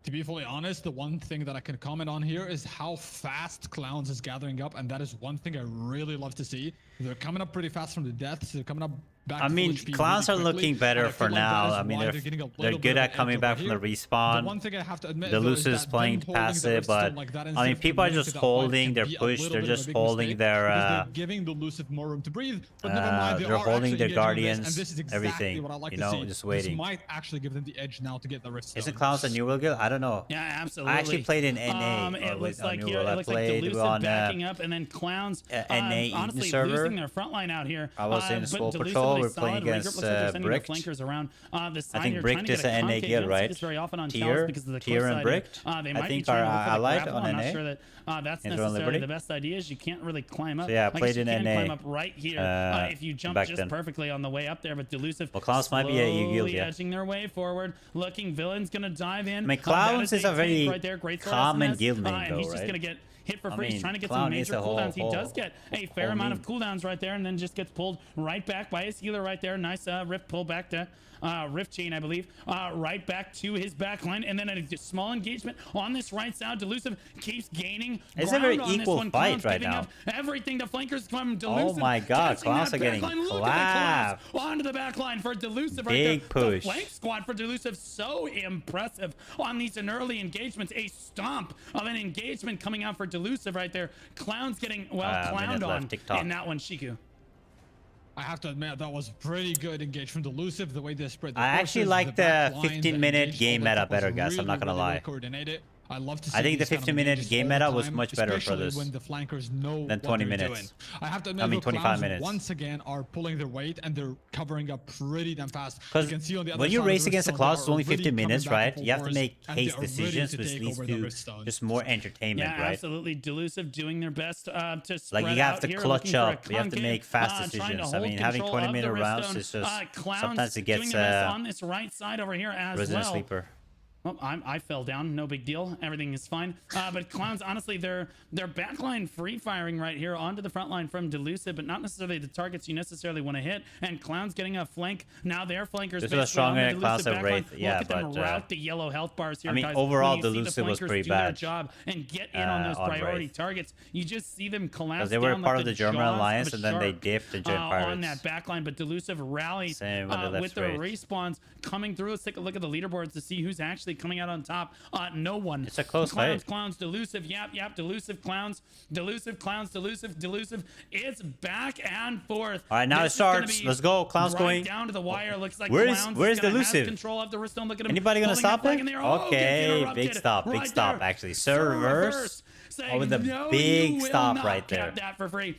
To be fully honest, the one thing that I can comment on here is how fast Clowns is gathering up, and that is one thing I really love to see. They're coming up pretty fast from the deaths. They're coming up back. I mean, Clowns are looking better for now. I mean, they're good at coming back from the respawn. The one thing I have to admit, Delusive is playing passive, but I mean, people are just holding their push. They're just holding their giving Delusive more room to breathe. But never mind, they're holding their guardians, and this is exactly everything. what I like you to know, see. just waiting. This might actually give them the edge now to get the Rift. Isn't Clowns a New World guild? I don't know. Yeah, absolutely. I actually played in NA. It looks like New here, World. it looks like Delusive backing up, and then Clowns NA honestly server. losing their front line out here. I was in Soul Patrol. We're playing against Bricked. Around the side I think here, Bricked is an NA guild, right? Very often on Tier and Bricked. They I might think be are trying to allied grapple. on I'm NA. not sure that that's Intro necessarily Liberty. the best idea. Is you can't really climb up. So yeah, I played you in can NA. climb up right here if you jump just perfectly on the way up there. But Delusive, well, Clowns might be a EU guild, yeah. edging their way forward. Looking Villain's gonna dive in. I mean, Clowns is a very right there. Great common guild name, and though, he's just right? gonna get hit for free. I mean, He's trying to get Clown some is major a cooldowns. He whole- does get a fair whole amount meme. of cooldowns right there, and then just gets pulled right back by his healer right there. Nice Rift pull back to Rift Chain, I believe. Right back to his back line, and then a small engagement on this right side. Delusive keeps gaining It's a very ground on this equal one. fight Clown's right giving now. up everything. The flankers come Delusive. Oh my God, testing Clowns that are getting backline. Look at the clapped. collapse onto the back line for Delusive right Big there. push. The flank squad for Delusive, so impressive on these early engagements. A stomp of an engagement coming out for Delusive right there. Clown's getting, well, clowned on in that one, Shiku. I have to admit, that was pretty good engage from Delusive, the way they spread the I actually forces, like the back line, 15-minute engage, game all that meta stuff was better, guys. I'm not gonna really lie. well coordinated. I love to see I think the these kind of 15-minute engages game all the meta was time, much better for especially this when the flankers know than what 20 they're minutes. doing. I have to admit, I mean, the 25 Clowns minutes. once again are pulling their weight, and they're covering up pretty damn fast. Because You can see on the other when you side of race the against the Rift Clouds, Zone, it's they only are really 15 minutes, coming back right? in You have to full make force, and they haste are ready decisions, to which take leads over the to Rift Zone. just more entertainment, Yeah, right? absolutely. Delusive doing their best to spread Like, you have out to here, clutch looking for a up. You have to concave, make fast trying to decisions. I hold mean, having control of the 20-minute Rift rounds Zone. is just... Clowns sometimes it doing gets their best on this right side over here as Resident well. Sleeper. Well, I fell down. No big deal. Everything is fine. But Clowns, honestly, they're backline free firing right here onto the front line from Delusive, but not necessarily the targets you necessarily want to hit. And Clowns getting a flank. Now their flankers. This was a stronger Clowns of Wraith. Yeah, look at them but route the yellow health bars here. I mean, guys. overall, When you see the Delusive was flankers pretty do their bad. job and get in on those on priority Wraith. targets. You just see them collapse. Because they were down part like of the the German jaws of Alliance, a and then they shark, dipped and joined Pirates. on that backline, but Delusive rallies Same when they left with the Wraith. respawns coming through. Let's take a look at the leaderboards to see who's actually coming out on top. No one. It's a close Clowns, fight. Clowns, Delusive, yap, Delusive, Clowns, Delusive, Clowns, Delusive. It's back and forth. All right, now This it is gonna starts. be Let's go. Clowns right going. down to the wire. Looks like Where's Clowns where's is gonna have Elusive? control of the Redstone. Look at him. Anybody gonna pulling stop that flag him? in the air. Oh, gets Okay, interrupted big stop, right big stop. there. Actually, Sir Reverse. Saying, with a no, big you will stop not right there. cap that for free.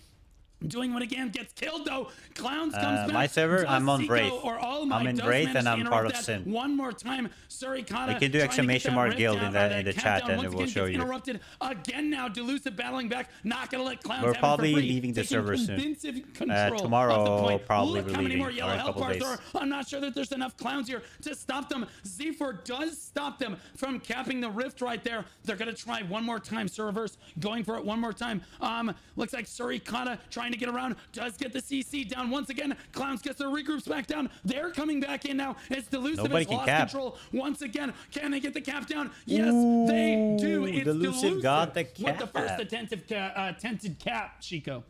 Doing one again, gets killed though. Clowns comes back. my server, Does I'm on Seiko Wraith. or All Might I'm in does Wraith manage and to I'm interrupt part of that Sin. One more time, Surikata. You can do exclamation mark guild in the chat and it will show you. Interrupted again now. Delusive battling back. Not gonna let Clowns We're have probably it for free. leaving the Taking server soon. convincing control Tomorrow, of the point. probably Look how many leaving, more or yellow a health couple bars days. there are. I'm not sure that there's enough Clowns here to stop them. Z4 does stop them from capping the rift right there. They're gonna try one more time. Sir Reverse going for it one more time. Looks like Surikata trying to get around. Does get the CC down once again. Clowns gets their regroups back down. They're coming back in now. It's Delusive Nobody has can lost cap. control once again. Can they get the cap down? Yes, they do. It's Delusive got the with the first cap. attempted cap, Chico.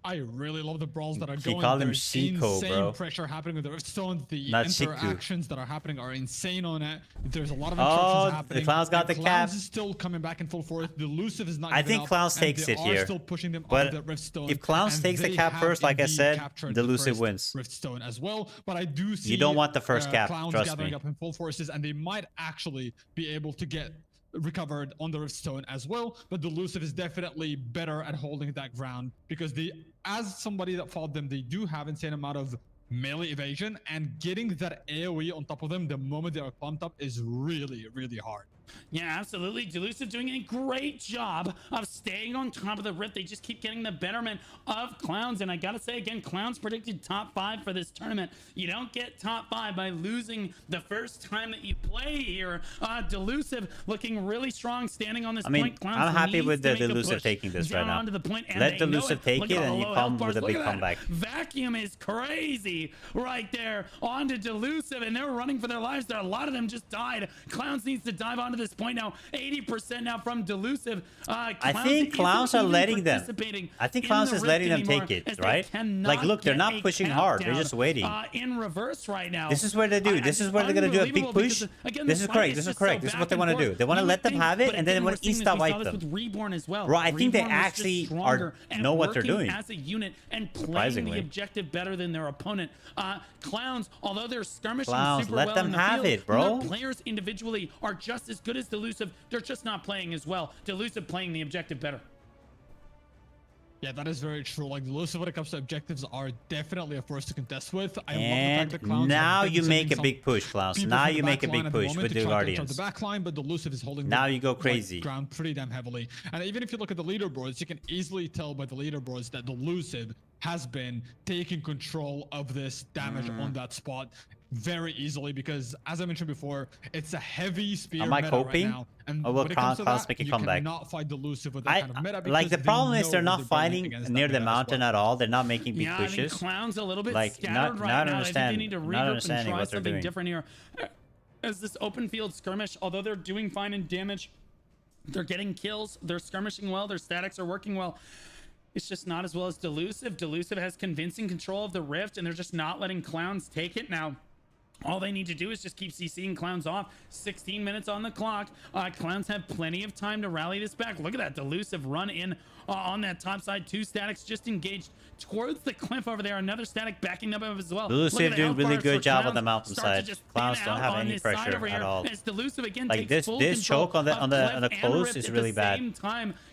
I really love the brawls that are He going. called him There's Chico, insane bro. pressure happening with the Riftstone. The Not Chiku. interactions that are happening are insane on it. There's a lot of Oh, interruptions the happening. Clowns got and the Clowns cap. is still coming back in full force. The Elusive is not I giving think up, Clowns and takes they it are here. still pushing them But on the Riftstone. if Clowns and takes the they cap have first, like I indeed said, captured Delusive the wins. first Riftstone as well. But I do see You don't want the first cap, Clowns trust gathering me. up in full forces, and they might actually be able to get recovered on the Riftstone as well, but the Elusive is definitely better at holding that ground because as somebody that fought them, they do have insane amount of melee evasion, and getting that AoE on top of them the moment they are pumped up is really, really hard. Yeah, absolutely. Elusive doing a great job of staying on top of the Rift. They just keep getting the betterment of Clowns. And I gotta say again, Clowns predicted top 5 for this tournament. You don't get top 5 by losing the first time that you play here. Elusive looking really strong, standing on this point. Clowns I'm happy with the the Elusive taking this right now. Onto the point, and let the know Elusive it. take Look it, at and you the low come health with a bars. big Look at comeback. that. Vacuum is crazy right there onto Elusive, and they're running for their lives there. A lot of them just died. Clowns needs to dive onto this point now. 80% now from Elusive. I think Clowns are letting them. I think Clowns is letting them take it, right? Like, look, they're not pushing hard. They're just waiting. In reverse right now. This is where they do. This is where they're gonna do a big push. This is correct. This is correct. This is what they want to do. They want to let them have it, and then they want to insta wipe them. Reborn as well. Bro, I think they actually know what they're doing. As a unit and playing the objective better than their opponent. Clowns, although they're skirmishing super let well them in the have field, it, bro. their players individually are just as good as Elusive. They're just not playing as well. Elusive playing the objective better. Yeah, that is very true. Like, the Elusive when it comes to objectives are definitely a force to contest with. I and love the fact that Clowns now you make a big push, Clowns. Now you make a big push with the Guardians. The back line, but the Elusive is holding now you go crazy. Ground pretty damn heavily. And even if you look at the leaderboards, you can easily tell by the leaderboards that the Elusive has been taking control of this damage on that spot very easily, because as I mentioned before, it's a heavy spear Am I meta coping? right now. And Or will when it comes to Clowns that, make a you comeback? cannot fight the Elusive with that kind of meta, Like, the because problem they is they're know not they're building fighting against near that the meta as mountain well. at all. They're not making big Yeah, I pushes. think Clowns a little bit Like, scattered not right now. I think they understand- need to not regroup and understanding try what they're something doing. different here. As this open field skirmish, although they're doing fine in damage, they're getting kills, they're skirmishing well, their statics are working well. It's just not as well as Elusive. Elusive has convincing control of the Rift, and they're just not letting Clowns take it now. All they need to do is just keep CCing Clowns off. 16 minutes on the clock. Clowns have plenty of time to rally this back. Look at that. Elusive run in on that top side. 2 statics just engaged towards the cliff over there. Another static backing them up as well. Elusive doing really good job on the mountainside. Clowns don't have any pressure at all. As Elusive again Like, takes this choke on the close is really bad.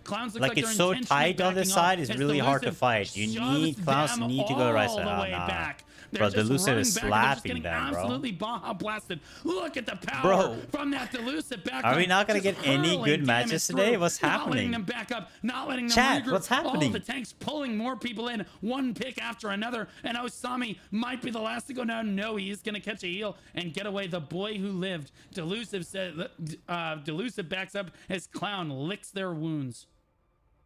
Clowns look Like, it's so tight on this side, it's really hard to fight. You need Clowns need to go right side. Nah. Bro, the Elusive is slapping them, bro. Absolutely Baja blasted. Look at the power Bro, from that Elusive back. are we not gonna get any good matches today? What's Not letting happening? them back up, not letting them Chat, regroup. what's All happening? the tanks pulling more people in, one pick after another, and Osami might be the last to go down. No, he is gonna catch a heal and get away. The boy who lived. Elusive said. Elusive backs up as Clown licks their wounds.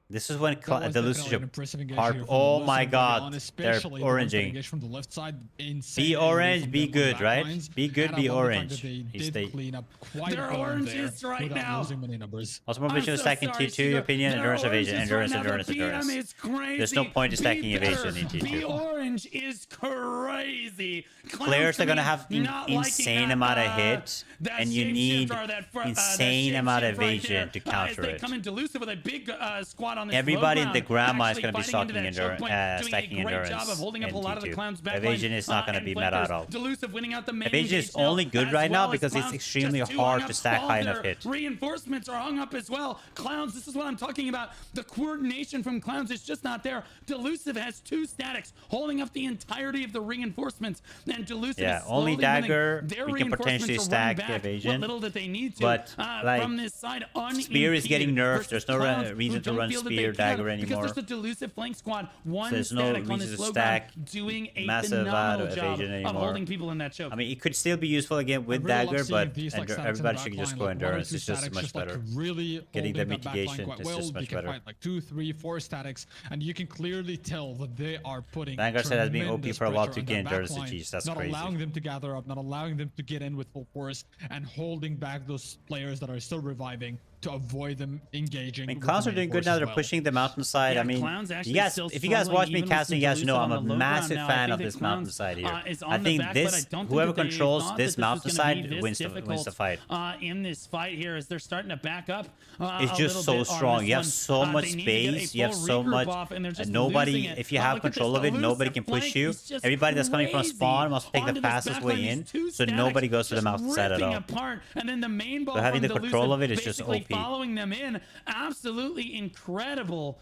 This is when That was the definitely Elusive an impressive engage hard. here from Oh the my Elusive, god, and they're especially the ones that oranging. engage from the left side. Insane Be AoE orange, from be them on the good, back right? lines. Be good, And I be love the fact orange. that They He did stayed. clean up quite They're well oranges there right without now. losing many numbers. Osmo I'm Vision is so stacking sorry, T2, your opinion, They're endurance, evasion, oranges endurance, right now. endurance, The PM endurance. is crazy. There's no point in stacking Be evasion better. in T2. Be orange is crazy. Clowns Players are to gonna me have not liking insane that, amount of hits, that and you shapeshift need or that insane amount of shapeshift right evasion there, to counter as they it. come in Elusive with a big squad on this Everybody low in the ground, grandma is actually gonna be fighting into stacking that choke point, doing stacking a great endurance job of holding up in a lot of the T2. Clowns back Evasion line, is not gonna and be meta at flankers. all. Elusive winning out the main Evasion is engage now, only good as right now well as because it's Clowns extremely just hard hung to up. stack All high their enough hit. Reinforcements are hung up as well. Clowns, this is what I'm talking about. The coordination from Clowns is just not there. Elusive has 2 statics holding up the entirety of the reinforcements, and Elusive Yeah, is only slowly dagger, winning. Their we can potentially reinforcements are stack running back evasion, what little that they need to, but, like, from this side Spear is getting unimpeded nerfed. versus There's no Clowns reason who to don't run feel that they Spear, can, dagger anymore. because there's the Elusive flank squad, one There's no static on reason this to low stack ground, doing a massive phenomenal job evasion of anymore. holding people in that choke. I mean, it could still be useful again with I really love dagger, seeing but these, like, statics in the everybody back should just line, go like, 1 or endurance. 2 It's just statics, much like, better. really Getting the holding that back line mitigation quite is well. just much You can better. fight like 2, 3, 4 statics, and you can clearly tell that they are putting Vanguard said has been OP tremendous for a while pressure to on get that endurance back to line, cheese. That's not crazy. allowing them to gather up, not allowing them to get in with full force, and holding back those players that are still reviving to avoid them engaging. I mean, with Clowns the are main doing good force now. as They're well. pushing the mountainside. Yeah, I mean, Clowns actually you guys, still if you guys watch me struggling, even casting, you with guys know Delusive I'm a on the low massive ground now. I fan think of that this Clowns, mountainside here. is on I the think back, but I this, don't think whoever that they controls thought this that this was gonna be mountainside this wins difficult, the fight. In this fight here, as they're starting to back up. It's A just little so bit on strong. this You have one. so much They need to get a space. You have full so regroup much. off, and they're just Nobody, losing it. if you have Look at this control of it, nobody elusive can push flank you. is just Everybody that's coming from crazy. spawn must take the Onto this fastest backline, way these in, two so stacks nobody goes to the just mountainside at ripping all. apart. And then the main ball having from the control Elusive of it is just basically OP. following them in. Absolutely incredible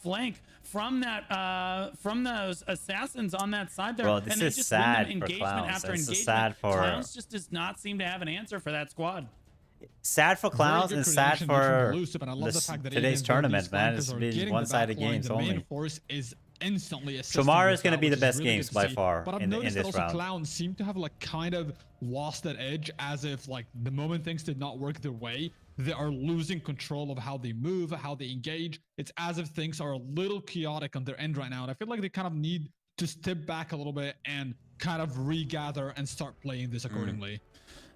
flank from that from those assassins on that side there. Bro, this and they is just sad win them for engagement Clowns. after This is engagement. sad for- Clowns just does not seem to have an answer for that squad. Sad for Very Clowns good and sad coordination for from Elusive, and I love the fact that today's even though tournament, these man. flankers It's are been getting the one-sided back line, games the main only. force is instantly assisting Tomorrow with is going to that, be the which is best really games good to by see. far But I've in noticed that this also round. Clowns seem to have like kind of lost that edge, as if like the moment things did not work their way, they are losing control of how they move, how they engage. It's as if things are a little chaotic on their end right now, and I feel like they kind of need to step back a little bit and kind of regather and start playing this accordingly.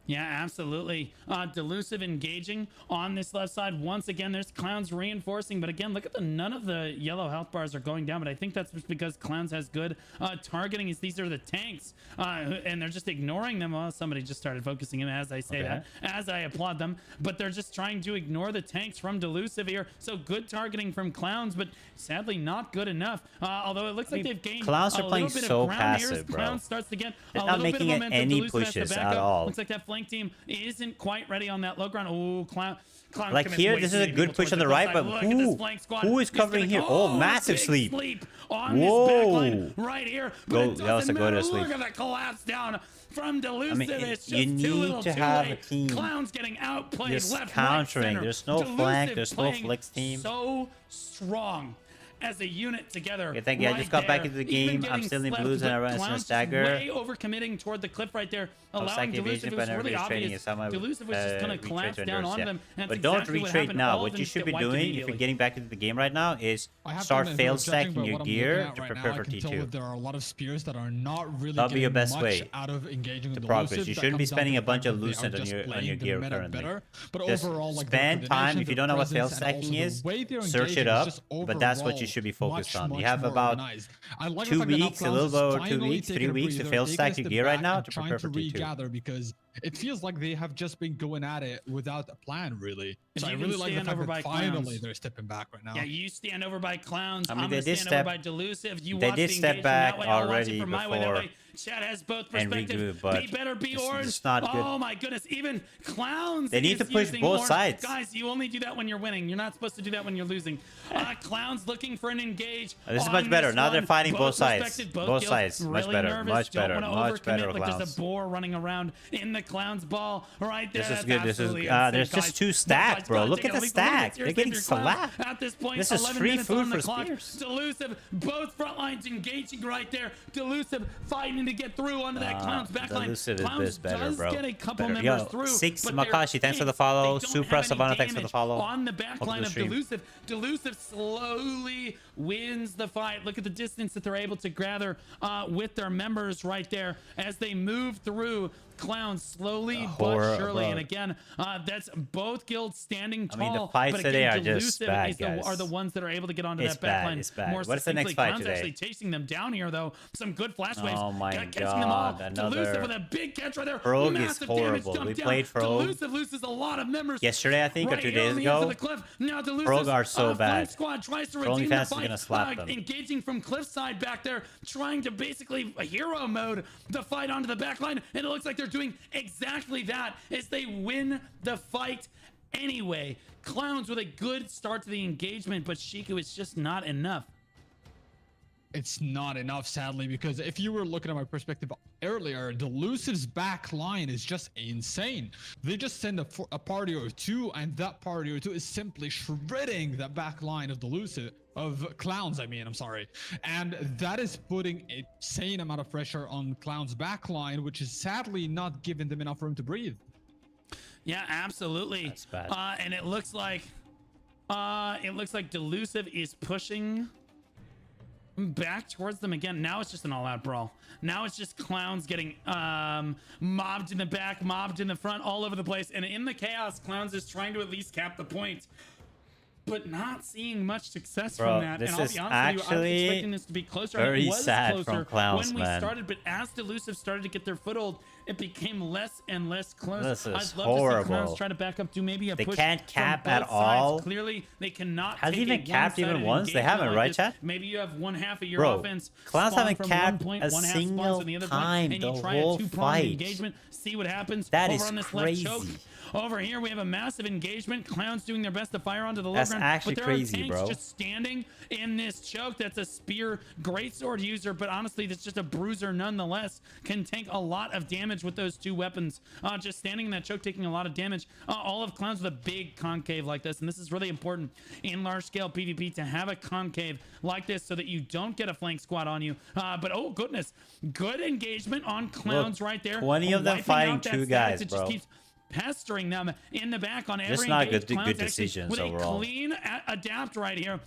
Yeah, absolutely. Delusive engaging on this left side. Once again, there's Clowns reinforcing. But again, look at none of the yellow health bars are going down. But I think that's just because Clowns has good targeting. These are the tanks. And they're just ignoring them. Oh, somebody just started focusing him as I say that, as I applaud them. But they're just trying to ignore the tanks from Delusive here. So good targeting from Clowns, but sadly not good enough. Although it looks like they've gained Clowns are a playing little bit so of ground here as passive, bro. Clowns starts to get They're a not little bit of making momentum. any Delusive has to pushes back at up. all. Looks like that flank team isn't quite ready on that low ground. Oh, Clown Like commits here, way this too is a many good people push on towards the right, side. but Look at this flank squad. who is He's gonna covering here? go Oh, massive big sleep. on Whoa. this backline right here. Go- But it that was a doesn't good matter. sleep. Look at that collapse down from Delusive. It's you just too need little, to too have a late. team Clowns getting outplayed just left, countering. right, center. There's no Delusive flank, there's no playing flicks team. So strong as a unit together. Okay, thank you. I just got back into the game. I'm still in blues and I ran a stagger. Way overcommitting toward the cliff right there, allowing Delusive. It was really obvious. Delusive was just going to collapse down on them. And But that's don't exactly what retreat happened. now. All of What them you just should get be wiped doing if immediately. you're getting back into the game right now is I have start to admit, fail judging stacking by your what I'm looking gear at to right prepare now, for I can tell that T2. there are a lot of spears that are not really That'll be your getting best much way out of engaging with to the progress. elusive. You That shouldn't be comes down spending to a the bunch fact of that they are lucent on just your playing the gear meta currently. better. But Just overall, like spend their time. coordination, If you their don't know what fail presence, and stacking also the is, way they're search engaging it is up, just but that's what you overall should be focused much, on. You much have more about organized. I like 2 the fact that now weeks, a Clowns little is over 2 finally weeks, taking 3 a weeks to breather, fail taking a stack your step gear right back now and to trying prepare for to T2. regather, because it feels like they have just been going at it without a plan, really. And So I you really can like the stand fact over that by finally Clowns. they're stepping back right now. Yeah, you stand over by Clowns. I mean, I'm they gonna did stand step- over by Delusive. You they watch did the step engagement back that way. I'll watch already it from my way that before. way. Chad has both And perspectives. regroup, but Be better, be it's orange. just not good. Oh my goodness, even Clowns. They need is to push using both orange. sides. Guys, you only do that when you're winning. You're not supposed to do that when you're losing. Clowns looking for an engage. This is on much better. this Now they're one. fighting both sides. respected, Both guilds sides. Much really better, nervous, much don't better, wanna much better, overcommit. Look, there's Clowns. a boar running around in the Clowns ball right there. This is That's good. This is absolutely there's insane, just guys. 2 Guys, stacked, bro. gotta Look take at the a leap. stack. Seriously, They're getting if you're Clowns slapped. at this point. This is 11 free minutes food on the for clock. spears. Delusive, both front lines engaging right there. Delusive fighting to get through onto that Clowns backline. Delusive Clowns is better, does bro. get a couple Better. members Yo, through. 6 but they're Makashi, thanks for the pinched. follow. They don't Supra have any Savannah, thanks for the damage follow. on the Welcome to backline the of stream. Delusive. Delusive slowly wins the fight. Look at the distance that they're able to gather with their members right there as they move through. Clowns slowly but surely, bro. and again, that's both guilds standing tall. I mean, the fights but today again, are just Delusive bad, is guys. are the ones that are able to get onto It's that bad, backline it's bad. more What's the next succinctly. fight Clowns today? actually chasing them down here though. Some good flash waves. Oh my Catching them all. God, Delusive another- with a big catch right there. Rogue is Massive damage horrible. dumped We down. played Rogue Delusive loses a lot of members. yesterday, I think, or right 2 here days on the edge of ago. the cliff. Now Delusive Rogue are so bad. Squad tries to Throny redeem the fans is fight. gonna slap them. Engaging from cliffside back there, trying to basically hero mode the fight onto the back line, and it looks like they're doing exactly that as they win the fight anyway. Clowns with a good start to the engagement, but Shiku is just not enough. It's not enough, sadly, because if you were looking at my perspective earlier, Delusive's back line is just insane. They just send a party or two, and that party or two is simply shredding the back line of Delusive, of Clowns, I'm sorry. And that is putting an insane amount of pressure on Clowns' back line, which is sadly not giving them enough room to breathe. Yeah, absolutely. That's bad. And it looks like Delusive is pushing back towards them again. Now it's just an all-out brawl. Now it's just Clowns getting mobbed in the back, mobbed in the front, all over the place. And in the chaos, Clowns is trying to at least cap the point, but not seeing much success from that. This and I'll is be honest with you, I was actually expecting this to be closer. very It was sad closer from Clowns, when we man. started, but as Elusive started to get their foothold, it became less and less close. This is I'd love to see horrible. Clowns try to back up, do maybe a They push can't from cap both at sides. all. Clearly, they cannot. Has take even a capped even one-sided once? They engagement haven't, like right, this. chat? Maybe you have one half of your Bro, offense. Clowns spawn haven't from capped one point, a one half spawns single on the other time point, and the you try whole a two-pronged fight. engagement. See what happens. That over is on this crazy. left choke. Over here, we have a massive engagement. Clowns doing their best to fire onto the low That's ground. actually but there crazy, are tanks bro. just standing in this choke. That's a spear greatsword user, but honestly, that's just a bruiser nonetheless. Can take a lot of damage with those two weapons. Just standing in that choke, taking a lot of damage. All of Clowns with a big concave like this, and this is really important in large-scale PvP to have a concave like this so that you don't get a flank squad on you. But oh goodness, good engagement on Clowns right there. 20 of them Wiping fighting out that two status. guys, It bro. just keeps pestering them in the back on every Just not engage. good Clowns actually decisions with overall. a clean adapt right here,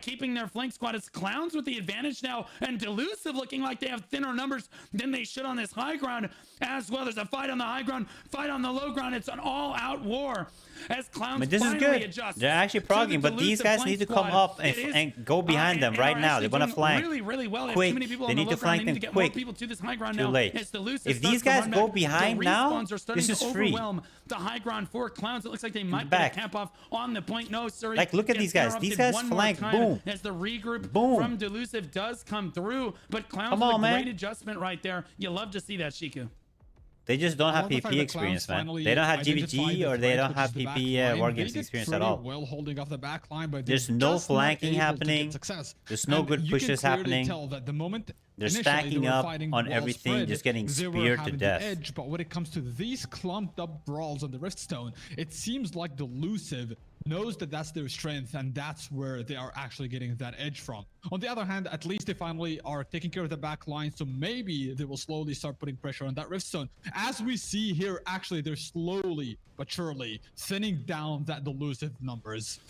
keeping their flank squad. It's Clowns with the advantage now, and Elusive looking like they have thinner numbers than they should on this high ground as well. There's a fight on the high ground, fight on the low ground. It's an all-out war as Clowns But this is finally good. adjust They're actually to the progging, but these Elusive guys flank need to come squad. up It is, and go behind them and right are now. They actually want to doing flank. really, really well. They Quick. have too many people They on the need low to ground. flank They need them to get quick. more people to this high ground Too now. late. As the Elusive If these starts to guys run go back, behind the now, respawns are starting this to is free. overwhelm the high ground for Clowns. It looks like they might get a back. cap off on the point. No, sorry. Like, look at these guys. These guys flank. Boom. As the regroup Boom. from Elusive does come through, but Clowns Come with on, a man. great adjustment right there. You love to see that, Shiku. They just don't I have love the fact PP that experience, Clowns man. finally They don't have identified GVG the or they threat, don't which have is the PP back line. war They games did experience pretty at all. well holding off the back line, but There's they're no just not flanking able to get happening. success. There's no And good you pushes can clearly happening. tell that the moment They're initially stacking they were up fighting on wall everything, spread, just getting they were speared to having the death. edge, but when it comes to these clumped up brawls on the Riftstone, it seems like the Elusive knows that that's their strength and that's where they are actually getting that edge from. On the other hand, at least they finally are taking care of the back line, so maybe they will slowly start putting pressure on that Riftstone. As we see here, actually, they're slowly but surely thinning down that Elusive numbers.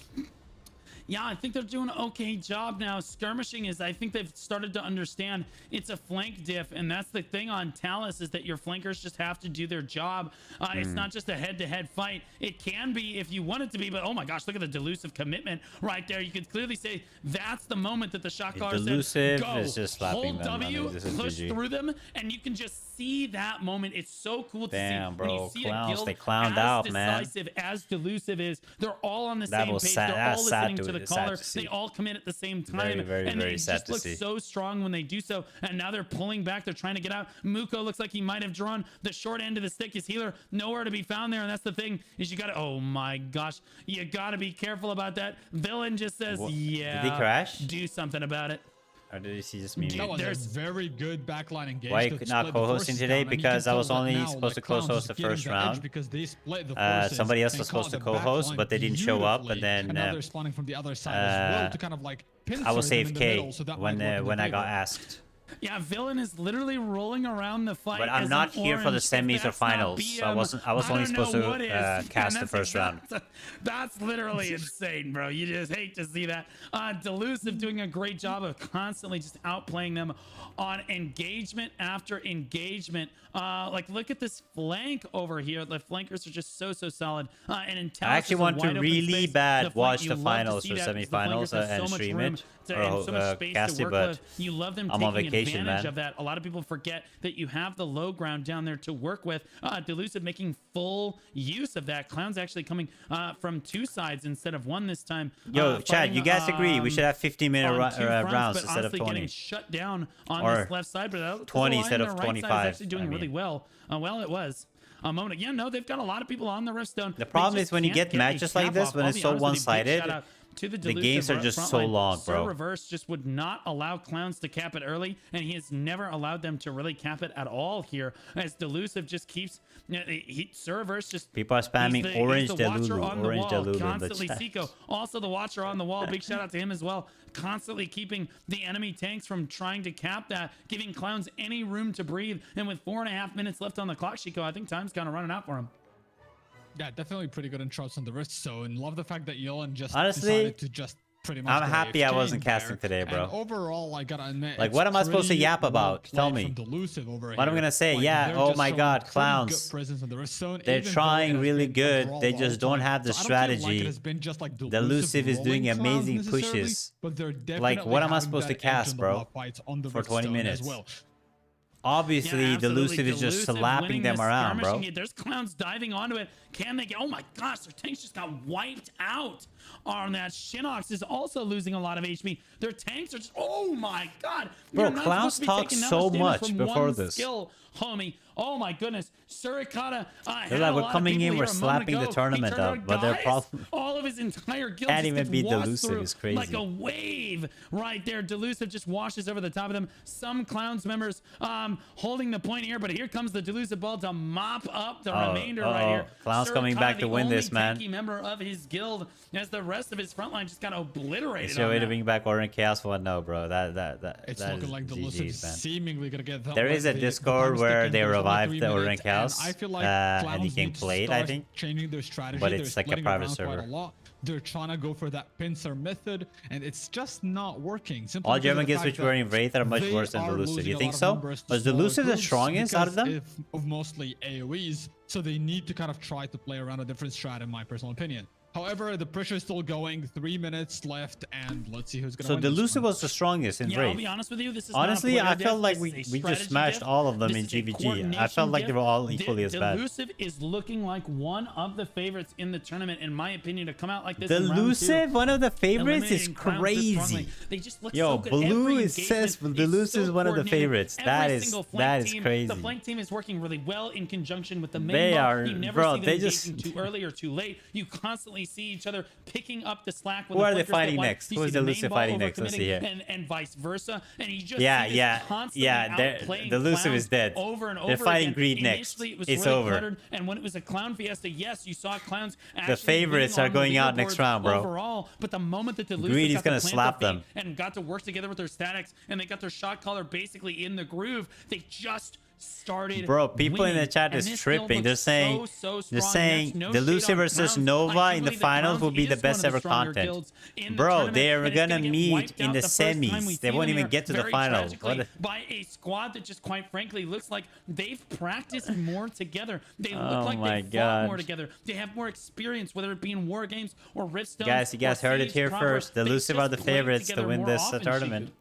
Yeah, I think they're doing an okay job now. Skirmishing is, I think they've started to understand it's a flank diff, and that's the thing on Talus is that your flankers just have to do their job. It's not just a head-to-head fight. It can be if you want it to be, but oh my gosh, look at the Delusive commitment right there. You could clearly say that's the moment that the shot caller said, Delusive go, is just slapping hold them. I W, mean, this is push GG. through them, and you can just see that moment. It's so cool to Damn, see. When you bro. see Clowns, a guild they clowned as out, man. decisive as Delusive is, they're all on the That same was page. sad- They're that's all sad listening to- to the it's sad caller. to see. They all come in at the same time, Very, very, and very they sad just to look see. so strong when they do so. And now they're pulling back. They're trying to get out. Muko looks like he might have drawn the short end of the stick. His healer nowhere to be found there, and that's the thing is you gotta. Oh my gosh, you gotta be careful about that. Villain just says, "Yeah." Did he crash? Do something about it. Or did you see just me? That was There's- a very good backline engagement. Why that not split the co-hosting forces today? down, and you Because can I was tell that only now, supposed to like, Clowns co-host is the getting first the edge round. because they split the forces Somebody else and was supposed to caught the back co-host, line but they didn't show up, and beautifully. then, And now they're spawning from the other side as well to kind of like pincer I was them in the AFK middle, so that when might work in when their I got favor. asked. Yeah, Villain is literally rolling around the fight. But I'm as not an here for the orange. If semis or that's not finals. So I was only don't supposed know to what is. cast the And first round. That's literally insane, bro. You just hate to see that. Delusive doing a great job of constantly just outplaying them on engagement after engagement. Like, look at this flank over here. The flankers are just so solid. And in I actually want to really bad watch the finals finals or semifinals and stream it or cast it, but you love them I'm on taking vacation, advantage man. of that. A lot of people forget that you have the low ground down there to work with. Delusive making full use of that. Clown's actually coming from two sides instead of one this time. Yo, Chad, you guys agree we should have 15-minute on two fronts, rounds but instead of honestly 20? getting shut down on Or this left side, but 20 the line instead on of the right side is 25, actually doing I really mean. well. Well, it was a moment again. No, they've got a lot of people on the Riftstone. The problem is when you get matches like this, when it's so one-sided, the games are just so long, bro. Reverse just would not allow Clowns to cap it early, and he has never allowed them to really cap it at all here. As Delusive just keeps, Sir Reverse just People are spamming he's orange the watcher Delulu, on the orange wall, Delulu in the constantly chat. Seiko, also the watcher on the wall. Big shout out to him as well. Constantly keeping the enemy tanks from trying to cap that, giving Clowns any room to breathe. And with 4.5 minutes left on the clock, Chico, I think time's kind of running out for him. Yeah, definitely pretty good in shots on the wrist. So, and love the fact that Yolan just Honestly, decided to just pretty much. I'm go happy I AFK wasn't in there. casting today, bro. And overall, I gotta admit, Like, it's what am I supposed to pretty yap well about? Tell played me. from Delusive over What I'm here. gonna say, Like, yeah, they're oh just my showing God, pretty clowns. good presence in the red zone, They're even though trying it has really been good. overall They the just whole don't time. have the So I don't feel like it strategy. has been just like Elusive is doing rolling clowns amazing necessarily, pushes. but they're Like, definitely what am I having supposed to that edge cast, in the bro, mob fights on the for red 20 zone minutes? as well. Obviously, Yeah, absolutely. Elusive is just Delusive slapping winning them this around, bro. skirmishing. There's clowns diving onto it. Can they get? Oh my gosh, their tanks just got wiped out on that. Shinox is also losing a lot of HP. Their tanks are just. Oh my god, Bro, you're not clowns supposed to be talk taking that so damage much from before one this. skill, homie. Oh my goodness, Surikata. They're like, we're coming in, we're slapping the tournament up, but they're probably all of his entire guild can't just even gets beat washed Delusive. through It's crazy. like a wave right there. Delusive just washes over the top of them. Some clowns members holding the point here, but here comes the Delusive ball to mop up the remainder right here. Clown's coming back to win this, man. The only tanky member of his guild, as the rest of his front line just got obliterated. Is your way on to that. bring back Orange Chaos One? No, bro. It's that looking is like GG's, Delusive man. seemingly gonna get that. There like is a the Discord time where stick in. they There's only revived 3 the minutes, Orange and Chaos, I feel like and Clowns you can need to play it, I start think. changing their strategy. But They're it's like a splitting private around server. quite a lot. They're trying to go for that pincer method, and it's just not working. Simply All because of German the guilds fact which that were in Wraith are much they worse than are Delusive. losing You a think lot of so? numbers to Was smaller Delusive the groups strongest out of because them? of mostly AoEs, so they need to kind of try to play around a different strat, in my personal opinion. However, the pressure is still going. 3 minutes left, and let's see who's gonna So win this Delusive one. was the strongest in Yeah, I'll Wraith. be honest with you. This is Honestly, not a I player felt diff, like this is a we just strategy smashed diff. all of them This in is a GVG. I coordination felt like they were all diff. equally as bad. Delusive is looking like one of the favorites in the tournament, in my opinion, to come out like this. in round Delusive, two, one of the favorites, is eliminating Clowns this strongly. crazy. They just look Yo, so good. Blue Every is says engagement Delusive is so one of the coordinated. favorites. Every That is single flank team, crazy. The flank team is working really well in conjunction with the main. They mob. are- You never bro, see them they engaging just- too early or too late. You constantly see each other picking up the slack. When Who the are they flankers get fighting wide. next? You Who see is the main Elusive ball fighting next? Let's see overcommitting here. and vice versa. And you just Yeah, see this yeah, constantly yeah, they're- outplaying Delusive Clowns is dead. over and over They're fighting again. Greed next. Initially, it was It's really over. cluttered, and when it was a Clown Fiesta, yes, you saw Clowns The favorites are going out next round, bro. Overall, but the moment that Delusive Greed is got to gonna plant slap their them. feet and got to work together with their statics, and they got their shot caller basically in the groove, they just started. Bro, people in the winning. chat And is this tripping. build They're looks saying, so they're strong. saying That's no Delusive shade on versus Clowns. Nova I do in the believe that finals Clowns will be the is one best of ever stronger content. guilds in the Bro, tournament, they are and it's gonna get meet wiped in out the first time we semis. see They won't them even here get to the very final. tragically What by a squad that just quite frankly looks like they've practiced more together. They look Oh like my they've fought more God. together. They have more experience, whether it be in war games or Riftstone. Guys, you guys heard it here first. Delusive are the favorites to win this tournament.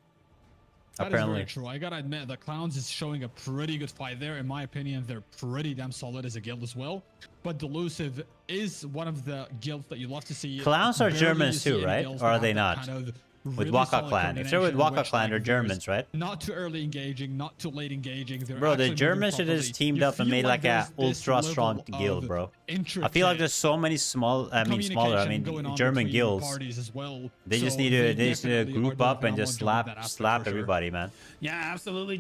That is Apparently. very true. I gotta admit, the Clowns is showing a pretty good fight there. In my opinion, they're pretty damn solid as a guild as well. But Delusive is one of the guilds that you love to see. Clowns are Barely Germans you see too, any right? guilds Or that are they have that not? kind of With really Waka solid Clan. If they're with coordination, Waka which, Clan, they're there's Germans, right? Not too early engaging, not too late engaging. They're Bro, the actually moving Germans should have just properly. teamed You up and feel made like a there's this ultra strong level guild, of bro. I feel like intricate there's so many smaller, I mean communication going on German between guilds. parties as well. They just So need to definitely are group doing up and phenomenal just job with that slap aspect for sure. everybody, man. Yeah, absolutely.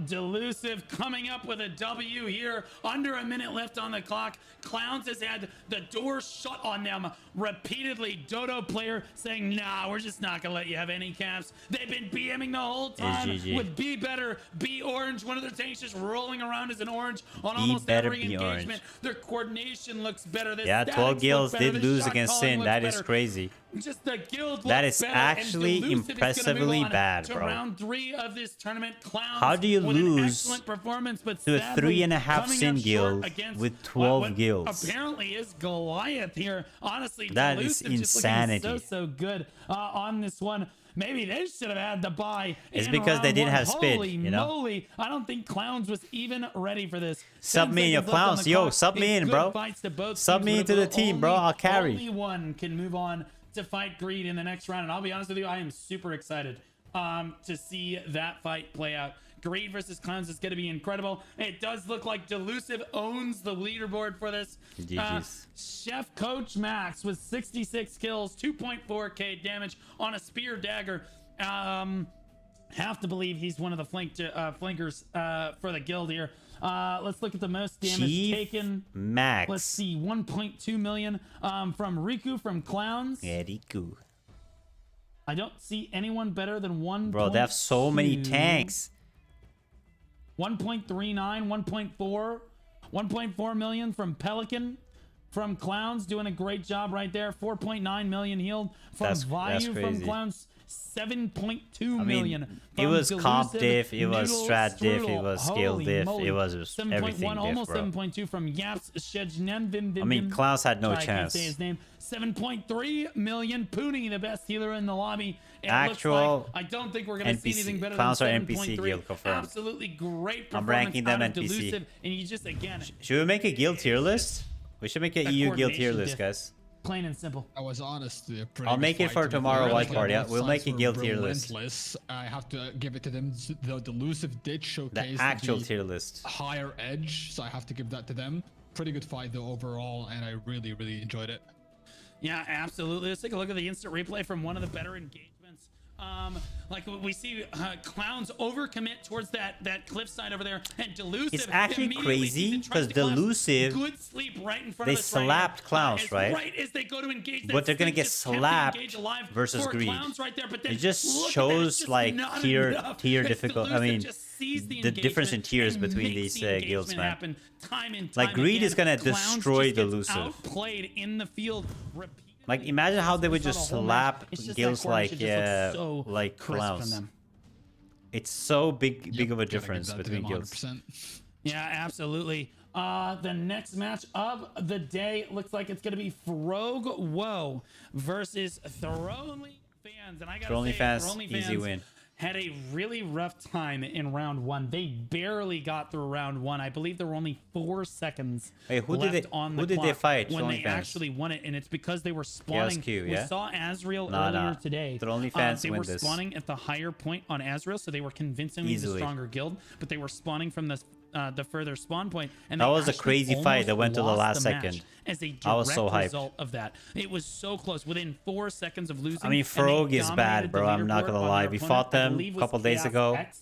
Delusive coming up with a W here. Under a minute left on the clock. Clowns has had the door shut on them repeatedly. Dodo player saying, nah, we're just not going to let you have any caps. They've been BMing the whole time GG. with Be Better, Be Orange. One of their tanks just rolling around as an orange on Be almost Better, every Be engagement. Orange. Their coordination looks better. Their Yeah, statics 12 look guilds better. did Their lose shot against calling Sin. looks That is better. crazy. Just the guild That looks is better, actually and Delusive is gonna impressively move on bad, to bro. round 3 of this tournament. Clowns How do you with an lose excellent performance, but to a sadly 3.5 coming Sin up short guild against with 12 what guilds? Apparently is Goliath here. Honestly, That is Delusive just insanity. looking so good on this one. Maybe they should have had the bye. It's in because they round didn't one. have Spid, Holy you know? moly. I don't think Clowns was even ready for this. Sub 10 me in, yo, seconds left on Clowns. the Yo, clock. sub me It's in, good bro. fights to both Sub teams, me but into the only- team, bro. I'll carry. Only one can move on to fight Greed in the next round. And I'll be honest with you, I am super excited to see that fight play out. Greed versus Clowns is going to be incredible. It does look like Delusive owns the leaderboard for this. GG's. Chef Coach Max with 66 kills, 2.4k damage on a spear dagger. Have to believe he's one of the flankers for the guild here. Let's look at the most damage Chief taken. Max. Let's see, 1.2 million from Riku from Clowns. Yeah, Riku. I don't see anyone better than 1. Bro, they have so many tanks. 1.39, 1.4, 1.4 million from Pelican. from Clowns, doing a great job right there. 4.9 million healed from That's Vayu from crazy. Clowns. 7.2 I million. mean, it was comp diff, it was Noodle strat diff, it Strudel. was skill Holy diff, moly. it was 7.1, everything diff, almost bro. 7.2 from Yaps Shejnen Vim. I mean, Clowns had no I can't chance. say his name. 7.3 million. Pooney, the best healer in the lobby. It Actual looks like, I don't think we're going to see NPC. anything better Clowns are than NPC 7.3. guild confirmed. Absolutely great I'm performance ranking them out of NPC. Elusive, and you just, again, Should we make a guild tier list? We should make an That EU guild tier coordination list, diff. guys. plain and simple. I was honestly a pretty I'll good make it fight, for to be tomorrow fair. watch Like, party. both We'll make sides a were guild tier list. relentless. I have to give it to them. The Elusive did The showcase actual the tier list. higher edge, so I have to give that to them. Pretty good fight though overall, and I really, really enjoyed it. Yeah, absolutely. Let's take a look at the instant replay from one of the better engagements. Like we see Clowns overcommit towards that cliffside over there, and Delusive. It's actually immediately crazy sees it, tries because to collapse. Delusive, Good sleep right in front they of us right slapped here. Clowns, As right? Right as they go to engage, But they're gonna Snake get just kept the slapped engage alive versus for Greed. Clowns right there, but then It just look at that, it's shows just like not tier enough, as difficult. I Delusive mean, just sees the difference in engagement tiers and between makes these the guilds, engagement man. happen time and Like, time Greed again. is gonna Clowns destroy just gets Elusive. outplayed in the field repeatedly. Like, imagine how they would We saw just the whole match. slap It's just that guilds like coordination just looks so like crisp from Clowns. them. It's so big of a Gotta give difference that to between them guilds. 100%. Yeah, absolutely. The next match of the day looks like it's going to be Frog Woe versus Throny Fans. And I got to Throny say, Fans, Throny easy Fans win. had a really rough time in round one. They barely got through round one. I believe there were only 4 seconds Wait, who left did they- on who the did they clock fight, when Throny they Fans? actually won it. And it's because they were spawning. Q, We yeah? saw Azrael Nah, earlier nah. today. Throny Fans they win were this. spawning at the higher point on Azrael, so they were convincingly the Easily. stronger guild, but they were spawning from the further spawn point, and That they was a actually crazy fight that almost went to the lost last match second. as a direct I was so hyped. result of that. It was so close, within 4 seconds of losing. I mean, and they Frog is dominated bad, the bro. I'm not leaderboard gonna on lie. their We opponent. fought I them believe a was couple days Chaos ago. X,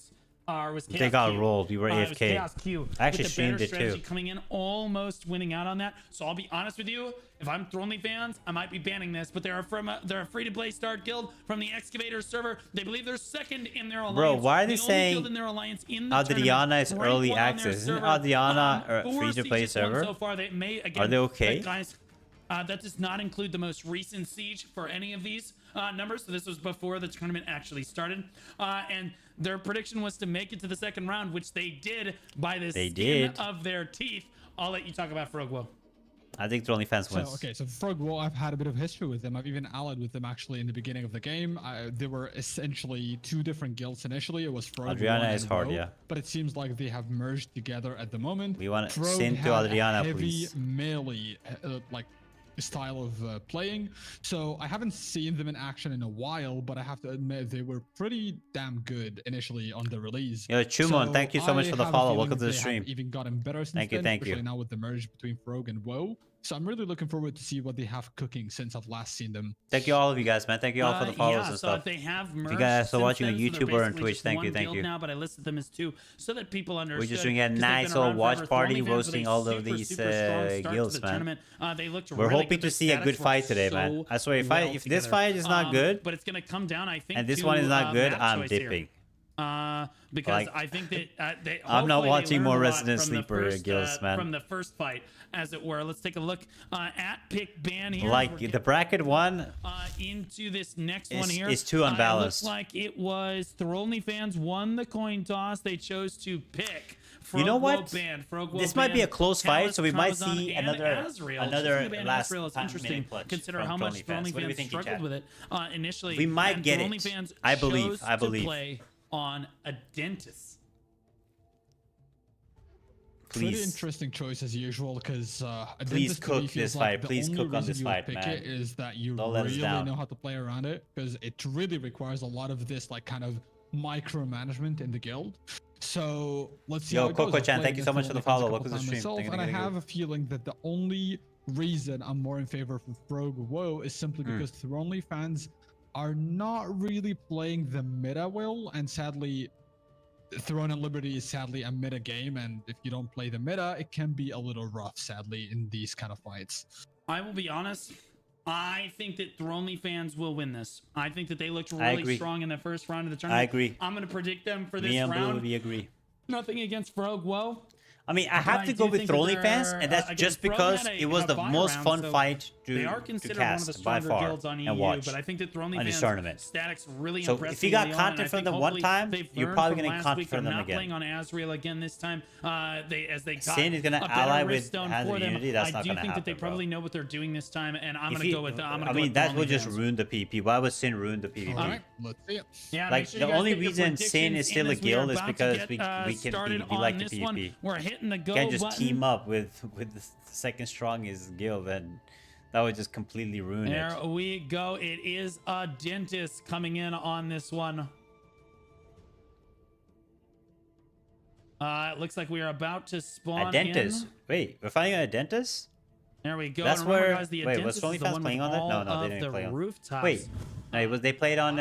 or was They Chaos got Q. rolled. We were It was AFK. Chaos Q. I actually with the better streamed it strategy too. coming in, almost winning out on that. So I'll be honest with you. If I'm Throny Fans, I might be banning this, but they're a free-to-play start guild from the Excavator server. They believe they're second in their alliance. Bro, why are they the only saying guild in their alliance in the Adriana tournament, is ranked early one on their access? Isn't server. Adriana a 4 free-to-play sieges won server? So far, they may again. Are they okay? but guys, that does not include the most recent siege for any of these numbers. So this was before the tournament actually started. And their prediction was to make it to the second round, which they did by the skin of their teeth. I'll let you talk about Frogwo. I think Throny Fans wins. So, okay, so Frogwo, I've had a bit of history with them. I've even allied with them actually in the beginning of the game. They were essentially 2 different guilds initially. It was Frogwo Adriana is and hard, Woe, yeah. but it seems like they have merged together at the moment. We want to Frog send to had a Adriana, heavy please. melee like style of playing, so I haven't seen them in action in a while, but I have to admit they were pretty damn good initially on the release. Yo, Chumon, thank you so much for the follow. Welcome to the they stream. have even gotten better since Thank you, then, thank you. especially now with the merge between Frog and Woe. So I'm really looking forward to see what they have cooking since I've last seen them. Thank you all of you guys, man. Thank you all for the follows yeah, and so stuff. they have If you merged guys are since watching on then, so they're YouTube or on basically Twitch, just thank one you, thank guild you. now, but I listed them as 2 so that people understood. We're just doing a 'cause they've nice been old around watch forever. party, Throny Fans with roasting a all of super, these super strong start to guilds, the man. tournament. They looked We're really hoping good. to Their see a statics good were fight today, man. so I swear, well if this together. fight is not good, but it's going to come down, I think, and this to, one is not good, map I'm choice here. dipping. Because Like, I think that they I'm not hopefully they watching more learned a lot Resident from the Sleeper first, guilds, man. From the first fight, as it were. Let's take a look at pick ban here. Like, the bracket one Into this next one here. is too unbalanced. It looks like it was Throny Fans won the coin toss. They chose to pick. You know what? Frogwo This might be a close fight, so we might Talus, see and another Azrael. last Azrael is time interesting. minute clutch Consider from how much Throny Fans. Throny What do we Fans think in struggled chat? with it initially. We might and get Throny it. Fans I believe. chose I believe. to play on a dentist. Pretty Please. interesting choice as usual, because Please cook this fight. Please cook on this fight, pick man. it is that you Don't let us really down. know how to play around it, because it really requires a lot of this like kind of micromanagement in the guild. So let's see. Yo, how it goes. Coco I've Chan, played thank you so against much for the Throny Fans a follow. couple Welcome to the times stream. myself, Thank you, and I thank you. have a feeling that the only reason I'm more in favor of Frog Woe is simply because Throny Fans are not really playing the meta well, and sadly Throne and Liberty is sadly a meta game, and if you don't play the meta, it can be a little rough, sadly, in these kind of fights. I will be honest. I think that Throny Fans will win this. I think that they looked I really agree. strong in the first round of the tournament. I agree. I'm going to predict them for this Me and Blue, round. we agree. Nothing against Frog Woe. I mean, I But have I to go do with think that Throny fans, they're, and that's again, just Throny because had a- it was had a the bye most round, fun so fight they are to considered one of the cast by stronger far guilds on EU, and watch but I think that Throny on this fans tournament. statics really So impressed if you me got early on, and content I from think them one hopefully time, they've you're learned probably from getting last content week. from They're them not again. playing on Azrael again this time. As they got Sin is gonna a better ally with Riftstone Hands for of them. Unity. That's I not do gonna think that they happen, bro. probably know what they're doing this time, and I'm If gonna you- go with. I mean, that would just Throny ruin the PvP. Why would Sin ruin the PvP? All right, let's see it. Yeah, Like, make sure the you guys only get your reason Sin is predictions still in a as we are guild is about to because get, we on like the this one. PvP. We're hitting the go Can't just button. team up with the second strongest guild, and that would just completely ruin There it. we go. It is a dentist coming in on this one. It looks like we are about to spawn A dentist. in. Wait, we're fighting a dentist? There we go. That's and remember, where. guys, the Wait, was dentist Throny is the fans one playing with on it? all No, they of didn't the play on. rooftops. Wait, no, it was. They played on.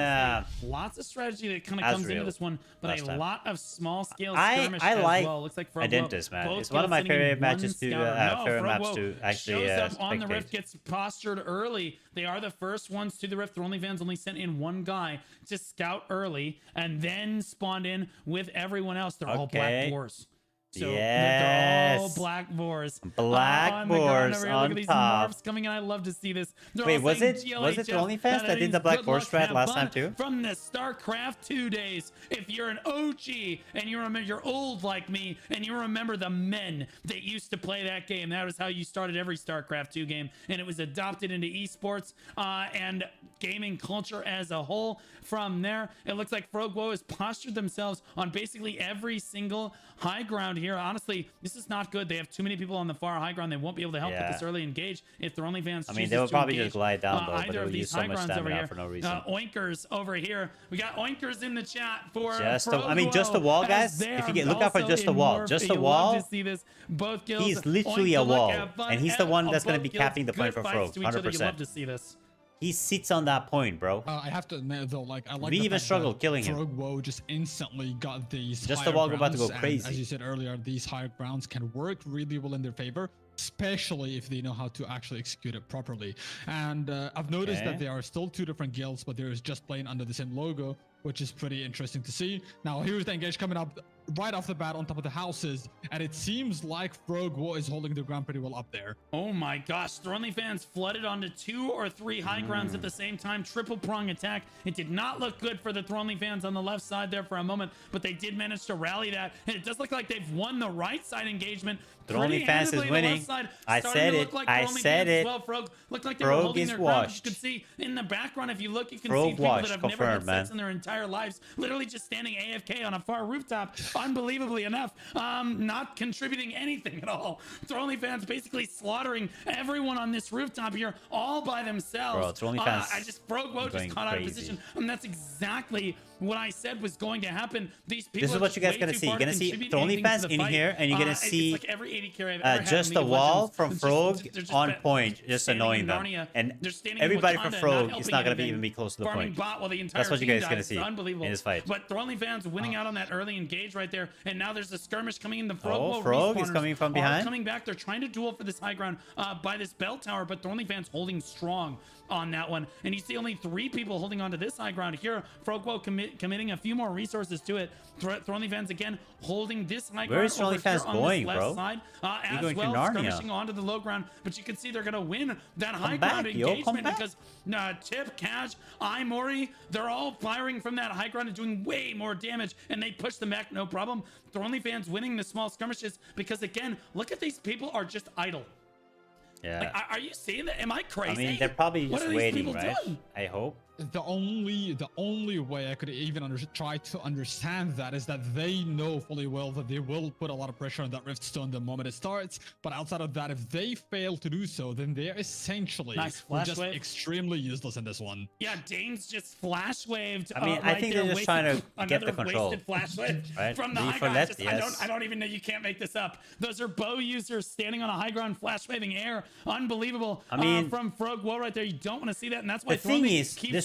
Lots of strategy that kind of comes into Azrael this one, but last a time. lot of small scale I skirmish like as well. Looks like a dentist, man. both It's one of my guilds sitting in favorite one matches to scouter. favorite maps Frogwo to actually shows up on the rift, spectate. gets postured early. They are the first ones to the rift. Throny fans only sent in one guy to scout early, and then spawned in with everyone else. They're all black Okay. boars. So they're all Yes. black boars. Black on the ground boars over here. Look on at these top. morphs coming in. I love to see this. They're Wait, all was saying it GLHF, Throny fans that did means the Black good Boar luck, strat have last fun. time too? From the StarCraft 2 days, if you're an OG and you remember, you're old like me, and you remember the men that used to play that game, that was how you started every StarCraft 2 game, and it was adopted into esports and gaming culture as a whole. From there, it looks like Frogwo has postured themselves on basically every single high ground here. Honestly, this is not good. They have too many people on the far high ground. They won't be able to help with this early engage if Throny fans. I mean, they will probably just glide down though, but either they of will these use so high much grounds over stamina here. for no reason. Oinkers over here. We got Oinkers in the chat for. Just I mean, just the wall, guys. If you get look out for just the wall, just the wall. To see this. Both guilds. He's literally Oink a to look, wall, have fun, and he's the one that's gonna both be guilds, capping the point good for fights Frog, to each other. You love 100%. to see this. He sits on that point, bro. I have to admit though, like I like We the even fact struggled that killing him. Frogwo just instantly got these. Just the higher wall about to go grounds, and crazy. as you said earlier, these higher grounds can work really well in their favor, especially if they know how to actually execute it properly. And I've noticed Okay. that there are still two different guilds, but there is just playing under the same logo, which is pretty interesting to see. Now here's the engage coming up right off the bat on top of the houses, and it seems like Frogwo is holding the ground pretty well up there. Oh my gosh, Throny fans flooded onto 2 or 3 high grounds at the same time. Triple prong attack. It did not look good for the Throny fans on the left side there for a moment, but they did manage to rally that. And it does look like they've won the right side engagement. Throny fans is handedly. The winning. left side I starting said to it. look like I Throny said fans as it. well. Frog looked like they were Frog holding is their ground. You washed. can see in the background, if you look, you can Frog see people washed, that have never had confirmed, man. sex in their entire lives, literally just standing AFK on a far rooftop. Unbelievably enough, not contributing anything at all. Throny fans basically slaughtering everyone on this rooftop here all by themselves. Bro, Throny fans I just Frogwo going just caught out of crazy. position, and that's exactly what I said was going to happen. These people This is are what just you guys way gonna too see. far You're to gonna see contribute Throny anything to fans the in fight. here, and you're gonna It's see like every 80 carry I've ever had just in the League of wall Legends. from It's Frog they're just on bet- point, just standing annoying in them. Narnia. And They're standing in everybody from Wakanda, Frog helping is not gonna anything. even be close to the Farming point. bot while the entire That's what you team guys are gonna dies. see It's unbelievable. in this fight. But Throny fans winning out on that early engage right there, and now there's a skirmish coming in. The Oh, Frog Frog is coming from behind. coming back. They're trying to duel for this high ground by this bell tower, but Throny fans holding strong on that one. And you see only 3 people holding on to this high ground here. Frogwo committing a few more resources to it. Throny fans again holding this high ground. Where is Throny over fans here on this going, left bro? side, You're as going to well, Narnia. skirmishing onto the low ground. But you can see they're going to win that high back, ground yo, come engagement back. because Tip, Cash, Imori, they're all firing from that high ground and doing way more damage, and they push them back no problem. Throny fans winning the small skirmishes because, again, look at these people are just idle. Yeah. Like, are you seeing that? Am I I crazy? mean, they're probably What just are these waiting, people right? doing? I hope. The only way I could even try to understand that is that they know fully well that they will put a lot of pressure on that Riftstone the moment it starts. But outside of that, if they fail to do so, then they're essentially Nice flash just wave. extremely useless in this one. Yeah, Dane's just flash waved. I mean, I right think there, they're just wasted- trying to get the another control. wasted flash wave Right? from the V high for ground. left, Just- yes. I don't even know. You can't make this up. Those are bow users standing on a high ground, flash waving air. Unbelievable. I mean, from Frogwo right there, you don't want to see that, and that's why The thing Throny is, keeps there's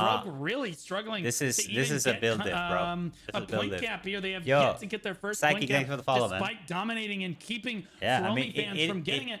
Nah. Rogue really struggling. This is to even a get, build diff, bro. This a is build point diff. gap here. They have Yo, yet to get their first Psyche, point thanks gap, for the follow, man. despite dominating and keeping Yeah, I Throny mean, fans from getting it.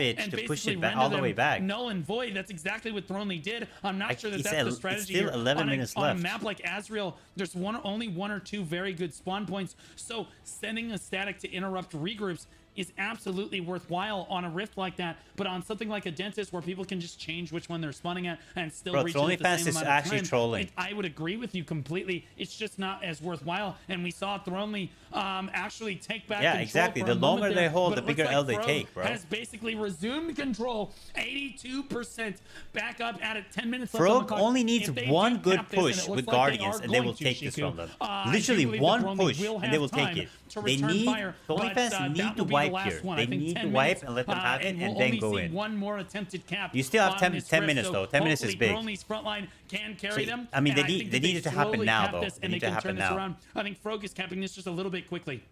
Savage and to push basically it back render all the them way back. null and void. That's exactly what Throny did. I'm not sure that It's that's the it's strategy still here. a 11 minutes on left. a map like Azrael, there's only one or two very good spawn points. So sending a static to interrupt regroups is absolutely worthwhile on a rift like that, but on something like a dentist where people can just change which one they're spawning at and still reach it at the same amount of time, trolling. I would agree with you completely. It's just not as worthwhile, and we saw Throny actually take back control exactly. for The a moment longer there, they hold, but the it looks bigger like L they Frog take, bro. has basically resumed control. 82% back up at it. 10 minutes left on the Frog clock. only needs If they one do good cap this, and it push looks with like Guardians, are and they will going to, take this Shiku, from them. I do Literally believe that one Throny push, will and they will have take time it. to They return need, fire, the only but, fans that need will to be the wipe last here. one. They I think need 10 to wipe minutes, and let them have it, we'll and then only go see in. one more attempted cap. You still have on 10 this 10 rift, minutes, so though. 10 minutes is hopefully big. Throny's front line can carry So, them. I mean, and they think need that it to happen slowly now, cap though. this, They and need they to can turn happen this now. around. I think Frog is capping this just a little bit quickly.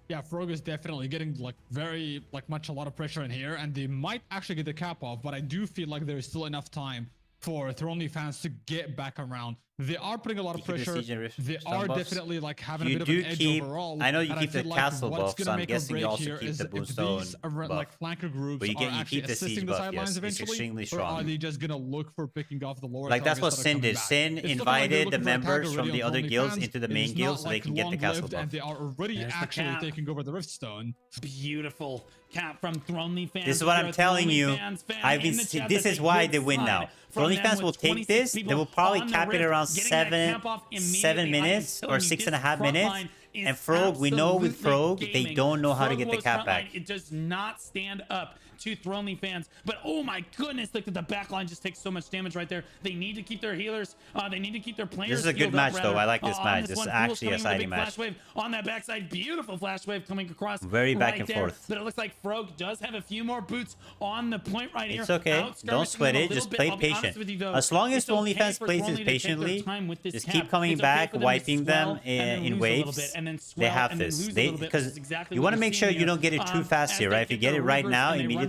Yeah, Frog is definitely getting like very a lot of pressure in here, and they might actually get the cap off, but I do feel like there is still enough time for Throny fans to get back around. They are putting a lot of pressure. They are definitely like having a bit of an edge overall. I know you and keep feel the like castle what's buff, so gonna I'm make or guessing you break also here keep is the if boostone these buff. like flanker groups But you are actually keep the siege assisting the buff, sidelines yes. It's eventually, extremely or strong. are they just gonna look for picking off the lower Like, that's what targets that are Sin coming did. back? Sin It's looking like invited they're the looking for a tag members already from the on other Throny guilds fans. into the It main is guild not so they like can get the long castle lived, buff. and they are already There's the actually cap. taking over the Riftstone. Beautiful cap from Throny fans. This is what Here, I'm a telling Throny you. fans fan I've been. in the chat This that is they why could they win slide now. from Throny them fans with will take 26 this. They people will probably on the cap it rift, around getting that 7 cap off 7 immediately. I am minutes telling or you, 6.5 this front minutes. line is And Frog, we know with Frog, absolutely they don't know how to get the Frogwo's cap front line, back. it does not stand up to Throny fans. But oh my goodness, look at the back line just takes so much damage right there. They need to keep their healers. They need to keep their players. This is a good healed up, match, though. rather. I like this On match. This is one, actually a Fool's coming with exciting big match. flash wave on that backside. Beautiful flash wave coming across. Very back right and there. forth. But it looks like Frog does have a few more boots on the point right here. It's okay. Don't sweat it. Just play patient. As long as Throny fans plays this patiently, just keep coming back, wiping them in waves. They have this. Because you want to make sure you don't get it too fast here, right? If you get it right now, immediately,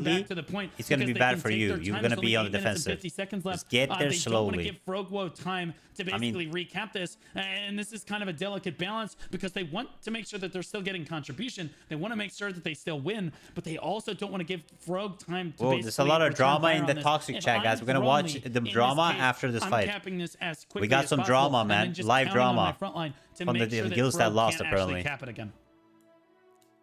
it's going to be bad for you. You're going to be on the defensive. Just get there They don't want to slowly. give Frogwo time to basically recap this, and this is kind of a delicate balance because they want to make sure that they're still getting contribution. They want to make sure that they still win, but they also don't want to give Frog time to Whoa, there's a lot of drama in the toxic chat, guys. If We're going to I'm watch Throny the in this drama case, after this I'm fight. capping this as quickly We got as some possible, drama, and man. then just Live counting on my drama front line to from make the sure that guilds that Frog lost, can't apparently. actually cap it again.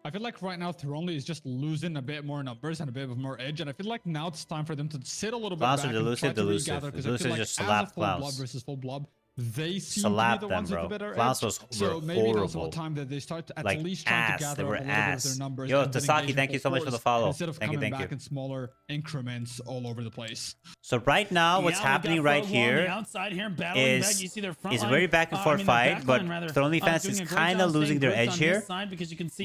I feel like right now Throny is just losing a bit more numbers and a bit of more edge, and I feel like now it's time for them to sit a little bit Clowns back are and try Elusive, to Elusive. regather, because I Elusive feel like just as a slapped full blood Clowns. versus full blood, they seem Slapped to be the ones them, with the bro. better Clowns edge. was So maybe now's the horrible. time that they start at Like least trying ass. to gather They up were a little bit of ass. their numbers. Yo, and then Tasaki, engage thank you so much for the force follow. instead of Thank you, coming thank back you. in smaller increments all over the place. So right now, what's happening right here is very back and forth fight, but Throny fans is kind of losing their edge here.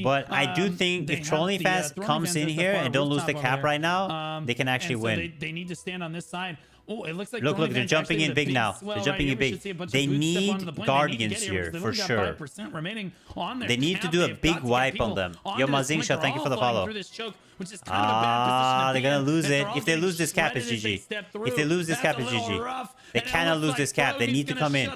But I do think if Throny fans comes in here and don't lose the cap right now, they can actually win. They need to stand on this side. Oh, it looks like Look, they're jumping in big now. They're jumping in big. They need guardians here for sure. They need to do a big wipe on them. Yo, Mazingsha, thank you for the follow. They're gonna lose it. If they lose this cap, it's GG. If they lose this cap, it's GG. They cannot lose this cap. They need to come in.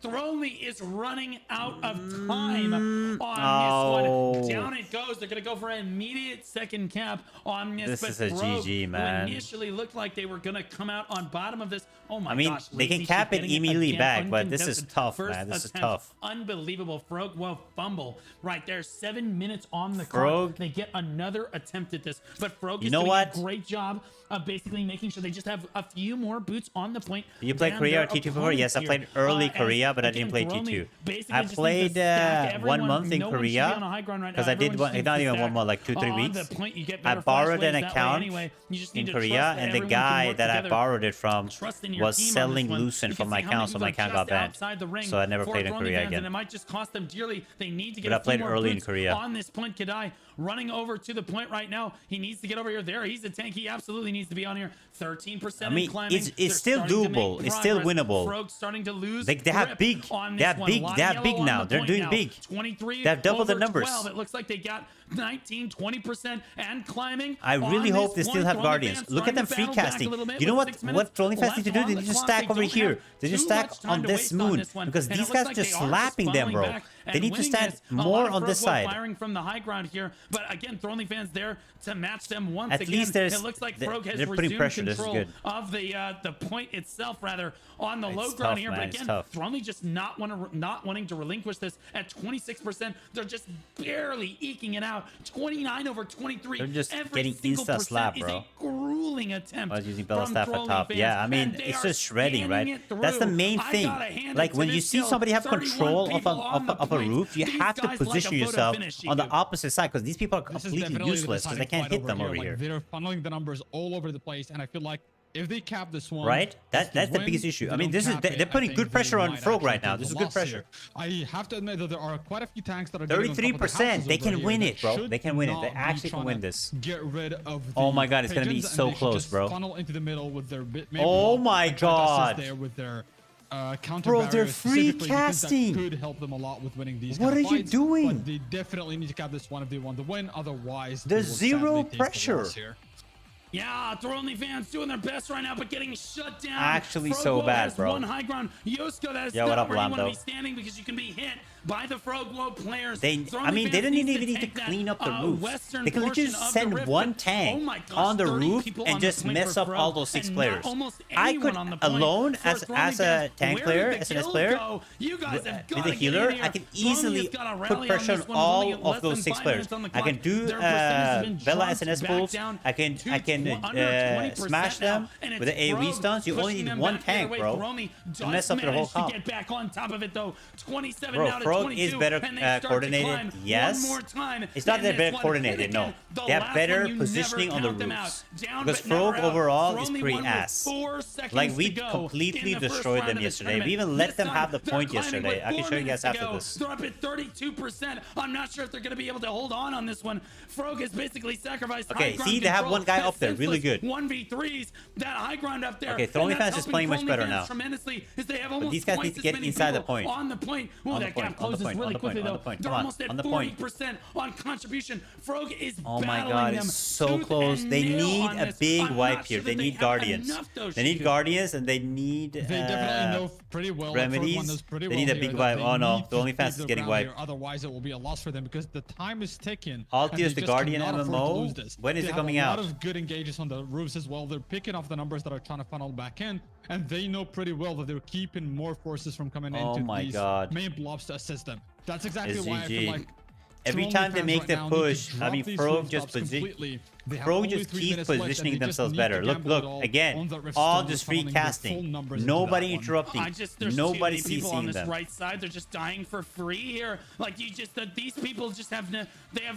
Throny is running out of time on this one. Down it goes. They're going to go for an immediate second cap on this. This is a GG, man. Who initially looked like they were going to come out on bottom of this. Oh my gosh. They can cap it immediately back, but this is tough, man. This is tough. Unbelievable. Frog fumble right there. 7 minutes on the Frog. clock. They get another attempt at this, but Frog You is know doing what? a great job of basically making sure they just have a few more boots on the point. You played than Korea or their T2 before? Yes, I opponents played here. early As, Korea, but I didn't play again, T2. basically I just needs to played stack 1 everyone. month in No one should be on a high Korea ground right because now. I did Everyone one. just Not needs to even 1 stack month, like 2-3 on weeks. the point. You get I better borrowed flash an waves that way account anyway. You just in need to Korea, trust that and the everyone can guy work that I together. borrowed it from Trust in your was team on selling this one. Lucent You from can my see how account, many so my people are account got just banned. outside the ring So I never for played in Throny Korea fans, again. and it might just cost them dearly. They need to get But I a few played more early in boots Korea. on this point. Kadai running over to the point right now. He needs to get over here. There, he's a tank. He absolutely needs to be on here. 13%. I mean, climbing. it's They're still starting to make doable. It's still progress. winnable. Frog starting to lose. They have grip big. on They this have one. big. A lot They of have big yellow on now. the They're point doing now. big. 23. They have double the over numbers. 12. It looks like they got 19, 20%, and climbing. I really hope they still have Guardians. Look at them free casting. You know what Throny fans need to do? They need to stack over here. They just stack on this moon because these guys are just slapping them, bro. They need to stand more on this side. Firing from the high ground here, but again, Throny fans there to match them once At again. least there's It looks like Frog has they're putting resumed pressure. This is control good. of the point itself, rather, on the low It's ground tough, here. man. But It's again, tough. Throny just not wanting to relinquish this at 26%. They're just barely eking it out. 29 over 23. They're just Every getting single insta slap, percent bro. is a grueling attempt. I was using Bella from Staff at Throny top. fans, Yeah, I mean, and they it's are just shredding, scanning right? it That's the through. main I thing. gotta hand Like, it to when you this see kill. somebody have 31 control of people on the a point. roof, you These have to guys like position a vote of yourself finish, on the Shiku. opposite side because these people are This is completely definitely the useless because they deciding can't fight hit them over Like, here. they're funneling the numbers all over the place, and I feel like if they cap this one, Right? if they That's the win, biggest issue. if I they mean, don't this is cap they're it, I putting think good they pressure on might Frog actually right now. take This the is good loss pressure. here. I have to admit that there are quite a few tanks that are getting on top of the 33%. houses They over can here win that it, bro. should They can win it. not They be actually can trying win to this. Get rid of Oh the my God, it's gonna be pigeons, and so they should close, just bro. Funnel into the middle with their Oh my maybe try to assist God. there with their counter Bro, they're barriers free specifically because casting. that could help them a lot with winning these What kind of are you fights, doing? But they definitely need to cap this one if they want to win. Otherwise, they There's will zero sadly take the pressure. loss here. Yeah, Throny fans doing their best right now, but getting shut down. Actually Frogwo so bad, has bro. one high ground. Yosko, that is Yeah, what not up, where you want to Lando? be standing because you can be hit by the Frogwo players. They didn't even need to clean up the roof. They could just send one tank on the roof and just mess up all those 6 players. I could alone as a tank player, SNS player, with a healer, I can easily put pressure on all of those 6 players. I can do Bella SNS pulls. I can smash them with the AoE stuns. You only need one tank, bro, to mess up their whole comp. Get back on top of it though. 27 Bro, now to Frog 22, is better and they start to coordinated, climb yes. one more time It's not in that this better one. coordinated, And no. again, the They have last better one, you positioning never on the count them roofs. out. Down, Because but never Frog out. overall is Throny pretty won with ass. 4 seconds Like, we to go completely in the first destroyed round them of this yesterday. We tournament. even let This them time, have the they're point climbing yesterday. with I can 4 show you minutes guys to after go. this. They're up at 32%. I'm not sure if they're going to be able to hold on this one. Frog has basically sacrificed Okay, high ground see, they have control. one guy up there, really Senseless good. 1v3s. That high ground up there. Okay, and Throny that's fans is helping playing much Throny better fans now. tremendously, is they have almost these guys twice need to as get many inside the people point. on the point. Ooh, On the that point, gap on the closes point, really on the point, quickly on the though. point. They're Come on, almost at on the point. 40% on contribution. Frog is Oh my battling God, them it's so tooth close. and They nail need on a this. big I'm wipe not here. sure They that need have Guardians. enough, though, They need Shiku. Guardians and they need They definitely know pretty well. Like, Frog remedies. won this pretty They well need a here big that wipe. they Oh no, need the to only keep fans is the getting ground here, wiped. Otherwise, it will be a loss for them because the time is ticking. Altius, and they the just Guardian cannot afford to MMO? lose this. When is They it have coming a out? lot of good engages on the roofs as well. They're picking off the numbers that are trying to funnel back in, and they know pretty well that they're keeping more forces from coming Oh into my these God. main blobs to assist them. That's exactly It's why I GG. feel like Every Throny time they fans make right the now need to push, I drop mean, these Frog roof just tops completely. They have Frog only just 3 keeps minutes left, and positioning they just themselves need better. to Look, gamble it look, all again, on the rift all stone, just funneling free their casting. full numbers into Nobody that one. interrupting. There's Nobody too many people on CCing this them. right side. They're just dying for free here. Like these people just have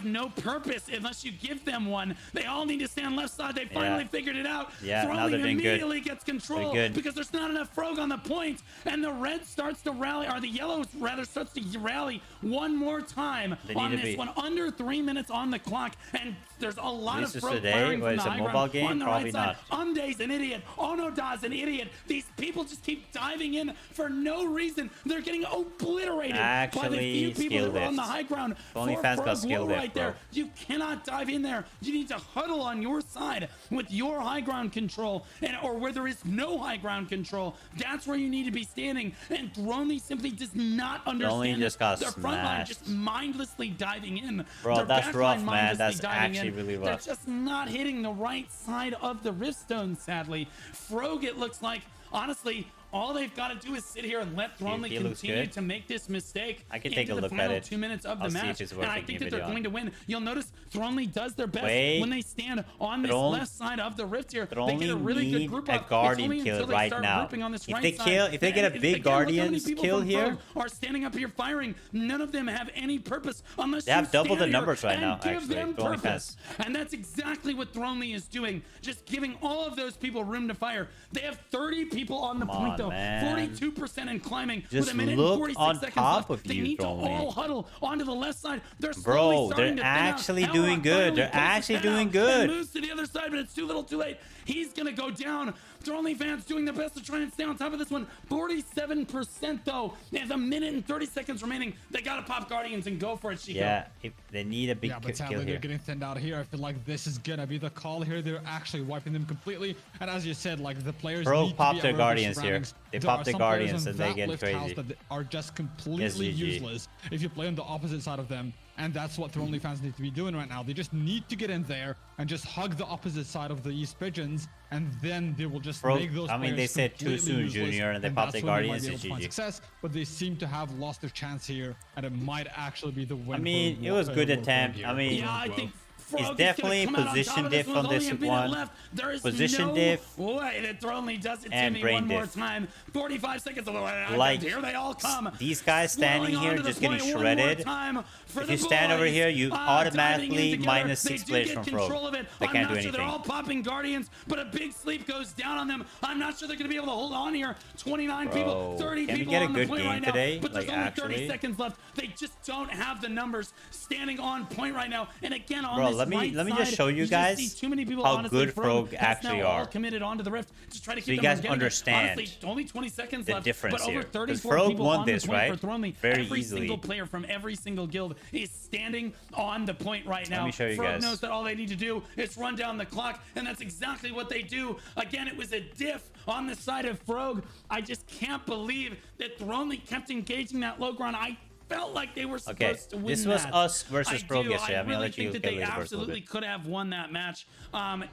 no purpose unless you give them one. They all need to stand left side. They finally figured it out. Yeah, now Throwing they're doing good. immediately gets control Pretty good. because there's not enough Frog on the point, and the red starts to rally, or the yellow rather starts to rally one more time They on need to this be- one. Under 3 minutes on the clock, and there's a lot of This is Frog today? firing What, from is the it a high mobile ground game? on the Probably right side. not. Umde's an idiot. Onoda's an idiot. These people just keep diving in for no reason. They're getting obliterated by the Actually, few people skill that are on the lift. high ground. Only For fans got Frog skill War lift, right there. bro. You cannot dive in there. You need to huddle on your side with your high ground control, or where there is no high ground control. That's where you need to be standing. And Throny simply does not understand just got their front line smashed. just mindlessly diving in. Bro, Their that's back rough, line man. mindlessly That's diving actually in. really They're rough. just not hitting the right side of the Riftstone, sadly. Frog, it looks like, honestly, all they've got to do is sit here and let Throny he looks continue good. to make this mistake. I can into take a the look at final it. 2 minutes of the I'll see if match. it's And worth I taking think a that they're video on. going to win. You'll notice Throny does their best Wait. when they stand on this Throny- left side of the Rift here. They Throny get a really good need group a up. It's Guardian only kill until they right start now. grouping on this If right they side. kill- if they get a And big again, look how many Guardians people kill from here. Frog are standing up here firing. None of them have any purpose unless They have you double the stand here numbers right and now, give actually. them Throny purpose. And that's exactly what Throny is doing. Just giving all of those people room to fire. They have 30 people on the Come point on, though. man. 42% and climbing. Just with a minute look and 46 on seconds top left. of They you, need to Throny. all huddle onto the left side. They're Bro, slowly starting they're to thin out. actually Hellrock doing good. finally They're pulls his actually head doing out good. and moves to the other side, but it's too little too late. He's gonna go down. Throny fans doing their best to try and stay on top of this one. 47% though. There's a minute and 30 seconds remaining. They gotta pop Guardians and go for it, Chico. Yeah, if they need a big but kill sadly here. they're getting thinned out here. I feel like this is gonna be the call here. They're actually wiping them completely. And as you said, like the players Bro, need pop to be their aware of Guardians here. surroundings. They There pop are the some players Guardians on and they that get lift crazy. house that are just completely GG. useless if you play on the opposite side of them. And that's what Throny fans need to be doing right now. They just need to get in there and just hug the opposite side of the East Pigeons, and then they will just make those I mean, they players said too completely soon, useless, Junior, and they popped that's the when they might Guardians be and able to find GG. success, but they seem to have lost their chance here, and it might actually be the win. I mean, it was good attempt. I mean, Yeah, I think it's Frog definitely is gonna come out on position top of this diff with on only this a minute one. left. There is Position no diff way that Throny does it to and me brain one more diff. time. 45 seconds of the way. Like, here they all come. these guys standing Swirling here onto the just getting point one more shredded. time for If the you stand over boys. here, you Diving automatically in together. minus They 6 do players get from control Frog. of it. They I'm can't not do sure they're anything. all popping Guardians, but a big sleep goes down on them. I'm not sure they're going to be able to hold on here. 29 people, 30 can we people get a on the good point game right today? now, but there's Like, only 30 actually? seconds left. They just don't have the numbers standing on point right now. And again, on Bro, this let me right just side, show you just guys see too many people, how honestly, good from Frog that's actually now all are. committed onto the rift. Just try to So keep you them guys from getting it. understand Honestly, only 20 seconds the left, difference but over here. 'Cause 34 Frog people won on this, the point right? for Throny. Very Every easily. single player from every single guild is standing on the point right now. Let me show you Frog guys. knows that all they need to do is run down the clock, and that's exactly what they do. Again, it was a diff on the side of Frog. I just can't believe that Throny kept engaging that low ground. I felt like they were supposed to win this was that. us versus Frog do. yesterday. I I'm gonna really let you think that get they laser burst a little absolutely bit. could have won that match.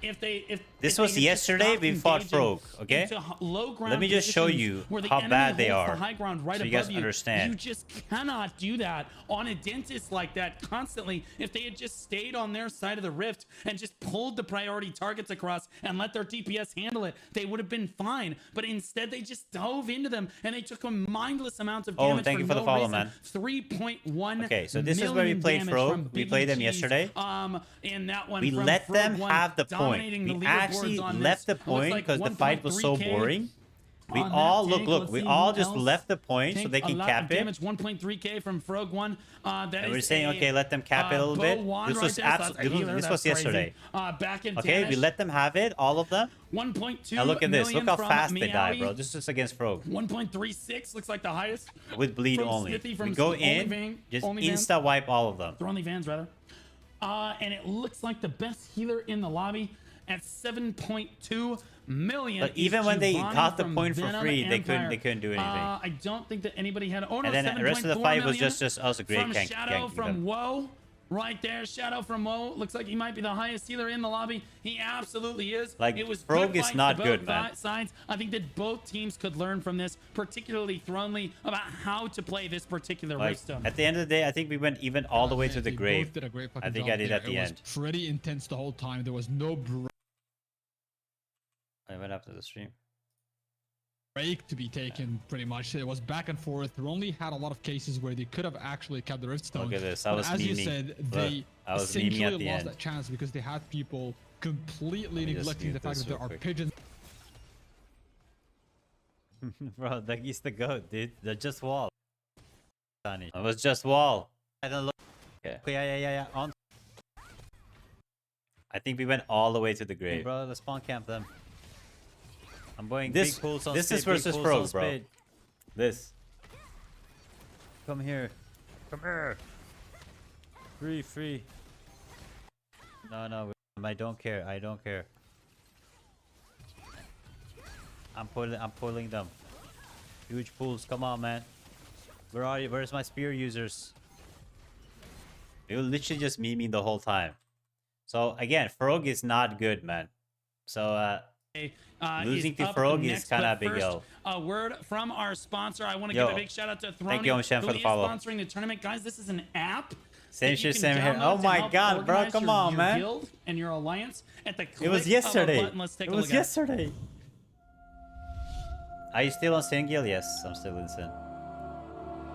If This if was they had just yesterday stopped we fought engaging Frog, okay? into low ground Let me just show positions you where the how enemy bad they holds are, the high ground right so you above guys you. understand. You just cannot do that on a dentist like that constantly. If they had just stayed on their side of the rift and just pulled the priority targets across and let their DPS handle it, they would have been fine. But instead, they just dove into them and they took a mindless amount of Oh, damage. thank you for the no follow, reason. man. 3.1. Okay, so this is where we million played damage Frog. from We Big played them ETs. yesterday. In that one, We from let Frog them one, have the point. dominating the We leaderboards actually on left the this. Looks point like because the fight was so 1.3K boring. We on that all tank. look. Let's We see all who just else. left the point so Tank, they a can lot cap of it. damage, 1.3K from Frog one. That And we're is saying, okay, let them cap it a little Bo bit. Wan This right was there, so that's a healer, this that's was crazy. yesterday. Back in Okay, we damage. let them have it, all of them. 1.2 Now look at this. Look how from fast they die, Meowie. bro. This is against Frog 1.36 looks like the highest. with bleed from only. Smithy, We from go Only in, Van- just Only Van. insta wipe all of them. Throny Vans rather. And it looks like the best healer in the lobby at 7.2 million. But even is when they Giovanni got the from point for Venom free, they Empire. couldn't do anything. I don't think that anybody had. Oh no, And then the rest of the 7.4 fight was million just us, a great from gank, Shadow ganking from them. Woe. Right there, Shadow from Woe. Looks like he might be the highest healer in the lobby. He absolutely is. Like, it was Frog good is fights not to good, both man. sides. I think that both teams could learn from this, particularly Throny, about how to play this particular Like, Riftstone. at the end of the day, I think we went even all the way to Man, the they grave. both did a great fucking I think job I did there. at the It was end. pretty intense the whole time. There was no I went after the stream. break to be taken, pretty much. It was back and forth. Throny had a lot of cases where they could have actually kept the Riftstone. Look at this. I But was as you memeing. said, Look, they I was memeing essentially at the lost end. that chance because they had people completely Let me just neglecting the mute fact this that there real are quick. pigeons. Bro, that is the goat, dude. They're just wall. It was just wall. I don't look. Okay. Yeah. On. I think we went all the way to the grave. Bro, let's spawn camp them. I'm going This- big pools on this speed, is big versus pools Frog, on bro. speed. This. Come here. Come here. Free. No. I don't care. I don't care. I'm pulling them. Huge pools. Come on, man. Where are you? Where's my spear users? They were literally just memeing the whole time. So again, Frog is not good, man. So losing is to up Frog is next, kinda but big first, L. A word from our sponsor. I want to Yo, give a big shout out to Throny, thank you, Ocean, who for the is follow. sponsoring the tournament. Guys, this is an app. Same that you shit, can same here. download Oh to my help god, bro, organize come your on, man. guild and your alliance at the click It was of a yesterday. button. Let's take It a was look at it. yesterday. Are you still on single? Yes, I'm still in sin.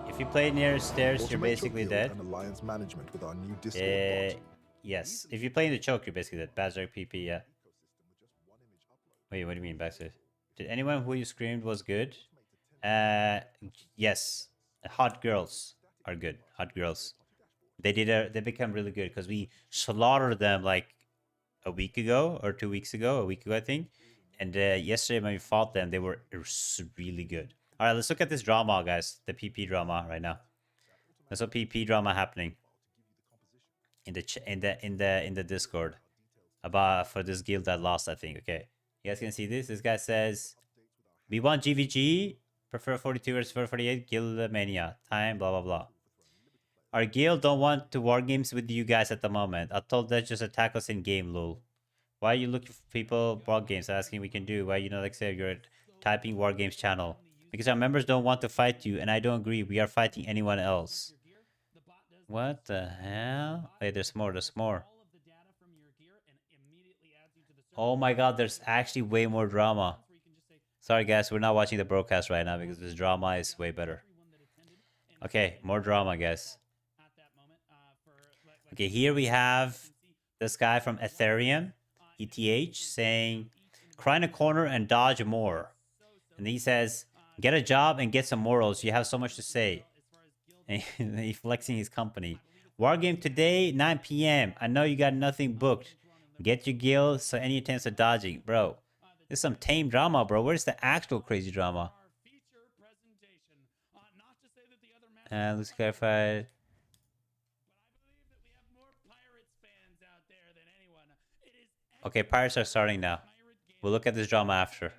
If you play near stairs, you're Automate your basically guild dead. and alliance management with our new Discord bot. Yes. If you play in the choke, you're basically dead. Bazark PP, yeah. Wait, what do you mean backstage? Did anyone who you screamed was good? Yes. Hot girls are good. Hot girls. They become really good because we slaughtered them like a week ago or 2 weeks ago, I think. And yesterday when we fought them, they were really good. All right, let's look at this drama, guys. The PP drama right now. There's a PP drama happening in the Discord about for this guild that lost. I think. Okay, you guys can see this. This guy says, "We want GVG. Prefer 42 versus 48. Guild mania time. Blah blah blah. Our guild don't want to war games with you guys at the moment. I told them just attack us in game, lol. Why are you looking for people war games? Asking we can do. Why you know like say you're typing war games channel? Because our members don't want to fight you, and I don't agree. We are fighting anyone else." What the hell? Wait, there's more. There's more. Oh my god, there's actually way more drama. Sorry guys, we're not watching the broadcast right now because this drama is way better. Okay, more drama, guys. Okay, here we have this guy from Ethereum, ETH, saying, "Cry in a corner and dodge more." And he says, "Get a job and get some morals. You have so much to say." And he's flexing his company. War game today, 9 p.m. I know you got nothing booked. Get your guild, so any attempts at dodging. Bro, this is some tame drama, bro. Where's the actual crazy drama? Let's clarify. Okay, Pirates are starting now. We'll look at this drama after.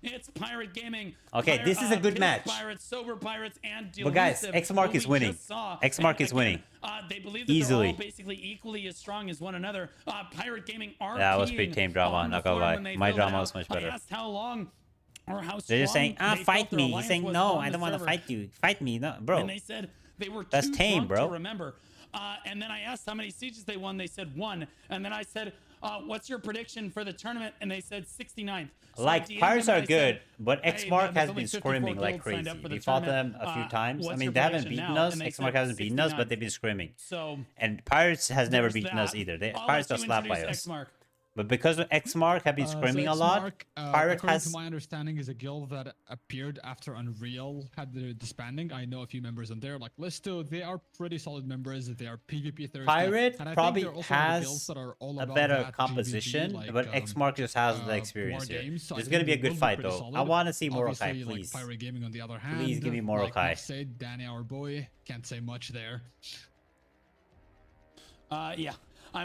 It's Pirate Gaming. Okay, this is a good match. Pirates, Sober Pirates, and but guys, Xmark is winning. Xmark is winning. They believe that easily. they're all basically equally as strong as one another. Pirate Gaming are that was pretty tame drama, not gonna lie. My drama was much better. I asked how long or how strong they're just saying, fight me. He's saying, no, I don't want to server. fight you. Fight me. No, bro. And they said they were That's too tame, drunk bro. to remember. And then I asked how many sieges they won. They said 1. And then I said, what's your prediction for the tournament? And they said 69th. So like, Pirates are good, but hey, Xmark has there's only been 54 scrimming like guilds signed crazy. up for the We fought tournament. them a few times. I What's mean, your they haven't prediction beaten now? us. And they Xmark said hasn't beaten us, but 69th. they've been scrimming. So, and Pirates has never there's beaten that. us either. I'll Pirates let got you slapped by introduce us. Xmark. But because of Xmark have been scrimming a lot, Pirate according has... to my understanding, is a guild that appeared after Unreal had the disbanding. I know a few members on there, like Listo. They are pretty solid members. They are PvP thirsty. Pirate and I probably think they're also has that are all a about better that composition, GVG, like, but Xmark just has the experience war here. games, so It's I going to think be a they good will fight, pretty though. solid. I want to see Morokai, Obviously, please. Like Pirate Gaming, on the other hand, Please give me Like Morokai. Matt said, Danny, our boy, can't say much there. Yeah,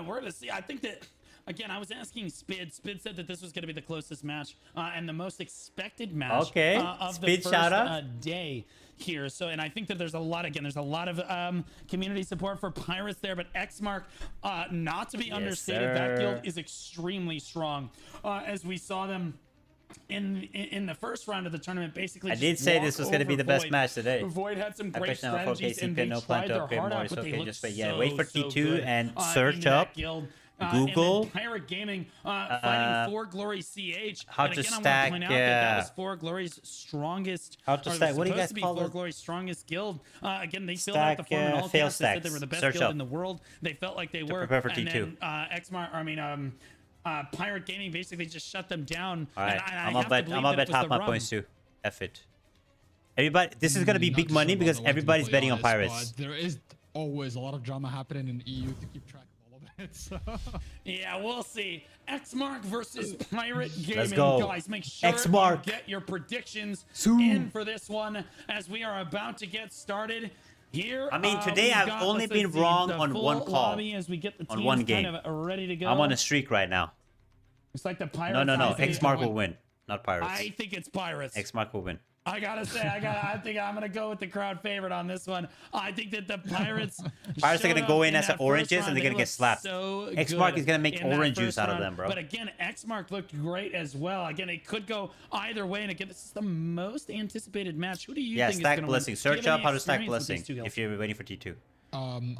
we're gonna see. I think that again, I was asking Spid. Spid said that this was gonna be the closest match and the most expected match Okay, of Spid, the shout out. first day here. So, and I think that there's a lot of community support for Pirates there, but Xmark, not to be understated, that guild is extremely strong. As we saw them in the first round of the tournament, basically. I did say this was going to be the best match today. Void had some great question of strategies, and they no tried plan to their upgrade heart more. out, It's but they okay, looked just wait. Yeah, so, wait for so T2 good, and into search that up guild. Google. And then Pirate Gaming fighting For Glory CH. How and to again, I stack, want to point out that was For Glory's strongest. How to stack? What do you guys call For it? Glory's strongest guild. Again, they filled out the Stack, form in all fail caps. They said they stacks. were the best Search guild up. in the world. They felt like they were. prepare for and T2. then Pirate Gaming basically just shut them down. All right, And I I'm gonna have to bet. believe I'm that gonna it bet was half the my run. points too. F it. Everybody, this is gonna be Not big sure money about because the one, to be everybody's betting on completely Pirates. honest, but there is always a lot of drama happening in EU to keep track of all of it. So. Yeah, we'll see. Xmark versus Pirate Gaming. Let's go. Guys, make sure Xmark. you get your predictions Soon. in for this one as we are about to get started. Here, I mean, today we've I've got, only let's been see, wrong the on full one call. lobby as we get the On teams one game. kind of ready to go. I'm on a streak right now. It's like the Pirates. No. I think- Xmark will win, not Pirates. I think it's Pirates. Xmark will win. I gotta say, I think I'm gonna go with the crowd favorite on this one. I think that the Pirates. Pirates are gonna showed go up in as that oranges first and round. they're gonna They get looked slapped. So Xmark good is gonna make in that orange juice first out of round. them, bro. But again, Xmark looked great as well. Again, it could go either way. And again, this is the most anticipated match. Who do you Yeah, think is stack gonna blessing. win? Do you Search have up any how to stack experience with blessing these two guilds? if you're waiting for T2.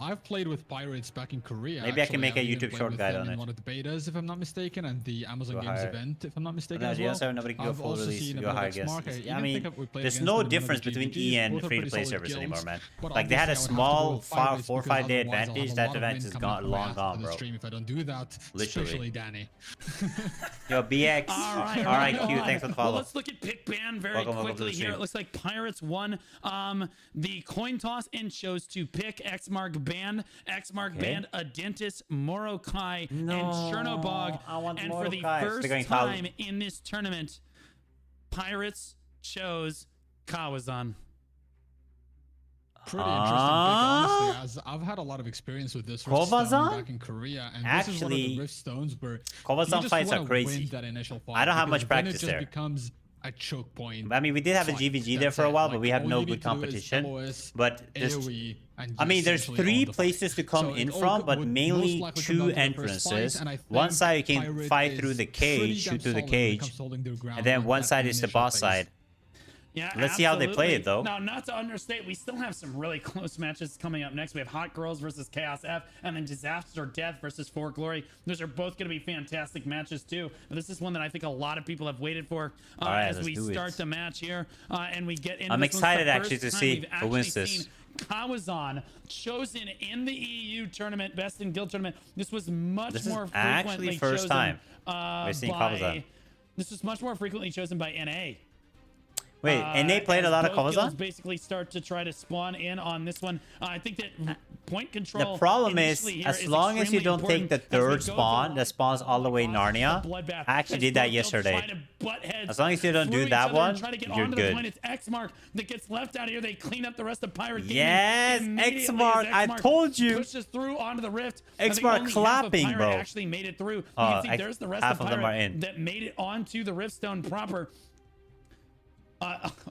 I've played with Pirates back in Korea. Maybe I can actually. make a I've even YouTube played short with guide them on in it. one of the betas, if I'm not mistaken, and the Amazon Go Games higher. event, if I'm not mistaken No, as the well. answer, nobody can go I've full also release. seen You a go bit of higher guess. Xmark. I I even mean, think we played there's against no them in one of the difference between GVGs. E and Both are free to pretty play solid servers guilds, anymore, man. but Like they had a obviously I would have to go small with Pirates 4 or because 5 day otherwise I'll have advantage. a That lot of advantage wind is coming gone up my long ass gone, for the bro. stream if I don't do that, Literally. especially Danny. Yo, BX. All right, RIQ, thanks for the Well, follow. let's look at pick ban very Welcome to quickly the here. stream. It looks like Pirates won the coin toss and chose to pick. Xmark banned. Xmark banned Adentis, Morokai, and No, Chernobog. I want And for the Morokai. So first they're going Kaw- time in this tournament, Pirates chose Kawazan. Pretty interesting pick, honestly, as I've had a lot of experience with this Rift Stone Kovazan? back in Korea, and this is one of the Actually, Rift Stones where Kovazan you just fights are wanna crazy. win that initial fight, I don't have because much then practice it just there. becomes a choke point. I mean, we did have a fight. GVG there That's for a it. while, Like, but we have all no you good need to do is competition. LOS, But there's, AoE, and I mean, there's essentially 3 own the fight. places to come So in it all from, but would mainly most likely come 2 down to the first fight, entrances. and I One think side you can Pirate fight through is the pretty cage, damn shoot through the solid when it cage, comes to holding their ground and then on one that side is the initial boss phase. side. Yeah, Let's see how they play it, though. Now, not to understate, we still have some really close matches coming up next. We have Hot Girls versus Chaos F, and then Disaster or Death versus For Glory. Those are both going to be fantastic matches, too. But this is one that I think a lot of people have waited for right, as let's we do start it. the match here. And we get into I'm this. One's excited, the actually, first to time see we've who wins actually this. seen Kawazan chosen in the EU tournament, Best in Guild tournament. This was much This is more actually frequently first chosen, time we're seeing Kawazan. This was much more frequently chosen by NA. Wait, and they played a as lot of both guilds Kovazan? basically start to try to spawn in on this one. I think that point control. The problem is, initially here as long as you extremely don't take the important as we third go spawn through that spawns all the way Narnia, the bloodbath. I actually As did that both guilds yesterday. try to butt heads As long as you don't through do each that other and one, try to get you're onto good. The point. It's Xmark that gets left out here. They clean up the rest of Pirate Gaming. Yes, Immediately Xmark, as I told you. Pushes through onto the rift. I think Xmark only half of clapping, Pirate bro. Actually made it through. You Oh, can see there's the rest half of of them Pirate are in. that made it onto the Riftstone proper.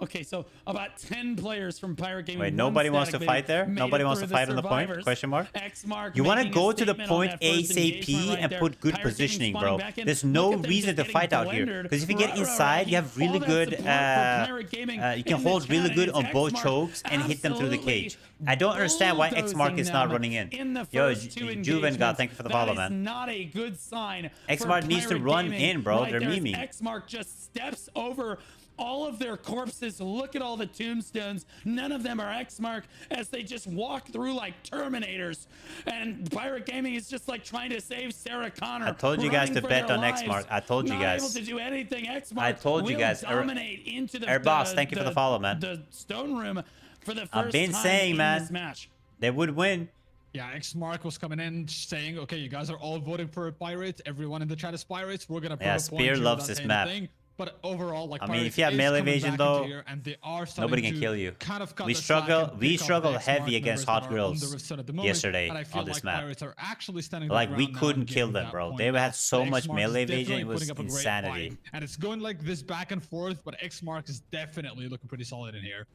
Okay, so about 10 players from Pirate Gaming. Wait, one nobody wants to static fight there? made Nobody it wants to through the fight on the point? survivors. Question mark? Xmark You want to making a go to the statement on point that first ASAP engagement right and there. put good Pirate Gaming positioning, spawning bro. back in. There's Look no at them reason just to getting fight out here. blendered. Because if you get Right, inside, you have all really that good, support for Pirate Gaming you can in the hold really chat, good and on both Xmark chokes and hit them through the absolutely cage. I don't understand why Xmark bulldozing is not them running in. the Yo, first two Juven God, engagements. thank you for the That follow, is man. not a good sign. for Xmark needs to Pirate run Gaming. in, bro. Right They're there as memeing. Xmark just steps over all of their corpses. Look at all the tombstones. None of them are Xmark as they just walk through like Terminators. And Pirate Gaming is just like trying to save Sarah Connor. I told you guys running to for bet their on lives, Xmark. I told you not guys. able to do anything. Xmark I told you will guys. dominate into the Airboss, thank you for the follow, man. The stone room for the first I've been time saying, in man. this match. They would win. Yeah, Xmark was coming in saying, okay, you guys are all voting for a pirate. Everyone in the chat is pirates. We're gonna put Yeah, a Spear point here loves without this saying map. anything. But overall, like, I mean, if Pirates you have is melee coming evasion, back though, into here, and they are starting nobody can to kill you. kind of cut We the slack struggle- and we pick up struggle the heavy Xmark against members Hot that are on Girls the Riftstone at the moment, yesterday and I feel on this like map. Pirates are actually standing Like, their we ground now couldn't and kill getting them, that bro. point They now. had so But much Xmark melee is evasion, definitely it was putting up a great insanity. fight. And it's going like this back and forth, but Xmark is definitely looking pretty solid in here.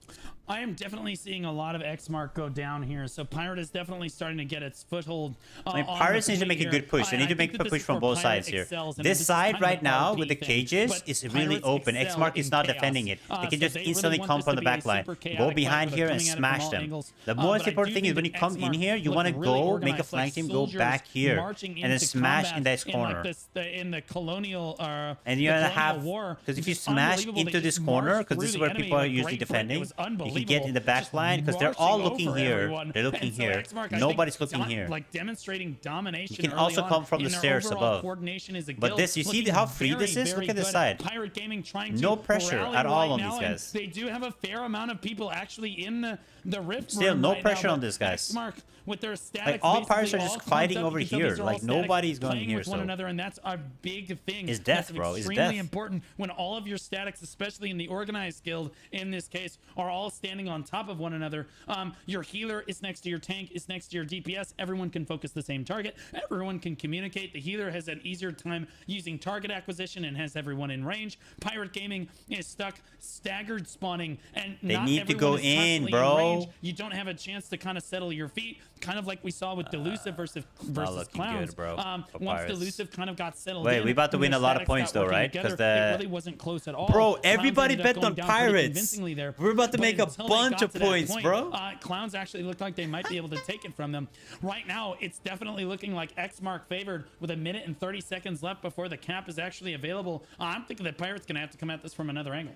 I am definitely seeing a lot of Xmark go down here. So Pirate is definitely starting to get its foothold. I mean, on Pirates the need to point make a here. good push. They I need to think make that a this push is from where both Pirate sides here. excels, and This is side kind of right an now RP with the thing, cages but is really Pirates open. excel Xmark is in not chaos. defending it. They can So just they instantly really come want from this the to be a back line. super Go chaotic behind fight, here but and they're coming at it from smash all them. angles. The But most I important do thing is think when you that come in Xmark here, you look want to really go, make a organized, flank like team, go soldiers back here, marching and then into smash in combat this in, corner. like, in the colonial And the you're gonna colonial have, war. because if It's you just smash unbelievable. into They this just corner, marched because through this is the where enemy people are like usually Great Britain. It defending, was you can get unbelievable. in the back Just line, because they're all marching looking over here. everyone. They're looking And so here. Xmark, I think, Nobody's looking here. like demonstrating domination. You can early also on come from in the their stairs overall above. coordination as a But guild, this, you see looking how free very, this is? very Look at this good. side. Pirate Gaming trying to No pressure rally at all right on now, these and guys. they do have a fair amount of people actually in the rift. Still, room no right pressure now, on but this, guys. Xmark with their statics, Like, all basically pirates are all just clumped fighting up. over You can tell here. these are all Like, static, nobody's going playing here, with one so. another, and that's a big thing. It's death, That's bro. It's extremely death. important when all of your statics, especially in the organized guild in this case, are all standing on top of one another. Your healer is next to your tank, is next to your DPS. Everyone can focus the same target. Everyone can communicate. The healer has an easier time using target acquisition and has everyone in range. Pirate Gaming is stuck staggered spawning, and They not need to everyone go is in, constantly bro. range. You don't have a chance to kind of settle your feet, kind of like we saw with Elusive versus looking Clowns. good, bro, for Once Pirates. Elusive kind of got settled Wait, in, we about to and win their a lot of statics points got though, working right? 'Cause together, it really wasn't close at all. Bro, Clowns everybody ended up bet going on down pretty Pirates. convincingly there. We're about to But make a until they bunch got of to that points, point, bro. Clowns actually looked like they might be able to take it from them. Right now, it's definitely looking like Xmark favored with 1 minute and 30 seconds left before the cap is actually available. I'm thinking that Pirates going to have to come at this from another angle.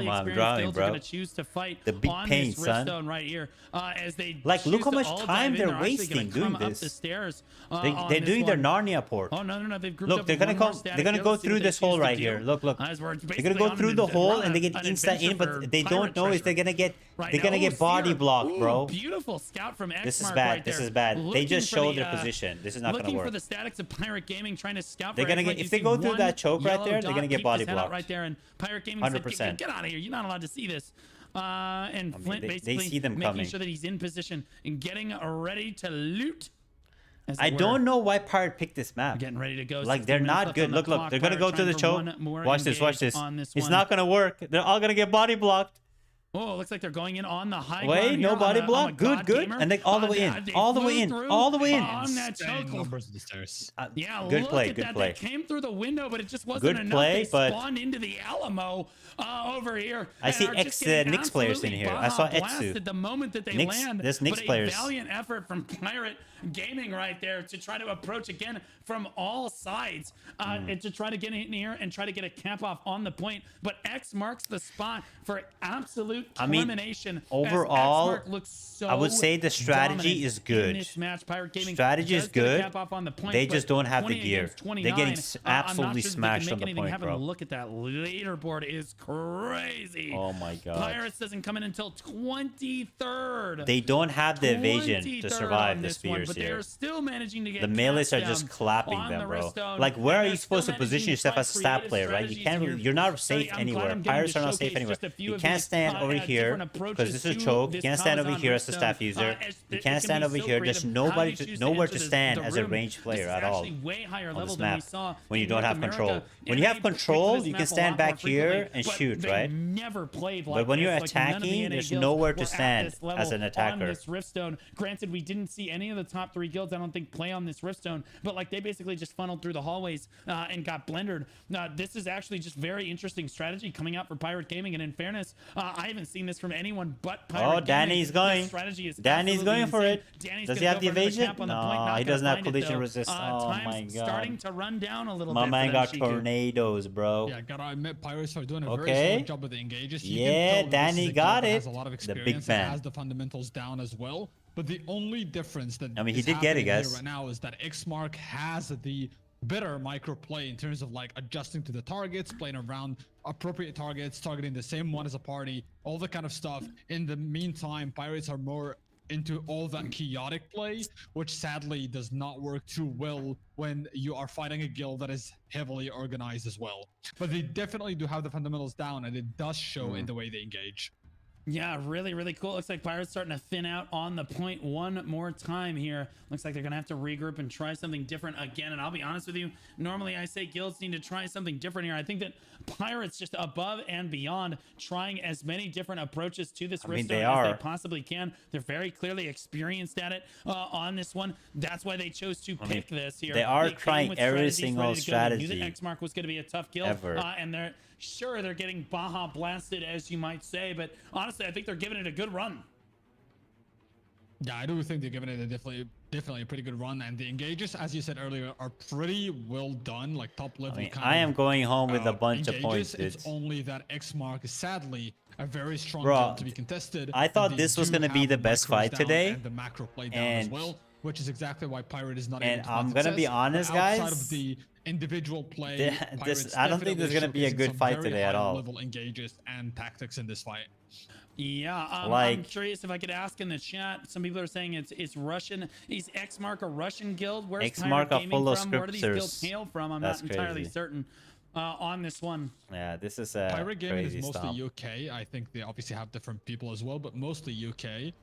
highly Come on, I'm experienced drowning, guilds bro. are going to choose to fight The big on pain, this rift son. zone right here. As they Like, look choose how to much all dive time in. they're actually wasting gonna doing come up this. the stairs, They're on doing this their one. Narnia port. Oh no, they've grouped Look, up they're with gonna one more come. static They're gonna guild go to see through what they this hole choose to right do. here. Look. As we're They're gonna basically go on through an the hole run and they a- get an instant in, adventure but for they don't pirate know if treasure. they're gonna get right They're now. gonna get body Seer. blocked, Ooh, bro. beautiful scout from Xmark. This is bad. Right This there. is bad. They Looking just for showed the, their position. This is not gonna looking work. for the statics of Pirate Gaming, trying to scout. They're for gonna Xmark. get You if they see go through one that choke right yellow there, they're dot gonna get peeked body his head out blocked. right there, and Pirate Gaming said, 100%. Get out of here. You're not allowed to see this. And Flint they basically see them making coming. sure that he's in position and getting ready to loot. as it I were. don't know why Pirate picked this map. Getting ready to go. Like 16 they're minutes not left good. on the Look, clock. they're gonna go Pirate to the trying for choke. one more Watch this. Watch engage this. on this It's one. not gonna work. They're all gonna get body blocked. Oh, it looks like they're going in on the high Wait, ground no here body on block. a Good, God good. Gamer. And they all the way in. They All the flew way in. through All the way in. on that Insane choke. numbers of the stairs. Yeah, Good look play. at Good that. play. They came through the window, but it just wasn't Good enough. play, They but- spawned into the Alamo over here. I and see are just X, getting Nyx players in absolutely here. I saw Baja blasted Etsu. the moment that they Nyx- land. there's Nyx but a players. valiant effort from Pirate Gaming right there to try to approach again from all sides and to try to get in here and try to get a cap off on the point. But X marks the spot for absolute I mean, termination. as overall, Xmark looks so I would say the strategy dominant is good. in this match. Pirate Gaming Strategy is does get a good. cap off on the point, They but just don't have the 20 gear. against They're 29, getting I'm not absolutely sure that smashed they on can the make anything point, happen. bro. Look at that leaderboard is crazy. Oh my god. Pirates doesn't come in until 23rd. They don't have the evasion 23rd to survive on the this one, spears but here. they're still managing to get The melees are cast just down clapping on them, the bro. wriststone, Like, and where are they're you still supposed to managing position yourself find as a stat creative player, right? You strategies can't. here. You're not So, safe I'm glad anywhere. I'm getting Pirates to are not safe showcase anywhere. just a few You of can't these, stand over here different because approaches this is a to choke. You this can't stand over Amazon here as a wriststone. staff user. It You can can't be stand over so here. There's creative. How nobody, you choose to nowhere enter to the stand as a room. ranged player This is at all actually way higher on level this than we map. saw When you in don't North have America, control. and When you they have pick to control, this you map can a stand lot back more frequently, here and but shoot, they right? never played like But when this. you're Like, none of the attacking, NA there's guilds nowhere to were at stand this level as an on attacker. this Riftstone. Granted, we didn't see any of the top 3 guilds, I don't think, play on this Riftstone, but like they basically just funneled through the hallways and got blendered. This is actually just very interesting strategy coming out for Pirate Gaming, and in fairness, I haven't seen this from anyone but Pirate Gaming. Danny's This going. strategy is Danny's absolutely going for insane. it. Danny's Does he gonna have go the for evasion? cap on the No, point, not he gonna doesn't have find it, collision though. resist. Oh Time's my god. starting to run down a little My bit. for man them, got Shiku. tornadoes, bro. Yeah, gotta admit, Pirates are doing a very Okay. solid job with the engages. You Yeah, can tell that this Danny is a got guild that it. Has a lot of The experience big and fan. has the fundamentals down as well. But the only difference that I mean, he is did get it, happening here guys. right now is that Xmark has the better micro play in terms of like adjusting to the targets, playing around appropriate targets, targeting the same one as a party, all the kind of stuff. In the meantime, Pirates are more into all that chaotic play, which sadly does not work too well when you are fighting a guild that is heavily organized as well. But they definitely do have the fundamentals down, and it does show in the way they engage. Yeah, really, really cool. Looks like Pirates starting to thin out on the point one more time here. Looks like they're going to have to regroup and try something different again. And I'll be honest with you, normally I say guilds need to try something different here. I think that Pirates just above and beyond trying as many different approaches to this Riftstone they as are. they possibly can. They're very clearly experienced at it on this one. That's why they chose to pick this here. they are came trying with every strategies single ready to go. They knew strategy that Xmark was going to be a tough guild. ever. And they're sure they're getting Baja blasted, as you might say, but honestly, I think they're giving it a good run. Yeah, I do think they're giving it a definitely a pretty good run, and the engages, as you said earlier, are pretty well done, like top level. I mean, kind I of, am going home with a bunch of engages. points, dude. It's only that Xmark is sadly a very strong Bro, guild to be contested. I thought and they this was do gonna be have the best macros fight down today, and the macro play down as and- well, which is exactly why Pirate is not and able to I'm find gonna be success. honest, But outside guys, of the individual play, Pirates I don't think there's gonna be a definitely good showcasing fight some today very at all. high-level engages and tactics in this fight. Yeah, I'm Like- curious if I could ask in the chat. Some people are saying it's Russian. Is Xmark a Russian guild? Where's Xmark Pirate are Gaming full of from? Where do these guilds scripters. hail from? I'm That's not entirely crazy. certain on this one. Yeah, this is a Pirate Gaming is crazy mostly stomp. UK. I think they obviously have different people as well, but mostly UK.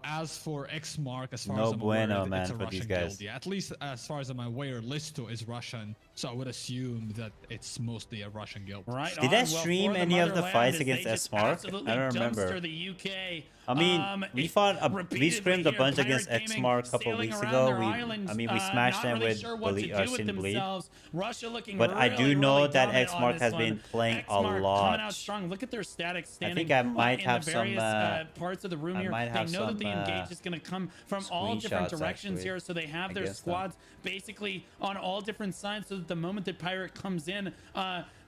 As for Xmark, as far No as I'm aware, bueno, it's man, a for Russian these guys. guild. Yeah, at least as far as I'm aware, Listo is Russian, so I would assume that it's mostly a Russian guild. Right. Did I on. Well, stream for any of the motherland fights is against they just Xmark? absolutely I don't remember. dumpster the UK. I mean, we repeatedly scrimmed a here, bunch Pirate against Gaming Xmark a couple sailing weeks around ago. their We islands, smashed not them really with sure what to do with Sin Bleed. themselves. Russia looking But I really, do know really that dominant on Xmark this has one. been playing a Xmark coming lot. out strong. Look at their statics standing. think I might in have the some, various parts of the room I here. might have They know that the some, engage is going to come from all different screenshots, directions actually, here, so they have their against them. squads basically on all different sides, so that the moment that Pirate comes in,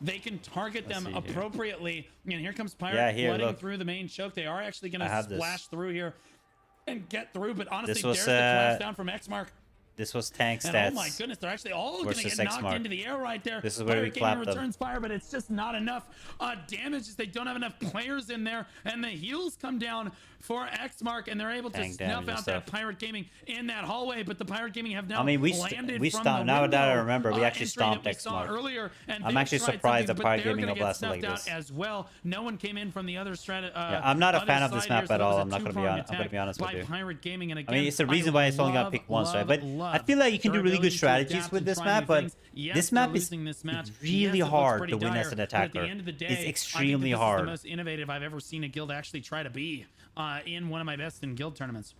they can target Let's them see here. appropriately. And here comes Pirate Yeah, here, flooding look. through the main choke. They are actually going I to have this. splash through here and get through, but honestly, This was, there's the clash down from Xmark. This was tank And stats. oh my goodness, they're actually all going to versus get knocked X-Mark. into the air right there. This is where we Pirate Gaming clapped them. returns fire, but it's just not enough damage as they don't have enough players in there. And the heals come down for X-Mark, and they're able to Tank snuff damage and out that stuff. Pirate Gaming in that hallway. But the Pirate Gaming have now I mean, we landed we from stomped. the Now that I window, remember, we actually entry stomped that we saw X-Mark. earlier, and I'm they've actually tried surprised something, the but Pirate they're Gaming gonna are get blasted like snuffed out this. as well. No one came in from the other strategy. Yeah, I'm not a other fan of this side map here, so at that was all. a I'm not gonna be two-pronged honest. I'm gonna be attack honest with by you. Pirate Gaming, and I again, mean, it's the reason why it's only got pick once, right? But I feel like you can do really good strategies with this map, but this map is really hard to win as an attacker. It's extremely This is hard. the most innovative I've ever seen a guild actually try to be in one of my best in guild tournaments.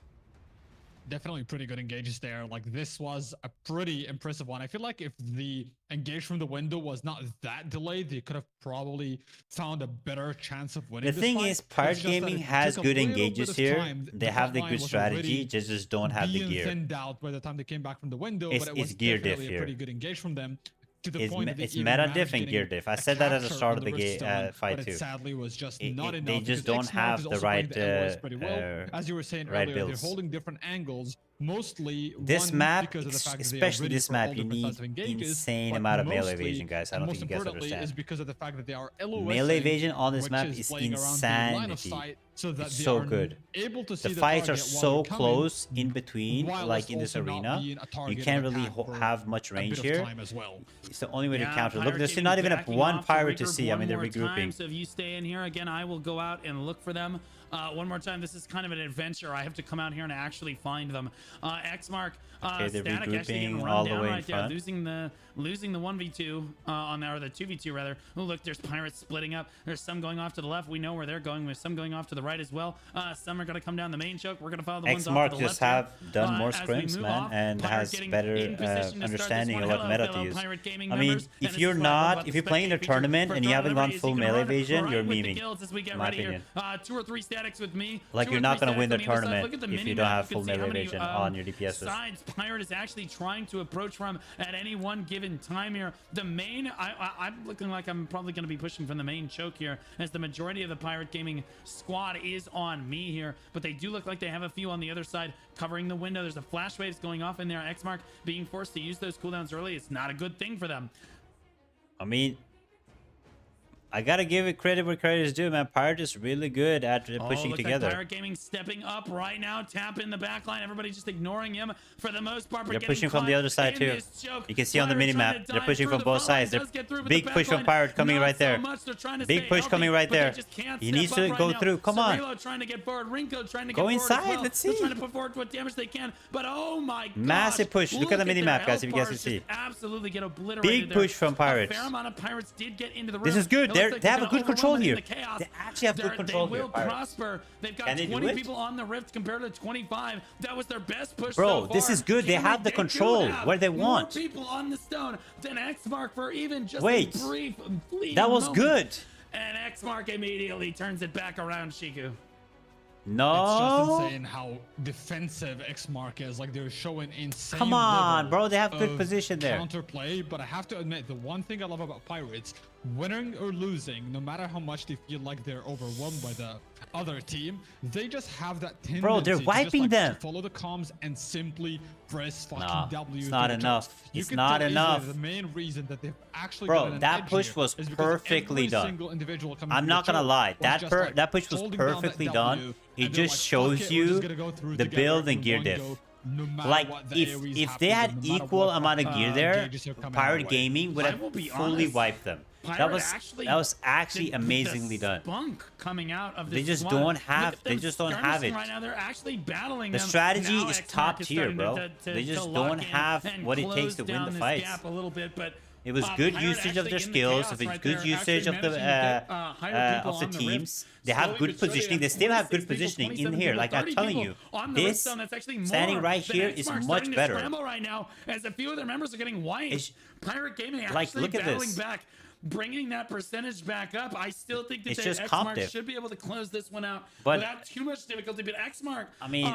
Definitely pretty good engages there. Like, this was a pretty impressive one. I feel like if the engage from the window was not that delayed, they could have probably found a better chance of winning. The this thing fight. is, Pirate It's just that Gaming it has took a good little bit engages of here. time. They The have the front good line was strategy, already just don't have the being gear. thinned out by the time they came back from the window, It's- but it was it's gear diff definitely a here. pretty good engage from them. To the It's point that they it's even meta managed diff and getting gear diff. I a said that at the capture start on of the Rift Stone, fight but too. it sadly was just not enough. They just because don't X-Mark have is the also playing right the LOS pretty well. As you were saying right earlier, builds. they're holding different angles. Mostly This one, map, because of the fact that they are especially ready this for all map, you different need types of engages, insane but amount of melee mostly, evasion, guys. I and don't most think you guys importantly, understand. is because of the fact that they are LOS Melee evasion on this map which is playing around the line of insanity. sight so that It's they so are good. able to see The the fights are target while so they're coming, close in between, while like it's in this also not arena. being a You target can't of really attack for have much a range bit of here. time as well. It's the only way to counter. Look, Pirate there's Gaming not even backing one off the pirate to regroup see. I mean, they're one more regrouping. time, so if you stay in here again, I will go out and look for them one more time. This is kind of an adventure. I have to come out here and actually find them. X-Mark, Okay, they're Static actually getting regrouping run all the down way in right there, front. losing the 1v2 on there, or the 2v2 rather. Oh, look, there's pirates splitting up. There's some going off to the left. We know where they're going. There's some going off to the right as well. Some are going to come down the main choke. We're going to follow the ones off X-Mark to the just left have done more as we scrims, move man, off. and Pirate has getting better in position to start this understanding one. of what Hello, meta fellow to use. Pirate Gaming I mean, members, and if this you're is why I love not, about if the you're playing the spectate feature tournament for and you haven't gone Throny. full You can melee run evasion, right you're with the memeing. guilds as we get in my ready here. opinion. 2 or 3 statics with me. Like, 2 you're or not 3 gonna win the statics on either side. tournament Look at the if you mini don't map. have You full can see how melee many, evasion on your DPSs. sides Pirate is actually trying to approach from at any one given time here. The main, I'm looking like I'm probably going to be pushing from the main choke here, as the majority of the Pirate Gaming squad is on me here, but they do look like they have a few on the other side covering the window. There's a flash waves going off in there. X-Mark being forced to use those cooldowns early. It's not a good thing for them. I mean, I gotta give it credit where credit is due, man. Pirate is really good at pushing looks together. Like Pirate Gaming stepping up right now, tap in the back line. Everybody just ignoring him for the most part. They're pushing from the other side too. You can see on the mini map, they're pushing from both sides. Big push from Pirate coming right there. Big push coming right there. He needs to go through. Come on. Trying to get forward. Rinko trying to get Go forward inside. as well. Let's They're see. trying to put forward what damage they can. But oh my god. Massive push. Look at the mini map, guys, if you guys can see. Absolutely get obliterated. Big there. push from Pirates. A fair amount of Pirates did get into the room. This is good. It They looks like have a they're good gonna control overwhelm them here. in the chaos. They actually have good control They here, will Pirates. prosper. They've got Can they do 20 it? people on the Rift compared to 25. That was their best push Bro, so far. this is good. They have the do control have where they more want. people on the stone than X-Mark for even just Wait. a brief fleeting That was moment. good. And X-Mark immediately turns it back around, Shiku. It's just No. insane how defensive X-Mark is. Like, they're showing insane Come on, level bro. They have good of position there. counterplay, but I have to admit, the one thing I love about Pirates, winning or losing, no matter how much they feel like they're overwhelmed by the other team, they just have that tendency Bro, they're to just, wiping like, them. follow the comms and simply press fucking Nah, W. it's to not the enough. top. You It's can not tell easily enough. The main reason that they've actually Bro, gotten an that edge push here was is because perfectly every done. single individual coming I'm through not the gonna choke lie. was That just, like, that push was holding down that perfectly W, done. and It they're just like, shows "Fuck it, we're you just gonna go through the together build and in gear one diff. go, no matter Like, what the AoEs if they happen, had no matter equal what amount of gear there, engages are coming our Pirate way. Gaming would I have will be fully honest. wiped them. Pirate That was actually- actually amazingly the done. spunk coming out of They this just squad. don't Look have- at they them just don't have skirmishing it. right now. They're actually battling The them. strategy Now is X-Mark top is tier, starting bro. They just don't lock in have and what it takes close to win down the this fights. gap a little bit, but It was good Pirate usage of actually their in the skills. chaos It was right good there, usage actually of the managing to get, higher people of the on the Rift. teams. They have Slowly good but surely, positioning. They at still have 26 good people, positioning in 27 here. people, Like I'm 30 telling people you, on the Rift this zone. That's actually more standing right than here X-Mark is starting much to better. scramble right now, as a few of their members are getting wiped. It's- Pirate Gaming Like, actually look at battling this. back. bringing that percentage back up. I still think that It's the just Xmark competitive. should be able to close this one out But- without too much difficulty. But Xmark, I mean,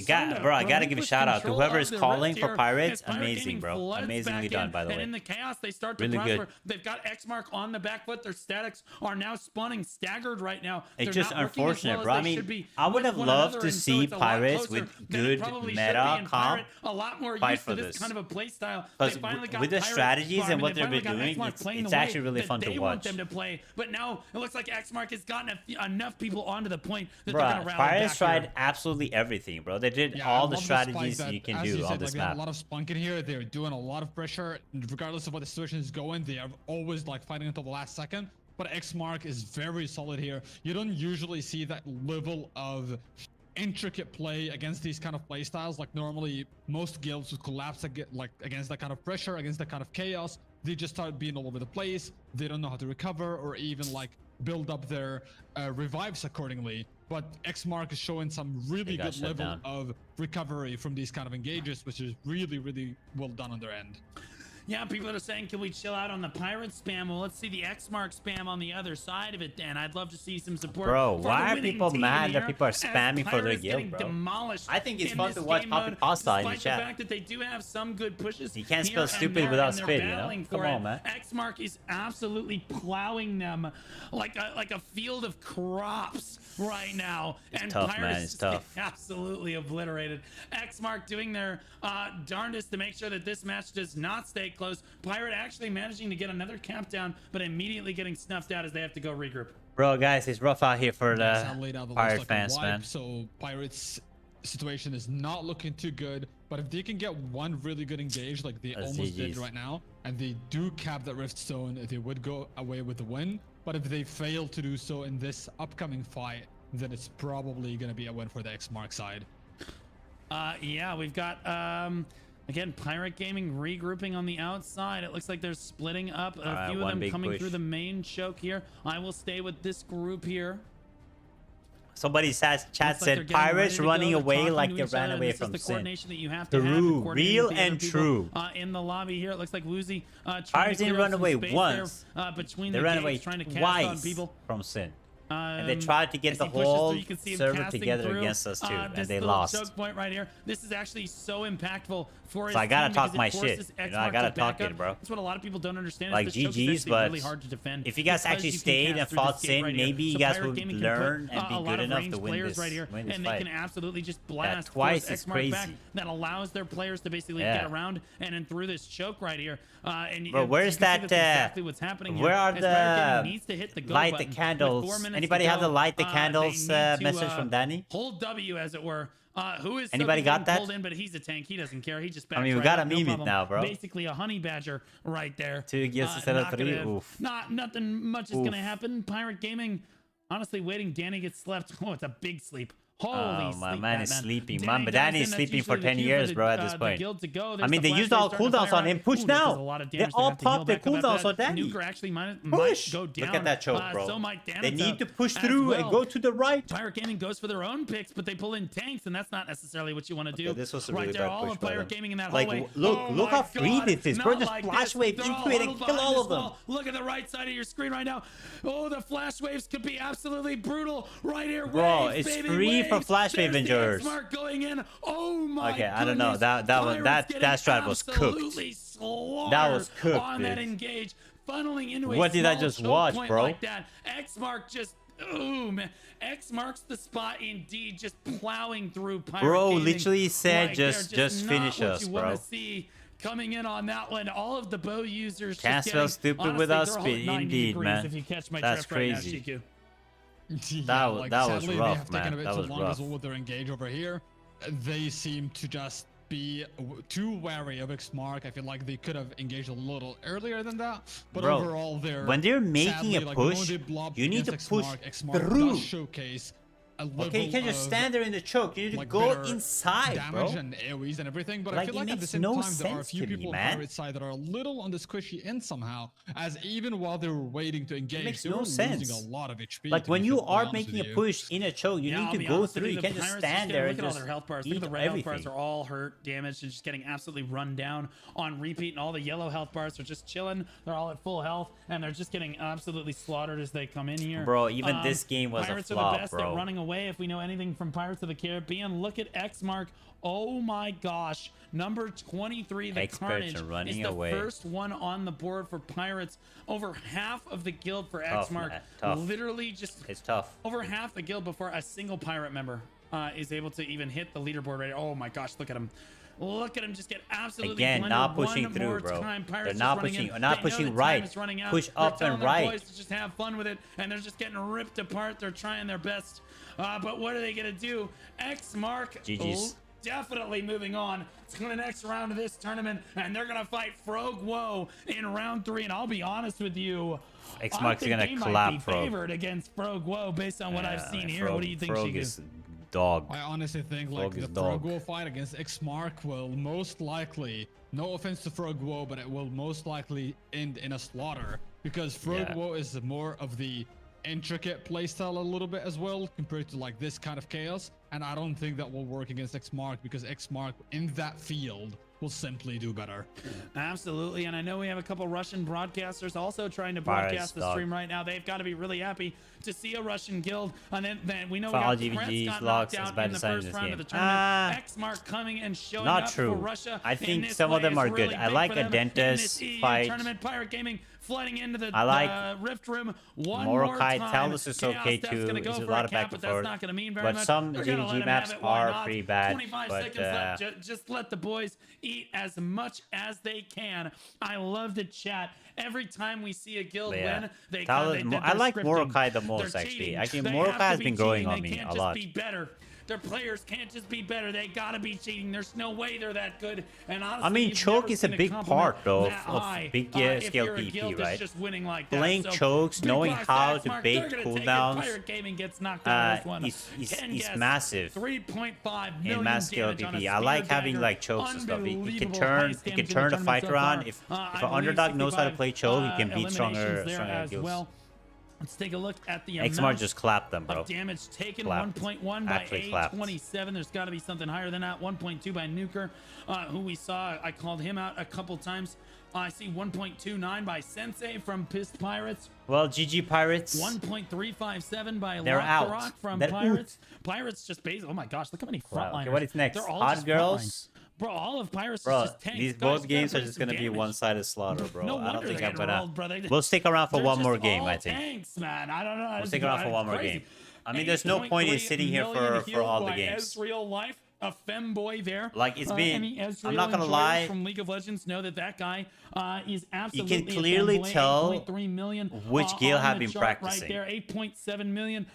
starting bro, I gotta give a relinquish shout out to control whoever of is the calling Rift for here Pirates. as Pirate Amazing, Gaming bro. floods Amazingly back done, in, by the and way. in the chaos, they start to Really good. prosper. They've got Xmark on the back foot. Their statics are now spawning staggered right now. It's They're just not working as unfortunate, well as bro. I they mean, should be I would with have one loved another, to and so see it's a lot Pirates closer with than it good probably should meta be, and comp Pirate a lot more fight used for to this this. kind of a play style. Because They finally got with the Pirate strategies and farming. what They they've been finally got doing, Xmark playing it's the way actually really that fun to they want watch. them to play. But now it looks like Xmark has gotten enough people onto the point that they're Bro, going to rally Pirates back tried here. absolutely everything, bro. They did Yeah, all I the love spike strategies that, you can as do you on said, this like, we have map. a lot of spunk in here. They're doing a lot of pressure, regardless of what the situation is going. They are always like fighting until the last second. But Xmark is very solid here. You don't usually see that level of intricate play against these kind of play styles. Like normally, most guilds would collapse against that kind of pressure, against that kind of chaos. They just start being all over the place. They don't know how to recover or even like build up their revives accordingly. But Xmark is showing some really got good shut level down. of recovery from these kind of engages, which is really, really well done on their end. Yeah, people are saying, can we chill out on the pirate spam? Well, let's see the Xmark spam on the other side of it, Dan. I'd love to see some support. Bro, for the why are winning people team mad that here, people are as spamming for their Pirates guild, getting bro? demolished I think it's in fun this to watch game Poppy mode, Pasta in the despite chat. the fact that they do have some good pushes. You can't here spell and stupid there, without and they're spit, you know? battling Come for on, it. man. Xmark is absolutely plowing them like a field of crops right now. And tough, man. Pirates It's just tough. get absolutely obliterated. Xmark doing their darndest to make sure that this match does not stay close. Pirate actually managing to get another cap down, but immediately getting snuffed out as they have to go regroup. Bro, guys, it's rough out here for Sadly, now the the Pirate looks like a fans, wipe, man. So Pirates' situation is not looking too good. But if they can get one really good engage, like they That's almost did GG's. right now, and they do cap that Rift Stone, they would go away with the win. But if they fail to do so in this upcoming fight, then it's probably going to be a win for the Xmark side. Yeah, we've got again Pirate Gaming regrouping on the outside. It looks like they're splitting up. A Alright, few of one them big coming push. through the main choke here. I will stay with this group here. Somebody says, chat Looks like they're said, getting ready Pirates to go. running They're away talking like to they each ran other, and away this is from the Sin. coordination that you have to have True, coordinating real with the other and people, true. in the lobby here. It looks like Woozy trying Pirates to didn't clear run up some away space once. there, between They the ran gates, away trying to cast on twice people. from Sin. And they Um, tried to get as the he pushes through, whole you can see him server casting together through, against us too, and this they little lost. choke point right here. This is actually so impactful for his So I gotta team talk because my it shit. forces You know, Xmark I gotta to back talk it, up. bro. That's what a lot of people don't understand. Like, is this choke is GGs, actually but really hard to defend. if you guys because actually you can stayed cast and through fought this gate Sin, right here. maybe you So guys Pirate would Gaming can learn put, and be a lot good of enough to ranged win players this, right here, win this and fight. they can absolutely just blast twice force is Xmark back. crazy. That allows their players to basically Yeah. get around and then through this choke right here. And Bro, you where's can see that, that's exactly what's happening here. where are As Pirate Gaming the needs to hit the go light the button. With candles? 4 minutes Anybody to have the go, light the they candles need to, message from Danny? Hold W, as it were. Who is Anybody Sophie got getting that? pulled in, but he's a tank. He doesn't care. He just backs mean, we right gotta up, no meme it problem. now, bro. Basically a honey badger right there. 2 against instead of Not 3. gonna- Oof. Nothing much is Oof. gonna happen. Pirate Gaming, honestly, waiting. Danny gets slept. Oh, it's a big sleep. Holy Oh, my sleep, man is Batman. sleeping. Danny Man, but goes Danny in, is that's sleeping for usually the 10 cue years, the, bro, at this the point. guild to go. I There's mean, the they used flash all wave starting to cooldowns fire on him. out. Push Ooh, this now. is a lot of They damage all have to heal popped their back up after cooldowns that. on Danny. Nuker actually might Push. go down. Look at that choke, bro. So might They Danica need to push as through well. and go to the right. Pirate Gaming goes for their own picks, but they pull in tanks, and that's not necessarily what you want to do. Okay, this was a right really there, bad all push of by Pirate them. Gaming in that Like, hallway. look Oh how my free God, this is, bro. not Just like flash this. wave They're into all it and huddled kill behind all this of them. wall. Look at the right side of your screen right now. Oh, the flash waves could be absolutely brutal right here. Bro, Waves, it's baby, free for waves. flash wave There's the endurers. Xmark going in. Oh my Okay, I don't know. goodness. That one, Pirates that getting strat was cooked. absolutely slaughtered That was cooked, on that dude. engage, funneling into What a did I small just choke watch, point bro? like that. Xmark just, oh man, X marks the spot indeed, just plowing through Pirate Bro Gaming. literally said Like, they're just not finish what us, you bro. wanna see coming in on that one. All of the bow users Can't just spell getting, stupid honestly, without they're all speed. at 90 Indeed, degrees, man. if you catch my That's drift right now, crazy. Shiku. Yeah, that was sadly, rough, they have taken man. a bit That too was long rough. as well with their engage over here. They seem to just be too wary of Xmark. I feel like they could have engaged a little earlier than that. But Bro, overall, they're when they're making sadly, a like, the moment push, they blob you need to against push Xmark through. does showcase level Okay, you can't just of, stand there in the choke. You need to like, go better inside, damage bro. and AoEs and everything, but I Like, feel it like at the makes same no time there are a sense few to me, people on man. Pirate side that are a little on the squishy end somehow, as even while they were waiting to engage, makes they no were sense. losing a lot of HP. Like, to when be you completely are honest making with a you. push in a choke, you Yeah, need I'll to be go honest with through. you, You the can't just Pirates stand getting- there and look at all just their health bars. Look at eat the red health bars everything. are all hurt, damaged, and just getting absolutely run down on repeat. And all the yellow health bars are just chilling. They're all at full health, and they're just getting absolutely slaughtered as they come in here. Bro, even this game was a Pirates are flop, the best bro. at running away. If we know anything from Pirates of the Caribbean, look at Xmark. Oh my gosh, number 23, the Experts Carnage, are running is the away. first one on the board for Pirates. Over half of the guild for Tough, Xmark, man. Tough. literally just It's tough. over half the guild before a single pirate member is able to even hit the leaderboard right. Oh my gosh, look at him. Look at him just get absolutely Again, blended not pushing one through, more bro. time. They're Pirates not just running pushing- in. not They know pushing the time right. is running out. Push They're up telling and their right. boys to just have fun with it, and they're just getting ripped apart. They're trying their best. But what are they going to do? Xmark GG's. definitely moving on to the next round of this tournament, and they're going to fight Frog Woe in round 3. And I'll be honest with you, Xmark's gonna they might clap be Frog. favored against Frog Woe based on what I've seen here. Frog, What do you think, Frog Shiku? is dog. I honestly think like Frog the is dog. Frogwo fight against Xmark will most likely, no offense to Frogwo, but it will most likely end in a slaughter because Frogwo is more of the intricate playstyle a little bit as well compared to like this kind of chaos, and I don't think that will work against Xmark because Xmark in that field will simply do better. Absolutely, and I know we have a couple Russian broadcasters also trying to Pirates, broadcast the dog. stream right now. They've got to be really happy to see a Russian guild, and then we know we For all got Kretz GVGs, got locks, knocked it's out bad in the design in first this round game. of the tournament. Xmark coming and showing Not up true. for Russia. I think in this some of play them is are really good. I big like for a them in Dentist this EU fight. tournament. Pirate Gaming flooding into the I like Rift Room one more Morokai. time. Talus is Chaos okay Steph's too. gonna go It's a for lot of cap, back but and that's forth. not going to mean very But much. some They're gonna GVG let him maps have it. Why are not? pretty bad, 25 but, seconds left. Just let the boys eat as much as they can. I love the chat. Every time we see a guild Yeah. win, they Talus- they're I like scripting. Morokai the They're most, actually. cheating. Actually, They Morokai have to has be been growing cheating. on They me can't a just lot. be better. Their players can't just be better. They gotta be cheating. There's no way they're that good. And honestly, I mean, you've choke never is a seen big compliment part, though, that of high, big if scale you're a PvP, guild that's right? just winning like that. Playing So, chokes, big knowing props how to to Xmark. bait They're gonna take it. cooldowns, Pirate Gaming gets knocked out of this one. is 10 guess, massive 3.5 in million mass scale damage on a PvP. I spear like having dagger. like chokes and stuff. He can Unbelievable turn, highest he can damage in the turn a tournament fight so around. far. If I an believe underdog knows how to 65, play choke, he can beat eliminations there stronger as guilds. well. Let's take a look at the Xmark amount just clapped them, bro. of damage taken. Clapped. 1.1 by Actually clapped. A27. There's got to be something higher than that. 1.2 by Nuker, who we saw. I called him out a couple times. I see 1.29 by Sensei from Pissed Pirates. Well, GG Pirates. 1.357 by They're Lock out. the Rock from They're Pirates. Pirates just basically, oh my gosh, look how many Wow, frontliners. okay, what is next? They're all Hot just Girls? frontlines. Bro, all of Pirates Bro, is just tanks. these Guys, both you games gotta are put just some gonna be damage. one-sided slaughter, bro. No I don't wonder think they I'm get gonna. rolled, brother. We'll stick around for They're one just more game, all I think. Tanks, man. I don't know. We'll stick around for one more Crazy. game. I mean, there's no point in 8.3 sitting here million for healed all the by games. Ezreal Life, a femboy there. Like, it's been- Any Ezreal I'm not gonna enjoyers lie. from League of Legends know that guy is absolutely a clearly femboy. tell 8.3 million, which Gale on have the been chart practicing. Right there, 8.7 million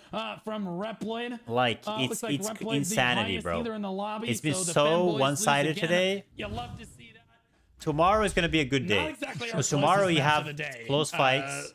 from Reploid. Like, Looks like it's Reploid's the insanity, highest bro. either in the lobby, It's been the so femboys lose one-sided again. today. You love to see that. Tomorrow is gonna be a good Not day. exactly So our tomorrow closest you match have of the day. close fights.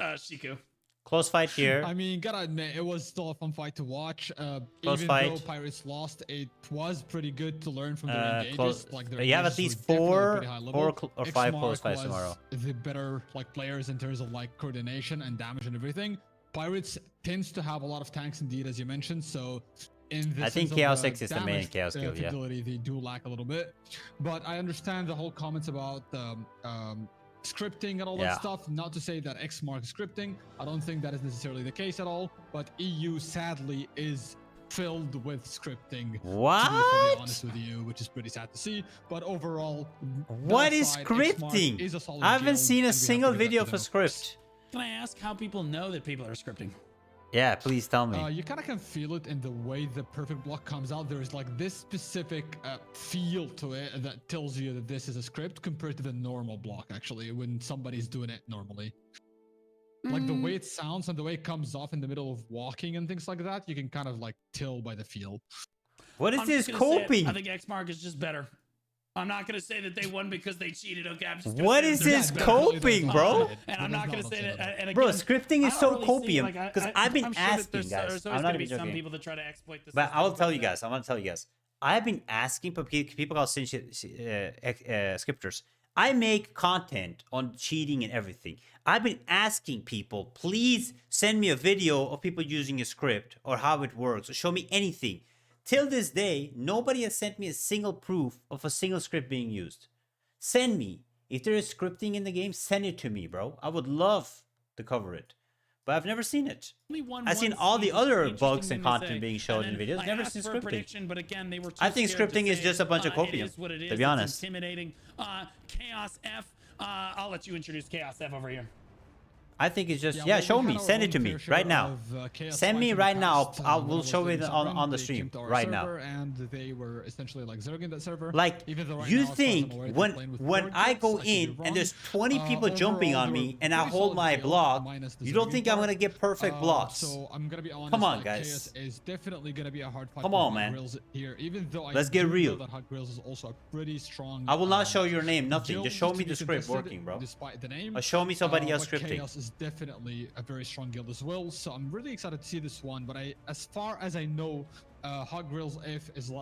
Shiku. Close fight here. I mean, gotta admit, it was still a fun fight to watch. Close Even fight. though Pirates lost, it was pretty good to learn from their engages. Close. Like their You have at engages least were definitely four pretty high level. or five Xmark close fights was tomorrow. The better like players in terms of like coordination and damage and everything. Pirates tends to have a lot of tanks indeed, as you mentioned. So in the I think sense of, Chaos X is the main damage, Chaos guild, yeah. fidelity, they do lack a little bit. But I understand the whole comments about scripting and all Yeah. that stuff. Not to say that Xmark is scripting. I don't think that is necessarily the case at all. But EU sadly is filled with scripting. To be fully What? honest with you, which is pretty sad to see. But overall, What that is side, Xmark scripting? is a solid I haven't guild, seen a and we have to single give that video to for them. script. Can I ask how people know that people are scripting? Yeah, please tell me. You kind of can feel it in the way the perfect block comes out. There is like this specific feel to it that tells you that this is a script compared to the normal block, actually, when somebody's doing it normally. Like the way it sounds and the way it comes off in the middle of walking and things like that, you can kind of like tell by the feel. What is I'm this just gonna say it. coping? I think Xmark is just better. I'm not gonna say that they won because they cheated. Okay, I'm just What say is that they're this better. coping, bro? And I'm not gonna say that. And Bro, again, scripting I is don't so really see, copium like, because I've been I'm sure that asking, there's guys. always I'm gonna not be even some joking. people that try to exploit this. But I will tell you guys. I want to tell you guys. I've been asking people called scripters. I make content on cheating and everything. I've been asking people, please send me a video of people using a script or how it works, or show me anything. Till this day, nobody has sent me a single proof of a single script being used. Send me. If there is scripting in the game, send it to me, bro. I would love to cover it. But I've never seen it. I've seen all the other bugs and content being shown in videos. Never seen scripting. But again, they were I think scripting is just a bunch of copium, to be honest. It's intimidating. Chaos F. I'll let you introduce Chaos F over here. I think it's just, well, show we me. had our Send it own to me fair share right now. of, chaos Send me fights in the right now. past, I'll when I we'll was show doing it some run, on the they stream came to our right now. server And they were essentially like zerging that server. Like, Even though right you now, as far as I'm think aware, they're when playing with when board I games, go I could be in wrong. and there's 20 people jumping Overall, on they me were and I pretty hold solid my kills, block, minus the you don't zerging think I'm part. gonna get perfect blocks? So I'm gonna be honest. Come on, like, guys. Chaos is definitely gonna be a hard fight. Come for on, Hot man. Grills here, even though Let's I get do real. know that Hot Grills is also a pretty strong. I will not show your name, nothing. guild Just show to me be the script contested, working, bro. Despite the name. Or show me somebody else but scripting. Chaos is definitely a very strong guild as well, so I'm really excited to see this one. But as far as I know, Hot Grills F is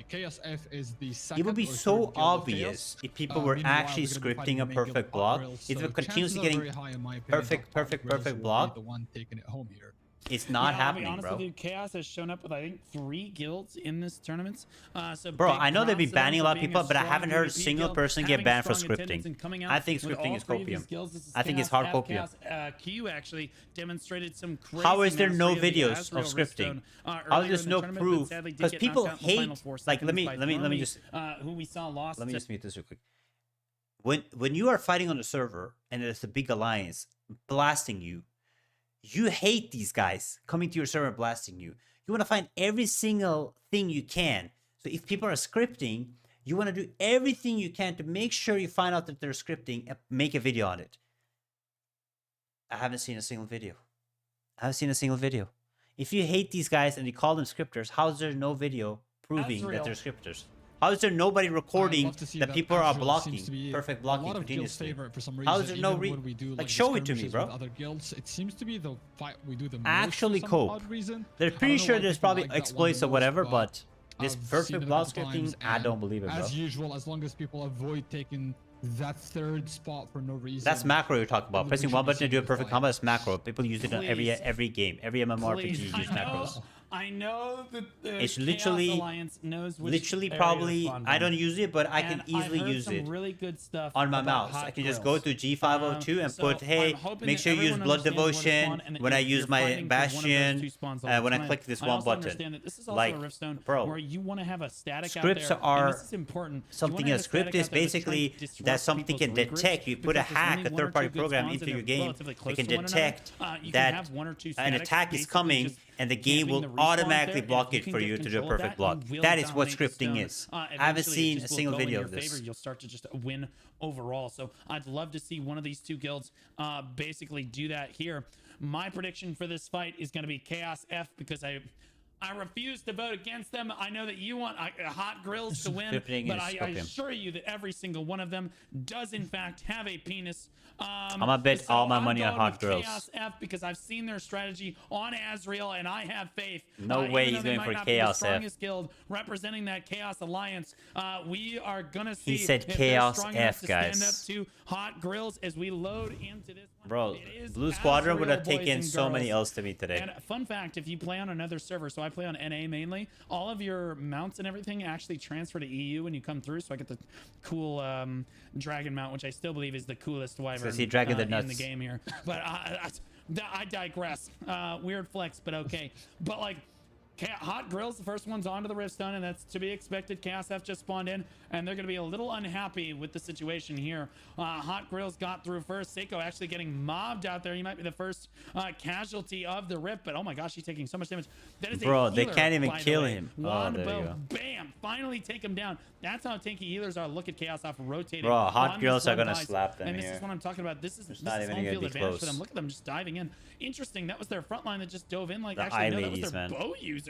Chaos F is the second. It would be or third so guild of obvious Chaos. if people were Meanwhile, actually we're gonna be fighting scripting a the main guild perfect of block. Hot Grills, If so we're continuously chances are getting very high, in my opinion, perfect that Hot Grills will be block, the one taking it home here. it's not I'll be happening, honest bro. with you, Chaos has shown up with I think 3 guilds in this tournament. So Bro, big I know they've been props to them banning a for lot of being people, but I strong haven't heard a PvP single guild, person get having banned for strong attendance, scripting. and coming out I think with scripting all is 3 of these copium. guilds. This is I think it's Chaos hard F, copium. Chaos, Q actually demonstrated some crazy How is there no mastery of the videos of Azrael scripting? Riftstone, How earlier there's in the no tournament, but proof? sadly did Because get people knocked out in the final hate. 4 Like, let seconds me by just Throny, who we saw lost let me to just mute this real quick. When you are fighting on a server and there's a big alliance blasting you, you hate these guys coming to your server and blasting you. You want to find every single thing you can. So if people are scripting, you want to do everything you can to make sure you find out that they're scripting and make a video on it. I haven't seen a single video. I haven't seen a single video. If you hate these guys and you call them scripters, how is there no video proving that they're scripters? How is there nobody recording that people are blocking, perfect blocking continuously? For some reason, How is there no when we do, like the show it to me, skirmishes bro? with Other guilds, it seems to be the fight we do the most Actually for some cope. odd reason. They're I don't pretty know sure why there's people probably like that one exploits the or most, whatever, but but this I've seen perfect it a block couple scripting, times, I don't and believe it, bro. As usual, as long as people avoid taking that third spot for no reason. That's macro you're talking about. we Pressing should one be button to seeing do a the perfect fight. combo is macro. People use it on Please. every game. Every MMORPG Please, use macros. I know that the It's Chaos literally- Alliance knows which Literally, area to probably, spawn I from. don't use it, but I can And easily I've heard use some it really good stuff on my about mouse. I Hot can just Grills. go to G502 and So put, hey, I'm hoping make that sure you use everyone Blood understands where to Devotion spawn and that when I you're use my fighting for one of those two Bastion, spawns all the when I time. click this I one also button. understand that this is also Like, a Riftstone bro, where you want to have a static out scripts there, and are this is important. You something wanna a have script static is out there that's trying to basically disrupt that something people's can regroups, detect. You put a because there's hack, only a one or third-party two good program spawns into and your they're game relatively that close can to one another. detect You can that have one or two an statics, attack is basically coming just and the game camping will the respawn automatically there, and block if it you for can you get to do a control of perfect that, block. you will That is what dominate the scripting stone. is. I haven't Eventually, it seen a just will single go in video your of this. favor. You'll start to just win overall. So I'd love to see one of these two guilds basically do that here. My prediction for this fight is going to be Chaos F, because I refuse to vote against them. I know that you want Hot Grills to win, Scripting but is I copium. assure you that every single one of them does in fact have a penis. I'm gonna bet all my money on going Hot with Grills. Chaos F because I've seen their strategy on Azrael and I have faith. No Even way though he's they going might for not Chaos be the F. strongest guild representing that Chaos Alliance. We are gonna see. said if they're Chaos strong enough F, to guys. Stand up to Hot Grills as we load into this one. Bro, It is Blue Squadron would have Azrael, boys taken and so many girls. L's to me today. And fun fact, if you play on another server, so I play on NA mainly, all of your mounts and everything actually transfer to EU when you come through. So I get the cool dragon mount, which I still believe is the coolest wyvern he dragging the in nuts. the game here. But I digress. Weird flex, but okay. But like, Hot Grills, the first one's onto the Riftstone, and that's to be expected. Chaos F just spawned in, and they're going to be a little unhappy with the situation here. Hot Grills got through first. Seiko actually getting mobbed out there. He might be the first casualty of the Rift, but oh my gosh, he's taking so much damage. That is Bro, a they healer, can't even by the kill way. him. Oh, Wand there you bow, go. bam, finally take him down. That's how tanky healers are. Look at Chaos Off rotating. Bro, Hot on Grills this are one, gonna guys. slap them And this here. is what I'm talking about. This is It's this not is even home gonna field be advantage for close. them. Look at them just diving in. Interesting. That was their front line that just dove in. Like The actually, eye no, that ladies, was their man. bow user.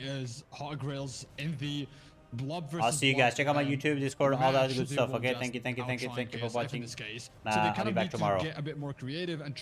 is hot grails in the blob versus I'll see you guys. Check out my YouTube, Discord, all that match, good they stuff. will Okay, just thank you for outshine watching. KSF in this case. Nah, So they I'll kind be of back need tomorrow. to get a bit more creative and try